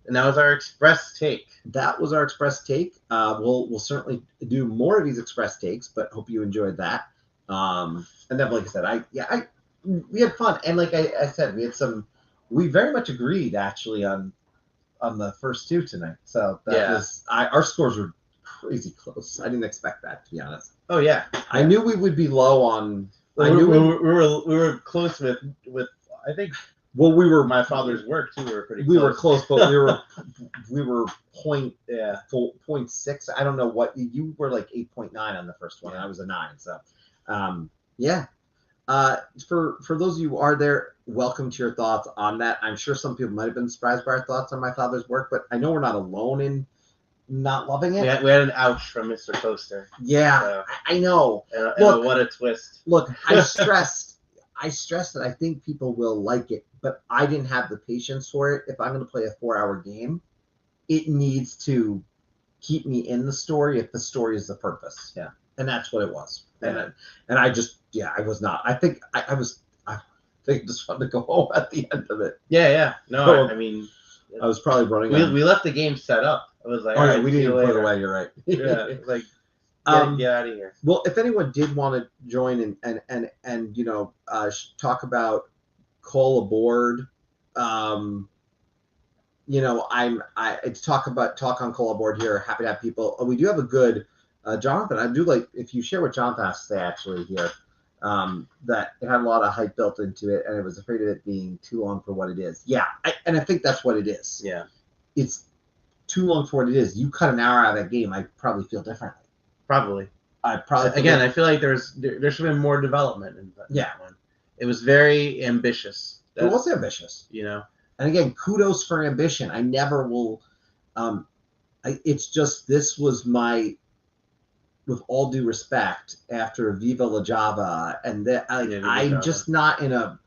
S1: And that was our Express Take.
S2: That was our Express Take. We'll certainly do more of these Express Takes, but hope you enjoyed that. And then, like I said, we had fun, and like I said, we very much agreed actually on the first 2 tonight. So that was our scores were crazy close. I didn't expect that, to be honest.
S1: Oh yeah,
S2: I knew we would be low on.
S1: We were close with I think.
S2: Well, we were
S1: My Father's Work too. We were pretty.
S2: We were close, but we were 0.6. I don't know what you were, like 8.9 on the first one, and I was a 9. So, for those of you who are there, welcome to your thoughts on that. I'm sure some people might have been surprised by our thoughts on My Father's Work, but I know we're not alone in not loving it.
S1: We had an ouch from Mr. Toaster.
S2: Yeah, so, I know.
S1: Look, what a twist.
S2: Look, I stressed that I think people will like it, but I didn't have the patience for it. If I'm going to play a 4-hour game, it needs to keep me in the story if the story is the purpose.
S1: Yeah.
S2: And that's what it was.
S1: Yeah.
S2: And I just, I was not. I think I just wanted to go home at the end of it.
S1: Yeah. No, I mean,
S2: I was probably running.
S1: We left the game set up. I was like,
S2: oh, yeah, we didn't even put it away. You're right.
S1: Yeah. Like, get out of here.
S2: Well, if anyone did want to join and talk about call aboard. You know, I talk on call aboard here. Happy to have people. We do have a good Jonathan. I do like if you share what Jonathan has to say actually here. That it had a lot of hype built into it, and it was afraid of it being too long for what it is. Yeah, and I think that's what it is.
S1: Yeah,
S2: it's too long for what it is. You cut an hour out of that game, I probably feel differently.
S1: Probably.
S2: I probably
S1: again, I feel like there should have been more development in that one. It was very ambitious.
S2: It was ambitious,
S1: you know.
S2: And again, kudos for ambition. I never will. It's just this was my, with all due respect, after Viva La Java, and that I'm just not in a.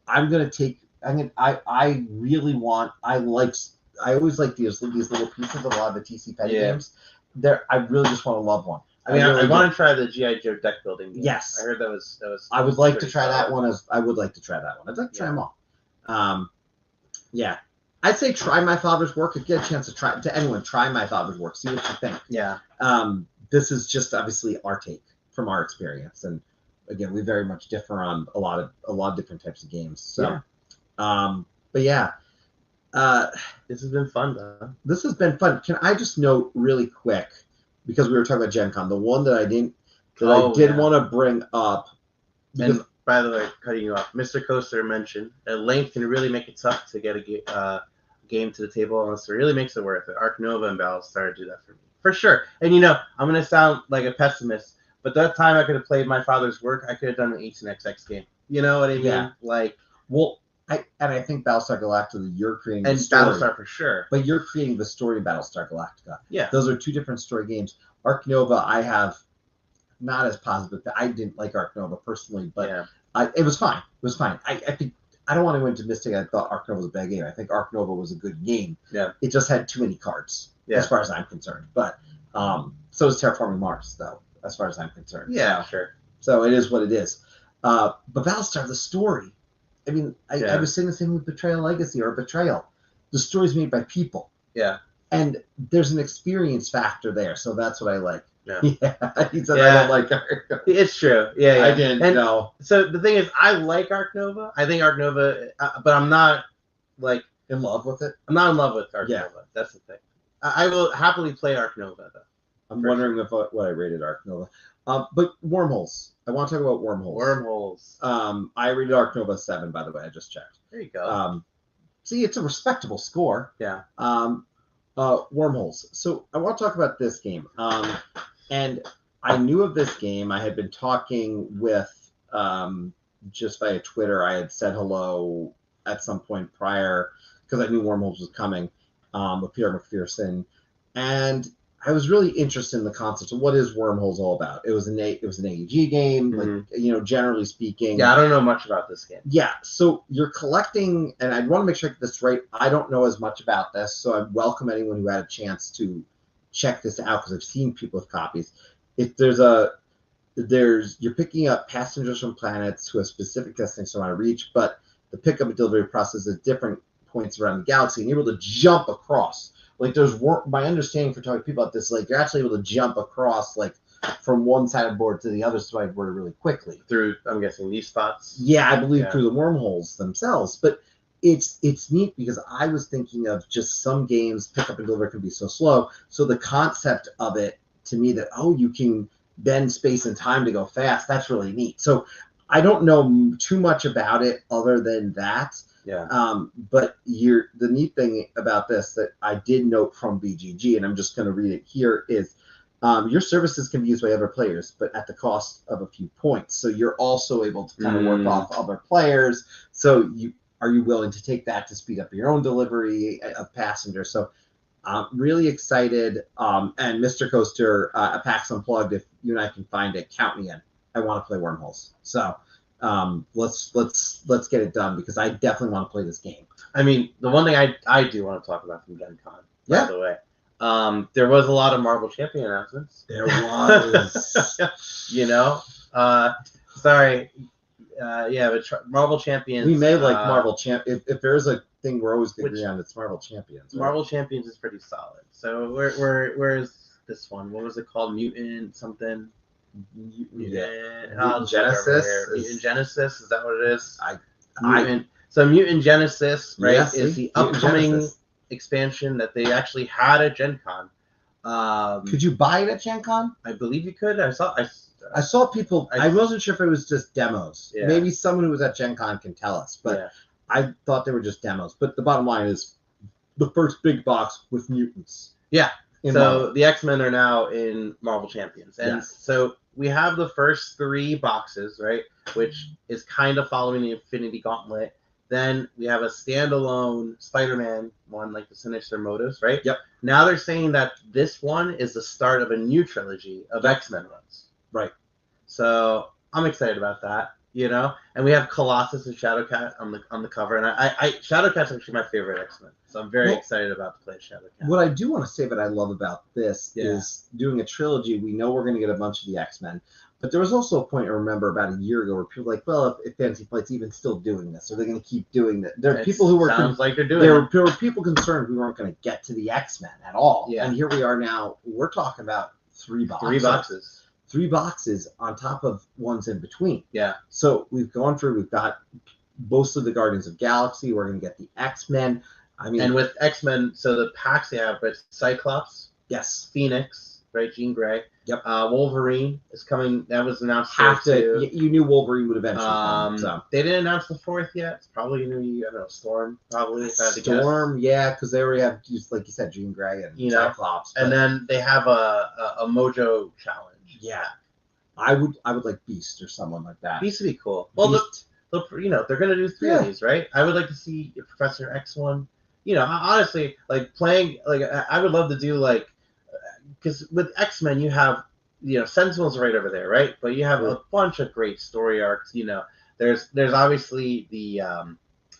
S2: I'm gonna take. I really want. I always like these little pieces of a lot of the TC Petty games. I really just want to love one.
S1: I mean, I want to try the G.I. Joe deck building game.
S2: Yes,
S1: I heard that was.
S2: I would like to try that one. I would like to try that one. I'd like to try them all. Yeah, I'd say try My Father's Work. If you get a chance to anyone, try My Father's Work. See what you think.
S1: Yeah.
S2: This is just obviously our take from our experience, and again, we very much differ on a lot of different types of games. So, but yeah.
S1: This has been fun, though.
S2: This has been fun. Can I just note really quick, because we were talking about Gen Con, the one that I did want to bring up.
S1: And by the way, cutting you off, Mr. Coaster mentioned that length can really make it tough to get a game to the table unless it really makes it worth it. Arc Nova and Battlestar do that for me. For sure. And I'm going to sound like a pessimist, but that time I could have played My Father's Work, I could have done an 18XX game. You know what I mean?
S2: Yeah. I think Battlestar Galactica, you're creating the story.
S1: And Battlestar for sure.
S2: But you're creating the story of Battlestar Galactica.
S1: Yeah.
S2: Those are two different story games. Arc Nova, I have not as positive. I didn't like Arc Nova personally, but it was fine. It was fine. I think I don't want to go into mystic. I thought Arc Nova was a bad game. I think Arc Nova was a good game.
S1: Yeah.
S2: It just had too many cards, as far as I'm concerned. But so is Terraforming Mars, though, as far as I'm concerned.
S1: Yeah, sure.
S2: So it is what it is. But Battlestar, the story. I mean, I was saying the same with Betrayal Legacy or Betrayal. The story's made by people.
S1: Yeah.
S2: And there's an experience factor there, so that's what I like.
S1: Yeah.
S2: He said I don't like Arc.
S1: It's true. Yeah.
S2: I didn't know.
S1: So the thing is, I like Arc Nova. I think Arc Nova, but I'm not
S2: in love with it.
S1: I'm not in love with Arc Nova. That's the thing. I will happily play Arc Nova, though.
S2: I'm wondering what I rated Arc Nova. But Wormholes. I want to talk about Wormholes.
S1: Wormholes.
S2: I rated Arc Nova 7, by the way. I just checked.
S1: There you go.
S2: See, it's a respectable score.
S1: Yeah.
S2: Wormholes. So I want to talk about this game. And I knew of this game. I had been talking with, just via Twitter, I had said hello at some point prior, because I knew Wormholes was coming, with Peter McPherson. And I was really interested in the concept of what is Wormholes all about. It was an AEG game, generally speaking.
S1: Yeah, I don't know much about this game.
S2: Yeah, so you're collecting, and I want to make sure I get this right. I don't know as much about this, so I welcome anyone who had a chance to check this out, because I've seen people with copies. You're picking up passengers from planets who have specific destinations they want to reach, but the pickup and delivery process is at different points around the galaxy, and you're able to jump across. My understanding for talking to people about this, you're actually able to jump across, from one side of the board to the other side of the board really quickly.
S1: Through, I'm guessing, these spots?
S2: Yeah, I believe through the wormholes themselves. But it's neat, because I was thinking of just some games, pick up and deliver can be so slow. So the concept of it, to me, that, you can bend space and time to go fast, that's really neat. So I don't know too much about it other than that.
S1: Yeah.
S2: But the neat thing about this that I did note from BGG, and I'm just going to read it here, is your services can be used by other players, but at the cost of a few points. So you're also able to kind of work off other players. So are you willing to take that to speed up your own delivery of passengers? So I'm really excited. And Mr. Coaster, a PAX Unplugged, if you and I can find it, count me in. I want to play Wormholes. So let's get it done, because I definitely want to play this game.
S1: I mean, the one thing I do want to talk about from Gen Con, by the way, there was a lot of Marvel Champion announcements.
S2: There was.
S1: Sorry. But Marvel Champions.
S2: We may like Marvel Champions. If there's a thing we're always going to agree on, it's Marvel Champions. Right?
S1: Marvel Champions is pretty solid. So where is this one? What was it called? Mutant something?
S2: Mutant Genesis.
S1: Mutant Genesis. Is that what it is? Mutant Genesis, right,
S2: Yeah,
S1: is the upcoming expansion that they actually had at Gen Con.
S2: Could you buy it at Gen Con?
S1: I believe you could. I
S2: saw people. I wasn't sure if it was just demos.
S1: Yeah.
S2: Maybe someone who was at Gen Con can tell us, but I thought they were just demos. But the bottom line is the first big box with mutants.
S1: Yeah. So
S2: Marvel.
S1: the X-Men are now in Marvel Champions. And so we have the first 3 boxes, right, which is kind of following the Infinity Gauntlet. Then we have a standalone Spider-Man one, like the Sinister Motives, right?
S2: Yep.
S1: Now they're saying that this one is the start of a new trilogy of X-Men runs.
S2: Right.
S1: So I'm excited about that, And we have Colossus and Shadowcat on the cover, and I Shadowcat's actually my favorite X-Men, so I'm very excited about to play Shadowcat.
S2: What I do want to say that I love about this is doing a trilogy. We know we're going to get a bunch of the X-Men, but there was also a point I remember about a year ago where people were like, well, if Fantasy Flight's even still doing this, are they going to keep doing that? There are people who were
S1: like they're doing.
S2: There were people concerned we weren't going to get to the X-Men at all, and here we are now. We're talking about 3 boxes. 3 boxes on top of ones in between.
S1: Yeah.
S2: So we've gone through. We've got most of the Guardians of Galaxy. We're going to get the X-Men. I mean,
S1: and with X-Men, so the packs they have, but Cyclops, Phoenix, right? Jean Grey.
S2: Yep.
S1: Wolverine is coming. That was announced.
S2: You knew Wolverine would eventually come. So
S1: they didn't announce the 4th yet. It's probably going to be Storm. Probably.
S2: Storm, yeah, because they already have, just like you said, Jean Grey and Cyclops.
S1: And then they have a Mojo challenge.
S2: Yeah, I would like Beast or someone like that.
S1: Beast would be cool. Well, they're gonna do 3 of these, right? I would like to see Professor X one. Honestly, like playing, like I would love to do because with X-Men you have Sentinel's right over there, right? But you have a bunch of great story arcs. There's obviously the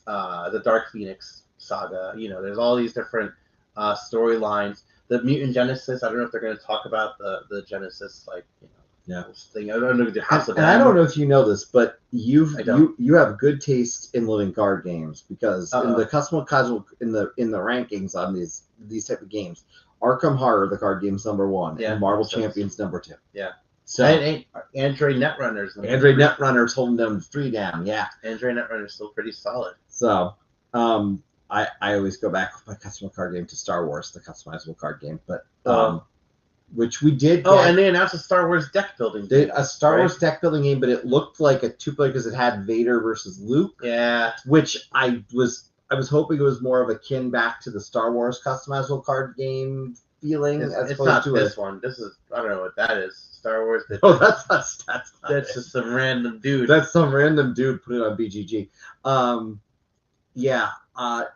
S1: Dark Phoenix saga. There's all these different storylines. The Mutant Genesis, I don't know if they're going to talk about the Genesis, thing. I don't know if the House of M.
S2: I don't know if you know this, but you have good taste in living card games, because in the custom casual in the rankings on these type of games, Arkham Horror, the card game's #1, and Marvel Champions #2.
S1: Yeah.
S2: So
S1: Android Netrunners.
S2: Netrunners holding them 3 down. Yeah.
S1: Android Netrunners still pretty solid.
S2: So, I always go back with my custom card game to Star Wars, the customizable card game, but which we did.
S1: And they announced a Star Wars deck building game.
S2: A Star Wars deck building game, but it looked like a 2-player because it had Vader versus Luke.
S1: Yeah.
S2: Which I was hoping it was more of akin back to the Star Wars customizable card game feeling.
S1: It's not this one. This is, I don't know what that is. Star Wars. That's just some random dude.
S2: That's some random dude put it on BGG.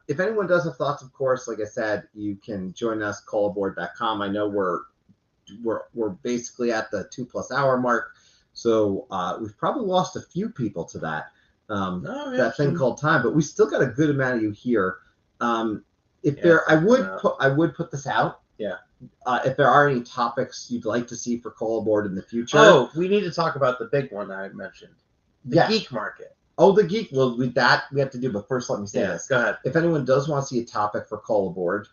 S2: If anyone does have thoughts, of course, like I said, you can join us, callaboard.com. I know we're basically at the 2+ hour mark, so we've probably lost a few people to that thing called time, but we still got a good amount of you here. I would put this out.
S1: Yeah.
S2: If there are any topics you'd like to see for Callaboard in the future.
S1: Oh, we need to talk about the big one I mentioned, the GeekMarket.
S2: Oh, the Geek. Well, we have to do, but first let me say this.
S1: Go ahead.
S2: If anyone does want to see a topic for Callaboard,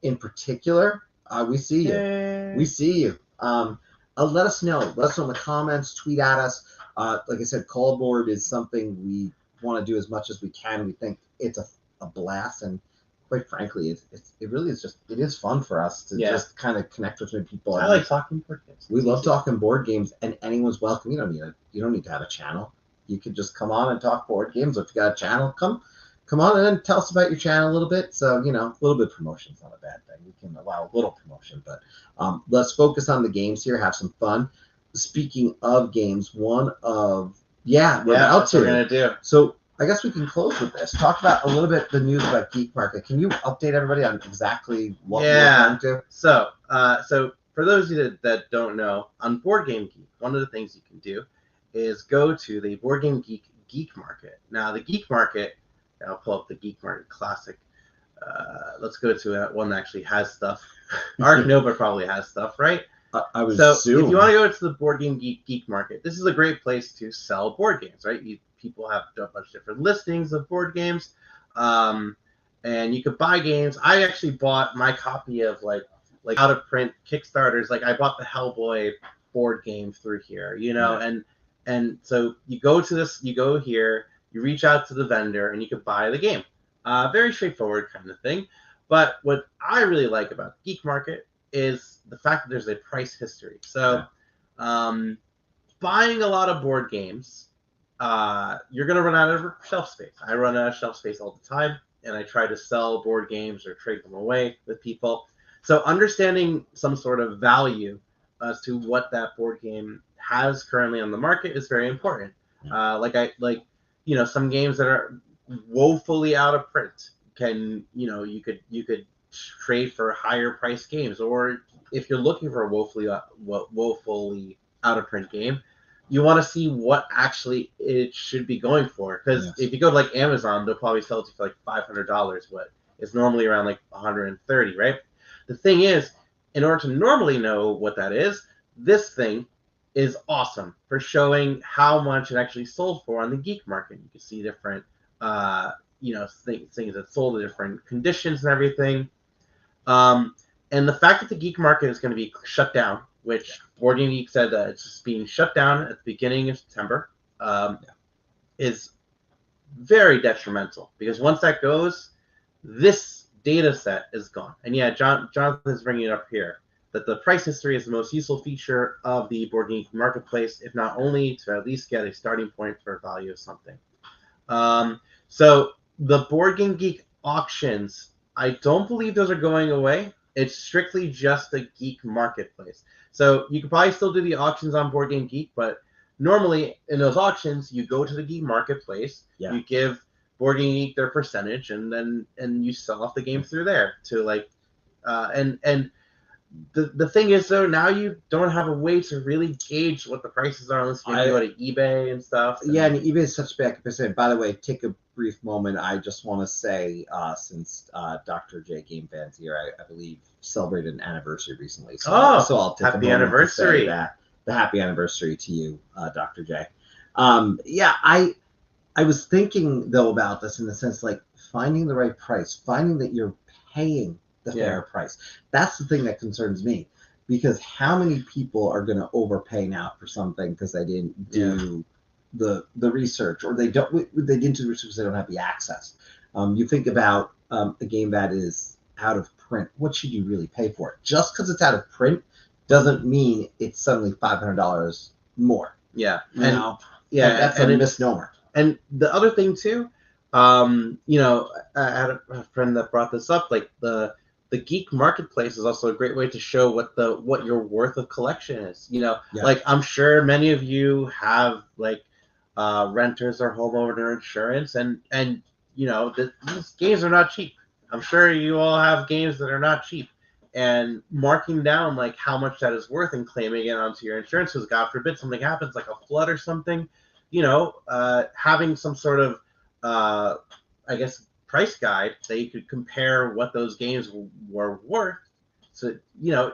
S2: in particular, we see you.
S1: Yay.
S2: We see you. Let us know. Let us know in the comments. Tweet at us. Like I said, Callaboard is something we want to do as much as we can. We think it's a blast, and quite frankly, it really is it is fun for us to just kind of connect with new people.
S1: I like talking board games.
S2: We love talking board games, and anyone's welcome. You don't need to have a channel. You could just come on and talk board games. If you got a channel, come on and tell us about your channel a little bit. So, a little bit of promotion is not a bad thing. We can allow a little promotion, but let's focus on the games here, have some fun. Speaking of games, we're about to.
S1: We're going to do.
S2: So I guess we can close with this. Talk about a little bit the news about GeekMarket. Can you update everybody on exactly what we're going to?
S1: So for those of you that don't know, on BoardGameGeek, one of the things you can do is go to the BoardGameGeek GeekMarket. Now, the GeekMarket, I'll pull up the GeekMarket Classic. Let's go to one that actually has stuff. Ark Nova probably has stuff, right?
S2: I would
S1: so
S2: assume.
S1: If you want to go to the BoardGameGeek GeekMarket, this is a great place to sell board games, right? People have a bunch of different listings of board games, and you could buy games. I actually bought my copy of like out of print Kickstarters. Like I bought the Hellboy board game through here, and so you go to this, you go here, You reach out to the vendor and you could buy the game. Very straightforward kind of thing. But what I really like about GeekMarket is the fact that there's a price history. So buying a lot of board games, you're going to run out of shelf space. I run out of shelf space all the time, and I try to sell board games or trade them away with people. So understanding some sort of value as to what that board game has currently on the market is very important. Some games that are woefully out of print can, you could trade for higher priced games, or if you're looking for a woefully out of print game, you want to see what actually it should be going for. Because if you go to like Amazon, they'll probably sell it to you for like $500, what is normally around like $130, right? The thing is, in order to normally know what that is, this thing is awesome for showing how much it actually sold for on the GeekMarket. You can see different, things that sold at different conditions and everything. And the fact that the GeekMarket is going to be shut down, which BoardGameGeek said that it's just being shut down at the beginning of September, is very detrimental, because once that goes, this data set is gone. And Jonathan is bringing it up here, that the price history is the most useful feature of the BoardGameGeek marketplace, if not only to at least get a starting point for a value of something. So the BoardGameGeek auctions, I don't believe those are going away. It's strictly just a geek marketplace. So you could probably still do the auctions on BoardGameGeek, but normally in those auctions, you go to the geek marketplace, you give BoardGameGeek their percentage, and you sell off the game through there to the thing is, though, now you don't have a way to really gauge what the prices are unless you go to eBay and stuff.
S2: And eBay is such a bad comparison. By the way, take a brief moment. I just want to say, since Dr. J Game Fans here, I believe celebrated an anniversary recently. So I'll take
S1: happy anniversary.
S2: The happy anniversary to you, Dr. J. I was thinking though about this in the sense like finding the right price, finding that you're paying the fair price. That's the thing that concerns me, because how many people are going to overpay now for something because they didn't do the research, or they didn't do the research because they don't have the access. You think about a game that is out of print. What should you really pay for it? Just because it's out of print doesn't mean it's suddenly $500 more. That's a misnomer.
S1: And the other thing too, I had a friend that brought this up, like the geek marketplace is also a great way to show what your worth of collection is. Like I'm sure many of you have like renters or homeowner insurance, and these games are not cheap. I'm sure you all have games that are not cheap, and marking down like how much that is worth and claiming it onto your insurance, because God forbid something happens, like a flood or something, having some sort of price guide that you could compare what those games were worth. So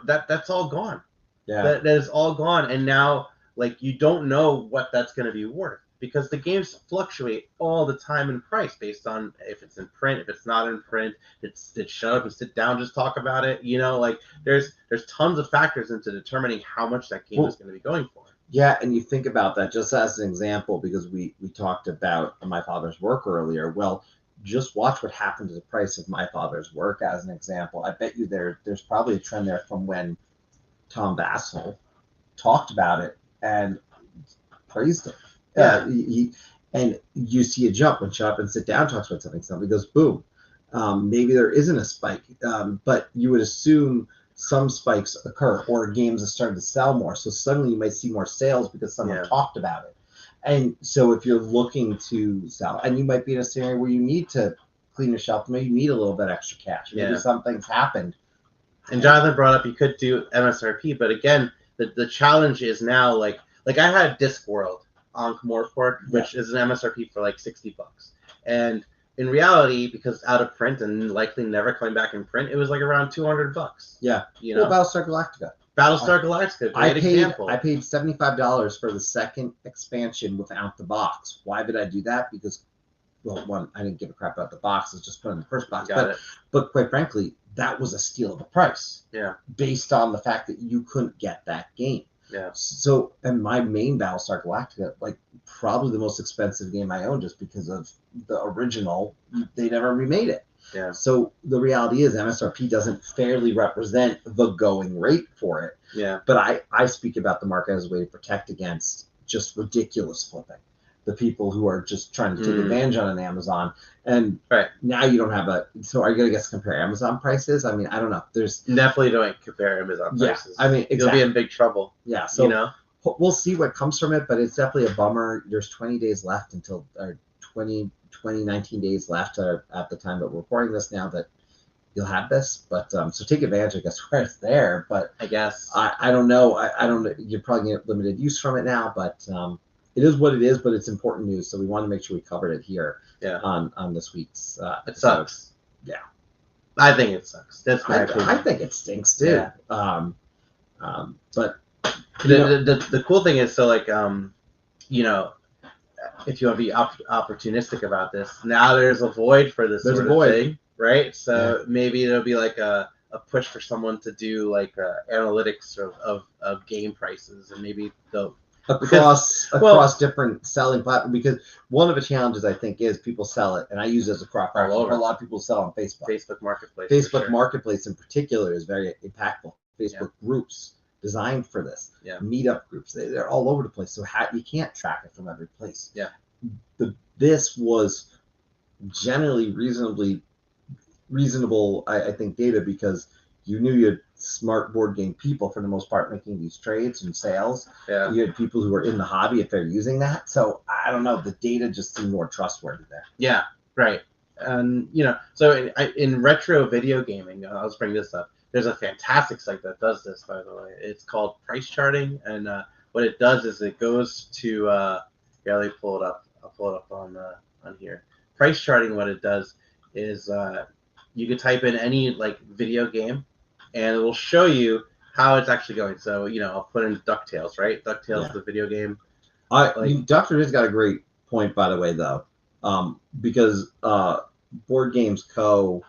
S1: that's all gone. That is all gone, and now like you don't know what that's going to be worth, because the games fluctuate all the time in price based on if it's in print, if it's not in print. It's shut up and sit down, just talk about it. Like there's tons of factors into determining how much that game is going to be going for.
S2: Yeah, and you think about that just as an example, because we talked about My Father's Work earlier. Well, just watch what happened to the price of My Father's Work as an example. I bet you there's probably a trend there from when Tom Vassell talked about it and praised it. And you see a jump when Shut Up and Sit Down talks about something goes boom. Maybe there isn't a spike, but you would assume some spikes occur, or games are starting to sell more. So suddenly you might see more sales because someone talked about it. And so if you're looking to sell, and you might be in a scenario where you need to clean your shelf, maybe you need a little bit extra cash. Maybe something's happened.
S1: And Jonathan brought up you could do MSRP, but again, the challenge is now like I had Discworld on Comorport, which is an MSRP for like $60, and in reality, because out of print and likely never coming back in print, it was like around $200.
S2: Well, Battlestar Galactica.
S1: Battlestar Galactica, great example.
S2: I paid $75 for the second expansion without the box. Why did I do that? Because, well, one, I didn't give a crap about the box. It's just put in the first box. But quite frankly, that was a steal of a price.
S1: Yeah.
S2: Based on the fact that you couldn't get that game.
S1: Yeah.
S2: So, and my main Battlestar Galactica, like probably the most expensive game I own, just because of the original, they never remade it.
S1: Yeah.
S2: So the reality is MSRP doesn't fairly represent the going rate for it.
S1: Yeah.
S2: But I speak about the market as a way to protect against just ridiculous flipping. The people who are just trying to take advantage on an Amazon. And now you don't have so are you going to compare Amazon prices? I mean, I don't know. There's
S1: definitely don't compare Amazon prices.
S2: I mean,
S1: you'll be in big trouble.
S2: Yeah. So, we'll see what comes from it, but it's definitely a bummer. There's 20 days left until 19 days left at the time that we're recording this now that you'll have this. But so take advantage, I guess, where it's there. But
S1: I guess
S2: I don't know. I don't know. You're probably getting limited use from it now, but it is what it is. But it's important news, so we want to make sure we covered it here on this week's
S1: it sucks.
S2: Yeah,
S1: I think it sucks. That's my opinion.
S2: I think it stinks too.
S1: Yeah.
S2: But
S1: the cool thing is, so like if you want to be opportunistic about this, now there's a void for this sort of thing, right? So maybe there'll be like a push for someone to do like analytics of game prices, and maybe they'll
S2: across different selling platforms, because one of the challenges I think is people sell it, and I use it as a crop all over. A lot of people sell on
S1: Facebook Marketplace.
S2: Facebook Marketplace in particular is very impactful. Facebook groups designed for this.
S1: Yeah. Meetup
S2: groups, they're all over the place. So you can't track it from every place.
S1: Yeah.
S2: This was generally reasonable, I think, data, because you knew you had smart board game people for the most part making these trades and sales.
S1: Yeah.
S2: You had people who were in the hobby if they're using that. So I don't know, the data just seemed more trustworthy there.
S1: Yeah, right. And so in retro video gaming, I'll just bring this up. There's a fantastic site that does this, by the way. It's called Price Charting, and what it does is it goes to let me pull it up. I'll pull it up on here. Price Charting, what it does is you can type in any like video game, and it will show you how it's actually going. So I'll put in DuckTales, right? DuckTales, the video game.
S2: Dr. has got a great point, by the way, though, because Board Games Co.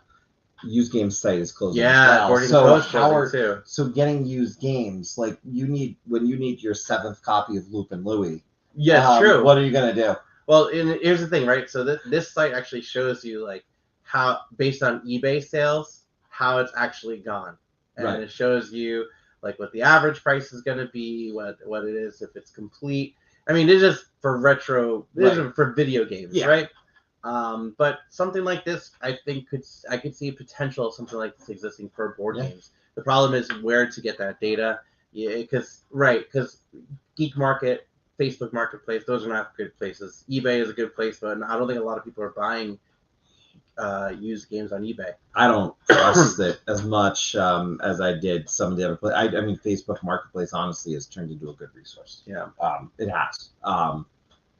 S2: used game site is closing.
S1: Yeah, Board Games Co. is closing too.
S2: So getting used games, like when you need your 7th copy of Loop and Louie.
S1: Yeah, true.
S2: What are you gonna do?
S1: Well, here's the thing, right? So this site actually shows you like how, based on eBay sales, how it's actually gone, and it shows you like what the average price is going to be, what it is if it's complete. I mean, it's just for retro, for video games, right? But something like this, I think I could see potential of something like this existing for board games. The problem is where to get that data. Yeah, because GeekMarket, Facebook Marketplace, those are not good places. eBay is a good place, but I don't think a lot of people are buying used games on eBay.
S2: I don't trust it as much as I did some of the other places. I mean, Facebook Marketplace honestly has turned into a good resource.
S1: Yeah,
S2: it has. I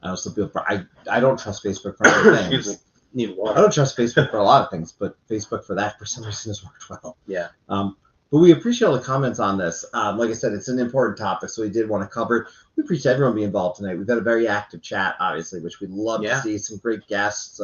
S2: know some people. I don't trust Facebook for other things. I don't trust Facebook for a lot of things, but Facebook for that, for some reason, has worked well.
S1: Yeah.
S2: But we appreciate all the comments on this. Like I said, it's an important topic, so we did want to cover it. We appreciate everyone being involved tonight. We've had a very active chat, obviously, which we'd love to see. Some great guests.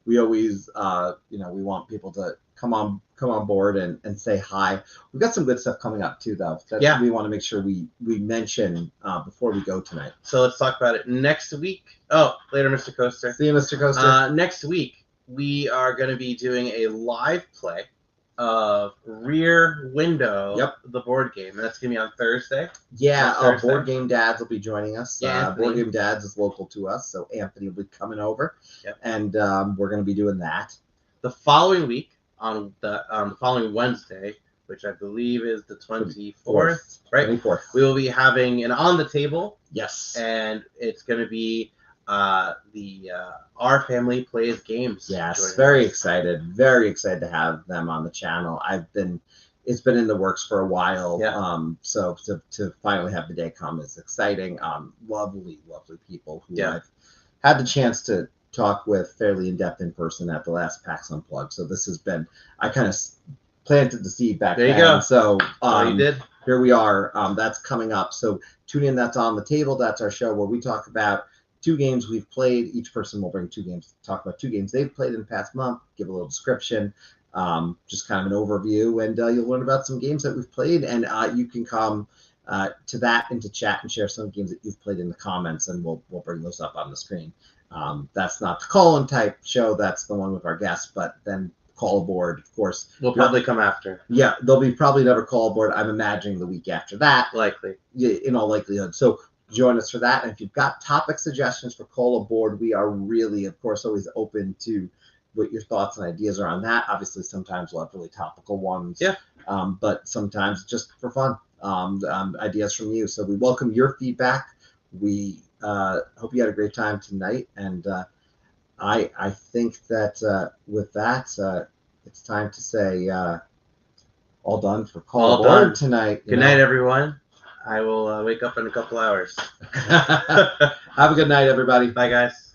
S2: We always, we want people to come on board and say hi. We've got some good stuff coming up too, though. We want to make sure we mention before we go tonight.
S1: So let's talk about it next week. Oh, later, Mr. Coaster.
S2: See you, Mr. Coaster.
S1: Next week we are going to be doing a live play of Rear Window, the board game. That's going to be on Thursday.
S2: Yeah, Board Game Dads will be joining us.
S1: Yeah,
S2: Board Game Dads is local to us, so Anthony will be coming over, and we're going to be doing that.
S1: The following week, on the following Wednesday, which I believe is the 24th, right?
S2: 24th.
S1: We will be having an On the Table.
S2: Yes.
S1: And it's going to be Our Family Plays Games.
S2: Yes, very excited to have them on the channel. It's been in the works for a while.
S1: Yeah.
S2: So to finally have the day come is exciting. Lovely people who I've had the chance to talk with fairly in depth in person at the last PAX Unplugged. So this has been, I kind of planted the seed back then.
S1: There you go.
S2: So
S1: you did.
S2: Here we are. That's coming up. So tune in. That's On the Table. That's our show where we talk about 2 games we've played. Each person will bring 2 games, talk about 2 games they've played in the past month, give a little description, just kind of an overview, and you'll learn about some games that we've played, and you can come to that into chat and share some games that you've played in the comments, and we'll bring those up on the screen. That's not the call-in type show. That's the one with our guests, but then call aboard, of course.
S1: We'll probably come after.
S2: Yeah, there'll be probably another call aboard. I'm imagining the week after that.
S1: Likely.
S2: In all likelihood. So join us for that. And if you've got topic suggestions for call aboard, we are really, of course, always open to what your thoughts and ideas are on that. Obviously, sometimes we'll have really topical ones.
S1: Yeah.
S2: But sometimes just for fun, ideas from you. So we welcome your feedback. We hope you had a great time tonight. And I think that with that, it's time to say all done for call aboard tonight.
S1: Good night, everyone. I will wake up in a couple hours.
S2: Have a good night, everybody.
S1: Bye, guys.